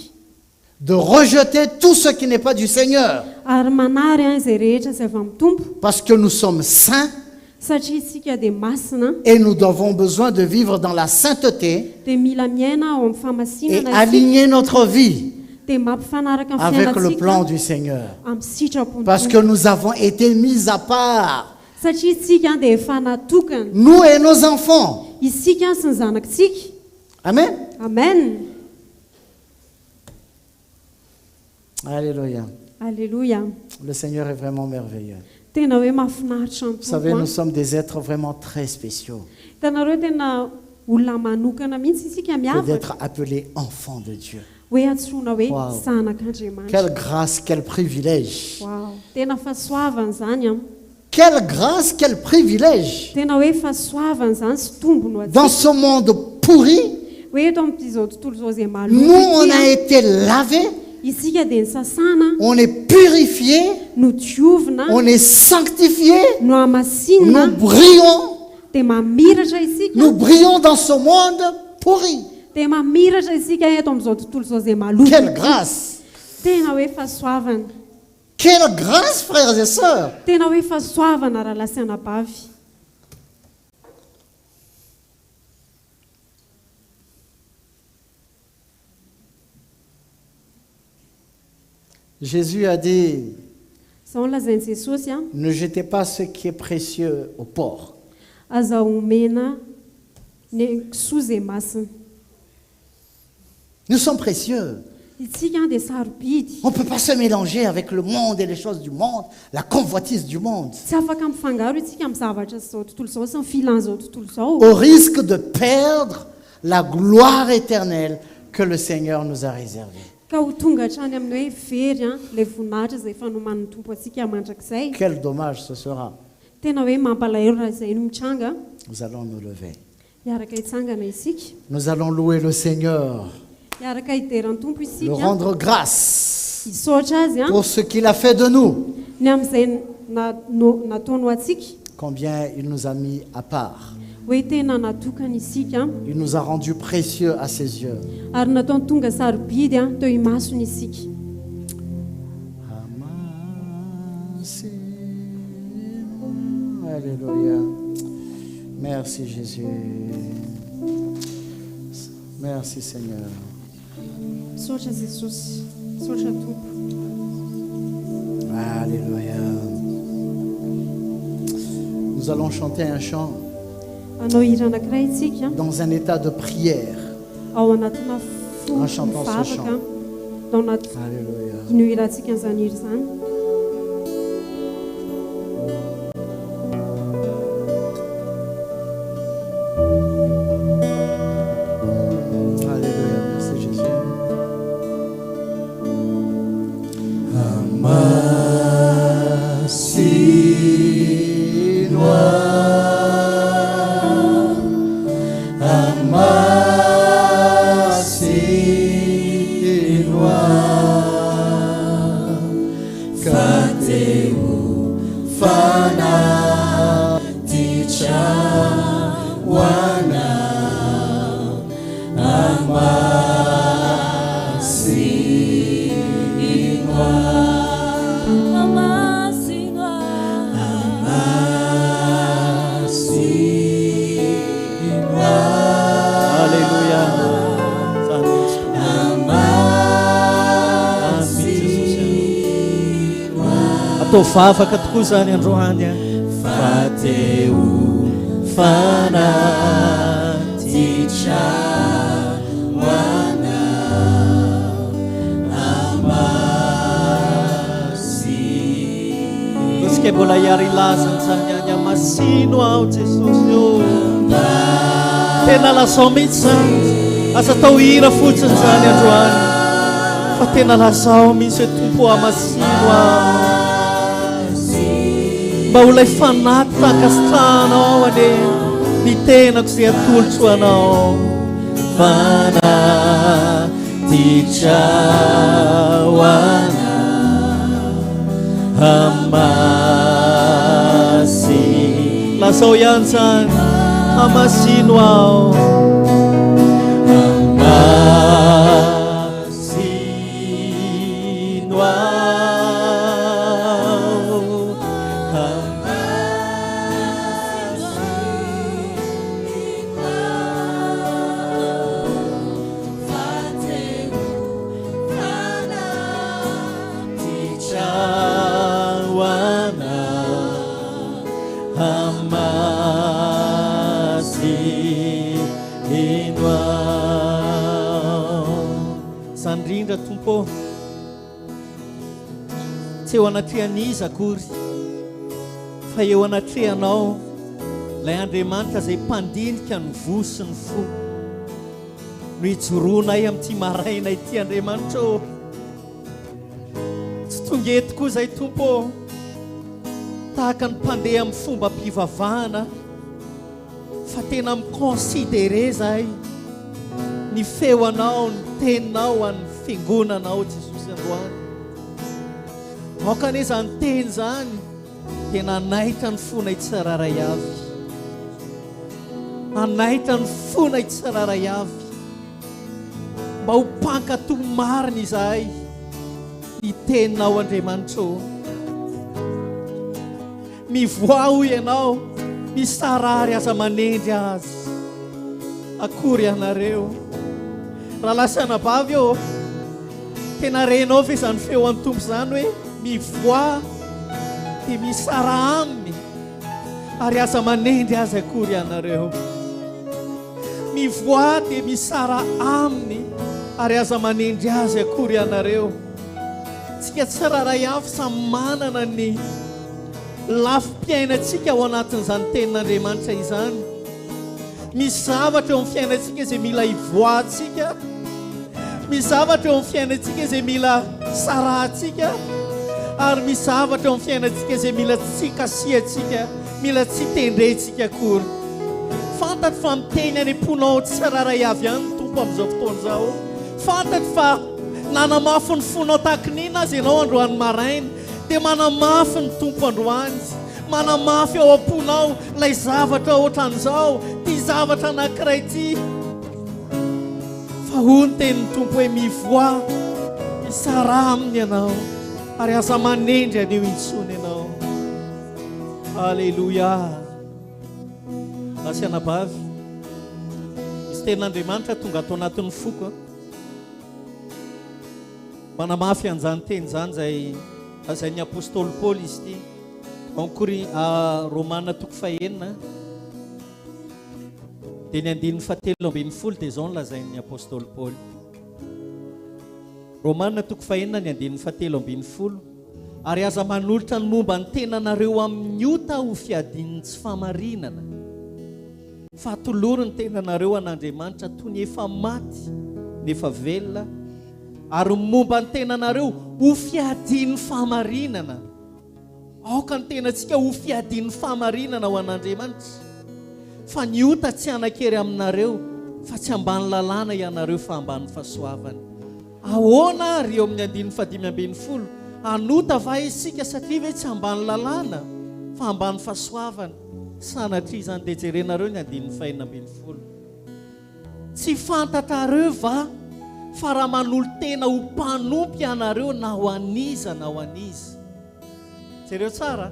de rejeter tout ce qui n'est pas du Seigneur. ary manary izay rehetra izay avy amin'ny tompo, Parce que nous sommes saints satria isika dia masina et nous avons besoin de vivre dans la sainteté dia mila miaina ao amin'ny et famasinana isika, aligner notre vie dia mampifanaraka amin'ny avec le plan fiainantsika du Seigneur. amin'ny sitrapony Parce que nous avons été mis à part, satria isika dia efa natokana, nous et nos enfants. isika sy ny zanakitsika. Amen. Amen. Alléluia. Alléluia. Le Seigneur est vraiment merveilleux. Tena hoe mahafinaritra ny Vous savez, nous tompo. sommes des êtres vraiment très spéciaux. Hitanareo tena olona manokana mihitsy isika Que miavaka, d'être appelés enfants de Dieu. hoe antsoina hoe Wow. zanak'Andriamanitra. Quelle grâce, quel privilège. Wow. Tena fahasoavana izany Quelle grâce, quel privilège. tena hoe fahasoavana izany sy tombony ho Dans atsika. ce monde pourri, Hoe eto amin'izao tontolo izao izay nous, on a maloto été lavés, isika dia nisasana, on est purifiés, no diovina, on est sanctifiés, no amasinina, nous brillons, dia mamiratra isika, nous brillons dans ce monde pourri. dia mamiratra isika eto amin'izao tontolo izao izay maloto. Quelle grâce. Tena hoe fahasoavana. Quelle grâce, frères et sœurs. Tena hoe fahasoavana raha lasiana bavy. Jésus a dit, Izao lazain'i Jesosy ne jetez pas ce qui est précieux au porc. aza omena ny kisoa izay masina. Nous sommes précieux. Itsika dia sarobidy. On ne peut pas se mélanger avec le monde et les choses du monde, la convoitise du monde, Tsy afaka mifangaro itsika amin'ny zavatra zao tontolo zao sy ny filan'izao tontolo zao. au risque de perdre la gloire éternelle que le Seigneur nous a réservée. Ka ho tonga hatrany amin'ny hoe very ilay voninahitra izay fanoman'ny tompo antsika mandrakizay. Quel dommage ce sera. Tena hoe mampalahelo raha izay no mitranga. Nous allons nous lever. Hiaraka hitsangana isika. Nous allons louer le Seigneur, Hiaraka hideran'ny tompo le isika. rendre grâce Hisaotra azy pour ce qu'il a fait de nous, ny amin'izay nataony ho antsika. combien il nous a mis à part. Hoe tena natokana isika Il nous a rendus précieux à ses yeux. ary nataony tonga sarobidy teo imasony isika. Alléluia. Merci Jésus. Merci Seigneur. Misaotra Jesosy, misaotra tompo. Alléluia. Nous allons chanter un chant Anao hira anankiray isika dans un état de prière. ao anatina En chantant ce chant. mivavaka tao anaty Alléluia. ino hirantsika an'izany hira izany. Alléluia. Merci Jésus. Atao vavaka tokoa zany androany fa teo fanatitra hoana amasino. Isika mbola hiary ilazany zany any amasino aho Jesosy io. Tena lazao mihitsy zany, asa atao hira fotsiny zany androany fa tena lazao mihitsy hoe tompo amasino aho. Mba ho lay fanaty takasitrahanao ane ny tenako izay atolotro anao. Fanatitra hoana amasino. Lazao ihany zany amasino aho. Amasino aho. Sandrindra tompo tsy eo anatrehan'iza akory fa eo anatrehanao ilay Andriamanitra izay mpandinika ny vo sy ny fo no hijoroanay amin'ity maraina ity Andriamanitra ô. Tsy tonga eto koa izay tompo tahaka ny mpandeha amin'ny fomba mpivavahana fa tena mikonsidere zahay ny feonao, ny teninao, ny fiangonanao Jesosy androany. Aoka ane izany teny zany tena anaitra ny fonay tsiraray avy, anaitra ny fonay tsiraray avy, mba ho mpankatò marina izahay ny teninao Andriamanitra ô. Mivoa ho ianao, misarary aza manendry azy. Akory ianareo raha lasana bavy ô, tena renao ve izany feo an'ny tompo izany hoe mivoa dia misara aminy ary aza manendry azy. Akory ianareo mivoa dia misara aminy ary aza manendry azy akory ianareo. Tsika tsiraray avy samy manana ny lafim-piainantsika ao anatin'izany tenin'Andriamanitra izany. Misy zavatra eo amin'ny fiainantsika izay mila hivoahantsika. Misy zavatra eo amin'ny fiainantsika izay mila sarahantsika. Ary misy zavatra eo amin'ny fiainantsika izay mila tsy kasihantsika, mila tsy tendrentsika akory. Fantatro fa miteny any am-ponao tsiraray avy ihany ny Tompo amin'izao fotoana izao. Fantatro fa nanamafy ny fonao takin'ina azy ianao androany maraina, dia manamafy ny Tompo androany. Manamafy ao am-ponao ilay zavatra ohatran'izao, ty zavatra anankiray ty. Fa hoy ny tenin'ny Tompo hoe mivoa, misara aminy ianao, ary aza manendry anio intsony ianao. Alleluia. Asianabavy, misy tenin'Andriamanitra tonga atao anatin'ny foko. Manamafy an'izany teny izany izay lazain'ny apôstôly Paoly izy ity. Romaina 9:9 dia ny 7:17 dia izao no lazain'ny apôstôly Paoly. Romaina 9:9 ny 7:17. Ary aza manolotra ny momba ny tenanareo amin'ny ota ho fiadian'ny tsy famarinana. Fatolory ny tenanareo an'Andriamanitra toy ny efa maty nefa velona, ary momba ny tenanareo ho fiadian'ny famarinana. Aoka ny tenantsika ho fiadian'ny famarinana ho an'Andriamanitra. Fa ny ota tsy hanan-kery aminareo, fa tsy ambany lalàna ianareo fa ambany fahasoavana. Ahoana ary eo amin'ny 5:15 anota va isika satria ve tsy ambany lalàna fa ambany fahasoavana? Sanatria izany dia jerenareo ny 5:20. Tsy fantatrareo va fa raha manolo tena ho mpanompy ianareo na ho aniza na ho aniza. Jereo tsara,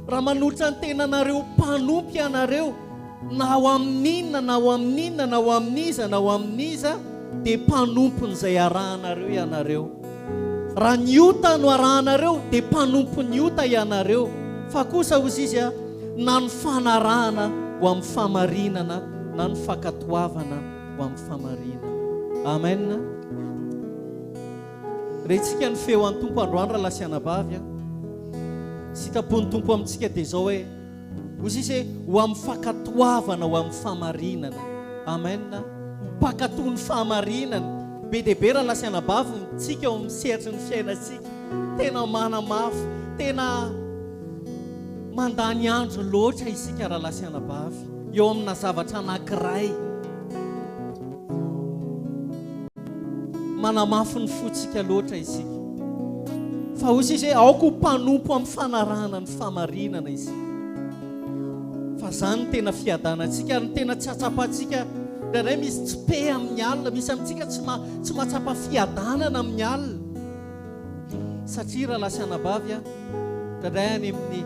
raha manolotra ny tenanareo ho mpanompy ianareo na ho amin'inona na ho amin'inona na ho amin'iza na ho amin'iza, dia mpanompon'izay arahanareo ianareo. Raha ny ota no arahanareo dia mpanompon'ny ota ianareo. Fa kosa hozy izy na ny fanarahana ho amin'ny famarinana, na ny fankatoavana ho amin'ny famarinana. Amen. Rehintsika ny feo an'ny Tompo androany raha lasianabavy. Sitrapon'ny Tompo amintsika dia izao hoe hozy izy ho amin'ny fankatoavana ho amin'ny famarinana. Amen. Mpankatoa ny famarinana. Be dia be raha lasianabavy ntsika eo amin'ny sehatry ny fiainantsika. Tena manamafy, tena mandany andro loatra isika raha lasianabavy eo amina zavatra anankiray. Manamafy ny fotsika loatra isika. Fa hozy izy aoko mpanompo amin'ny fanarahana ny famarinana isika. Fa zany tena fiadanantsika, ny tena tsy atsapantsika. Raha misy tsy pe amin'ny alina, misy amintsika tsy mahatsapa fiadanana amin'ny alina. Satria raha lasianabavy raha any amin'ny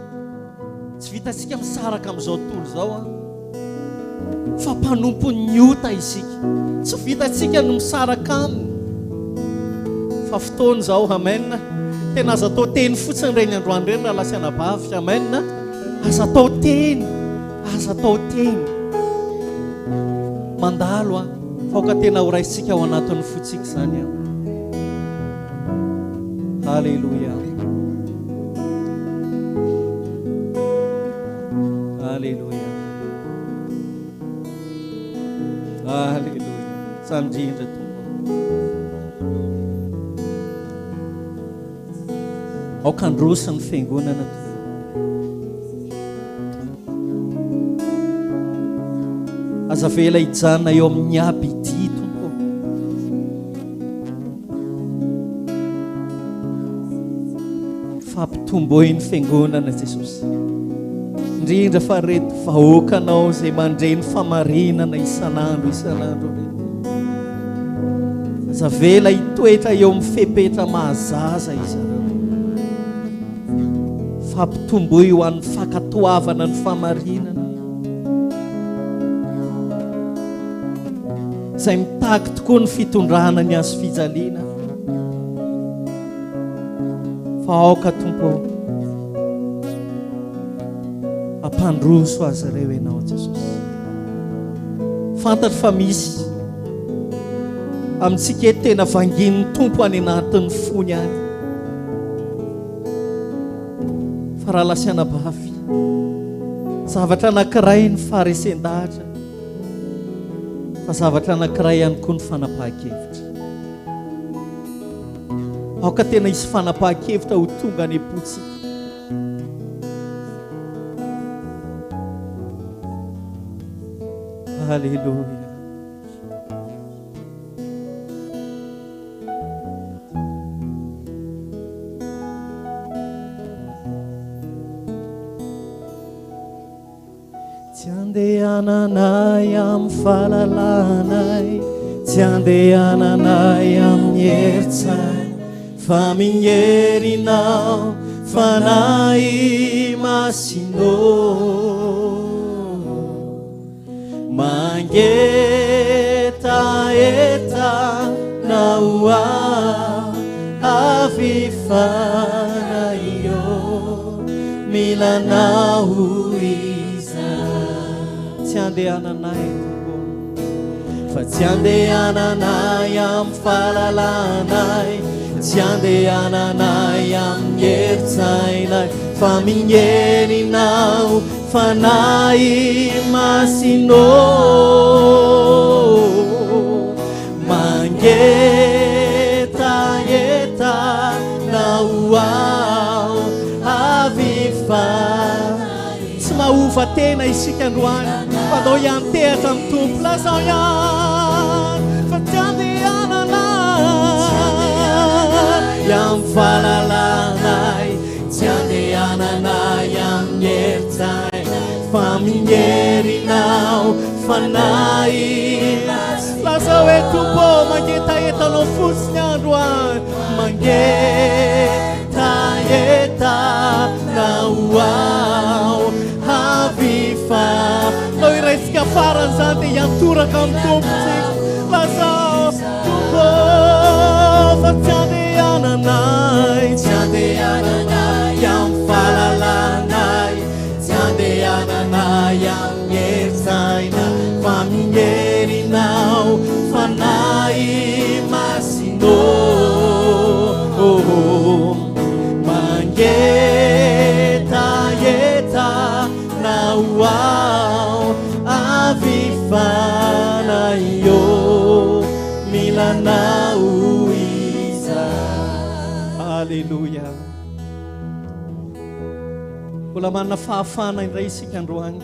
tsy vitantsika misaraka amin'izao tontolo izao fa mpanompo ny ota isika. Tsy vitantsika no misaraka aminy. Fa fotoana izao, amen. Tena aza atao teny fotsiny reny androany reny raha lasianabavy, amen. Aza atao teny, aza atao teny. Mandalo fa tena ho raisitsika ao anatin'ny fotsika izany. Halleluja. Halleluja. Halleluja. Sandrindra Tompo. Aoka androsany fiangonana Tompo. Aza vela hijanona eo amin'ny aby ity Tompo. Fampitombohy ny fiangonana Jesosy. Indrindra fa reto vahoakanao izay mandray ny famarinana isan'andro isan'andro. Aza vela hitoetra eo amin'ny fepetra mahazaza izareo. Fampitombohy ho an'ny fankatoavana ny famarinana. Izay mitaky tokoa ny fitondrana ny azo fijaliana. Fa aoka Tompo, ampandroso azy ireo ianao Jesosy. Fantatro fa misy amintsika eto tena vangin'ny tompo any anatin'ny fony any. Fa raha lasiana bavy, zavatra anankiray ny faharesen-dahatra, fa zavatra anankiray ihany koa ny fanapahan-kevitra. Aoka tena hisy fanapahan-kevitra ho tonga any am-potsika. Halleluja. Tsy andehananay amin'ny fahalalànay, tsy andehananay amin'ny herin-tsaina, fa mignerinao fanahy masinao. Mangetaeta nao avy fanaio, milanao izay. Tsy andehananay fa tsy andehananay amin'ny fahalalànay, tsy andehananay amin'ny herin-tsainay, fa mignerinao fanahy masinao. Mangetaeta nao avy fanahy. Tsy mahova tena isika androany, fa dao ihany tehatra amin'ny tompo. Lazao ihany fa tsy andehananay amin'ny fahalalànay, tsy andehananay amin'ny herin-tsaina, fa mignerinao fanahy. Lazao e tompo, mangetaetanao fotsiny androany. Mangetaeta nao avy fa iraisika farany zany dia hiantoraka amin'ny tompotsika. Lazao tompo fa tsy andehananay, tsy andehananay amin'ny fahalalànay, tsy andehananay amin'ny herin-tsaina, fa mignerinao fanahy masinao. Mangetaeta nao avy fanaio, milanao izay. Halleluja. Mbola manana fahafana indray isika androany.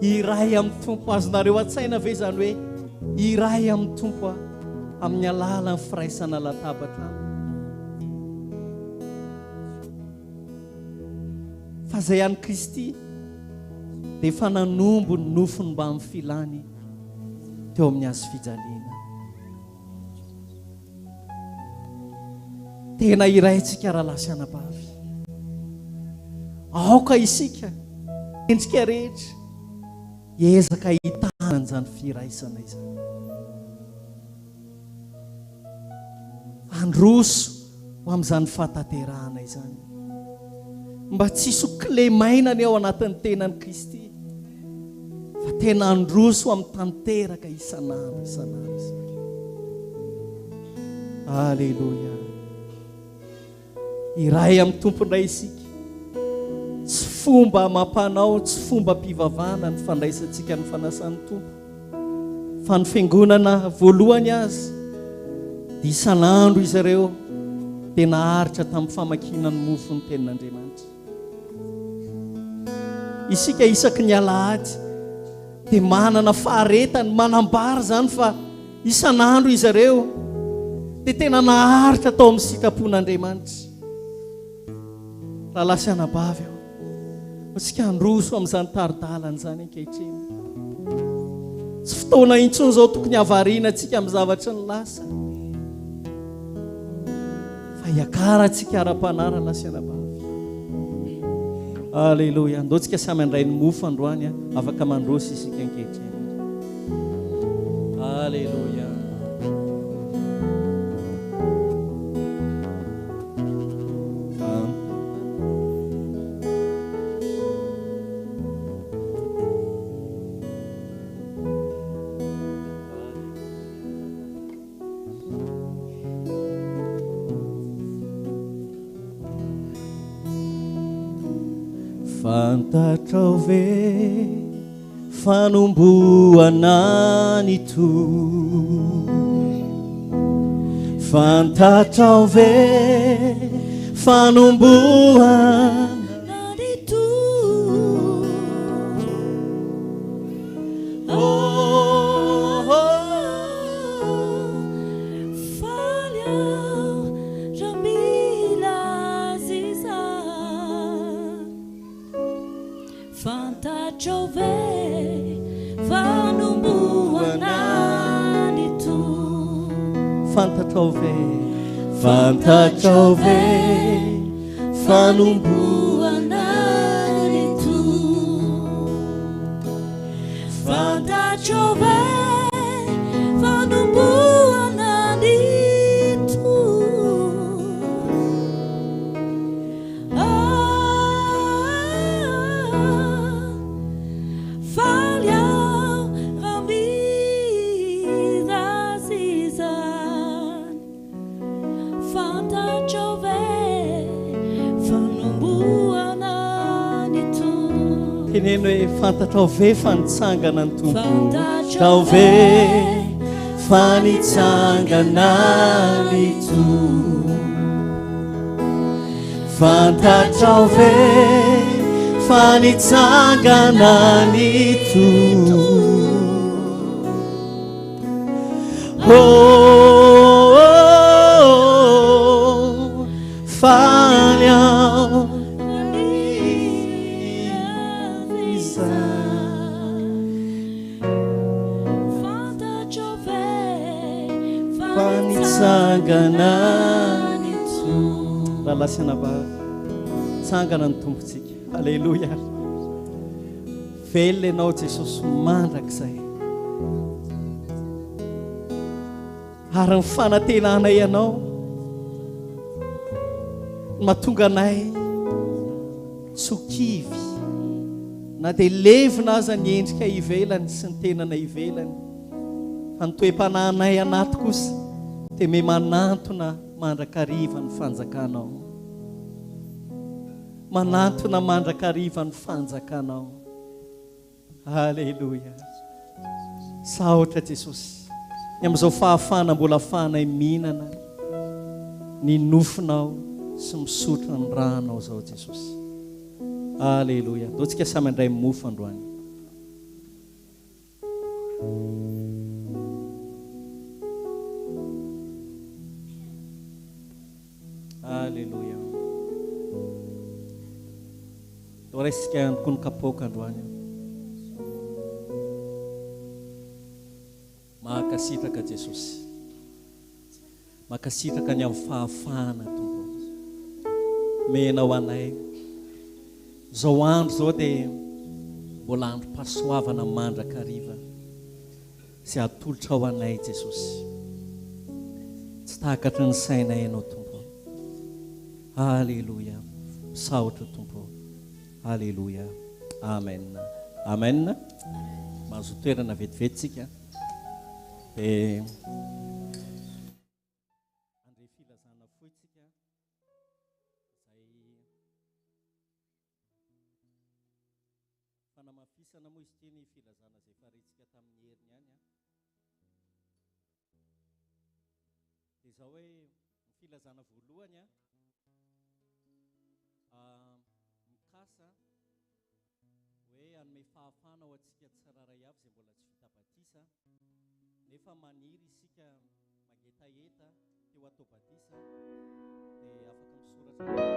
Iray amin'ny tompo. Azonareo an-tsaina ve zany hoe iray amin'ny tompo amin'ny alalan'ny firaisana latabatra. Fa zay ihany Kristy dia efa nanombo ny nofony mba amin'ny filany teo amin'ny hazo fijaliana. Tena iray tsika raha lasiana bavy. Aoka isika endrika rehetra ezaka hitana an'izany firaisana izany. Androso ho amin'izany fahataterahana izany, mba tsisy ho clé mainany ao anatin'ny tenan'i Kristy, fa tena androso amin'ny tanteraka isan'andro isan'andro. Halleluja. Iray amin'ny tompondray isika. Tsy fomba amam-panao, tsy fomba mpivavahana ny fandraisantsika ny fanasan'ny tompo, fa ny fiangonana voalohany azy dia isan'andro izy ireo dia naharitra tamin'ny famakiana ny mofo ny tenin'Andriamanitra. Isika isaky ny alahady dia manana faharetany manambara zany fa isan'andro izy ireo dia tena naharitra tao amin'ny sitrapon'Andriamanitra. Raha lasiana bavy eo, tsika androso amin'izany taridalana zany ankehitriny. Tsy fotoana intsony zao tokony havariana tsika amin'ny zavatra ny lasa, fa hiakara tsika ara-panara lasiana bavy. Halleluja. Andao tsika samy andray ny mofo androany, afaka mandroso isika ankehitriny. Halleluja. fantatrao ve fanomboana ny toy, fantatrao ve fanomboana ny toy. Faly aho raha mila ziza, fantatrao ve fanomboana ny toy. Fantatrao ve, fantatrao ve fanomboana ny toy, fantatrao ve fanomboana ny toy. Faly aho raha mila zizany, fantatrao ve fanomboana ny toy. teneno hoe fantatrao ve fanitsangana ny tompo, trao ve fanitsangana ny toy, fantatrao ve fanitsangana ny toy. Faly aho Fantatrao ve fanitsangana ny toy. Lalasiana ba tsangana ny tompontsika. Alleluia. Velona ianao Jesosy mandrakizay, ary ny fanantenanay ianao mahatonga anay tsokivy na dia levina aza ny endrika ivelany sy ny tenana ivelany, fa ny toe-panahinay anaty kosa dia me manantona mandrakariva ny fanjakanao, manantona mandrakariva ny fanjakanao. Halleluia. Saotra Jesosy ny amin'izao fahafana mbola ahafahanay mihinana ny nofinao sy misotra ny ranao zao Jesosy. Halleluia. Dao tsika samy andray mofo androany. Halleluia. Dao raisika andokony kapoka androany. Mahakasitraka Jesosy, mahakasitraka ny amin'ny fahafahana Tompo. Menao anay zao andro zao dia mbola andro pasoavana mandrakariva sy atolotra ao anay Jesosy, tsy takatry ny sainay ianao Tompo. Halleluia. Saotra Tompo. Halleluia. Amen. Amen. Mahazo toerana vetivety dia andre filazana foitsika izay fanamafisana moa izy ity ny filazana izay farentsika tamin'ny heriny ihany dia izao hoe ny filazana voalohany mikasa hoe anome fahafana ho antsika tsiraray avy izay mbola tsy vita batisa, nefa maniry isika magetaheta teo atao batisa dia afaka misoratra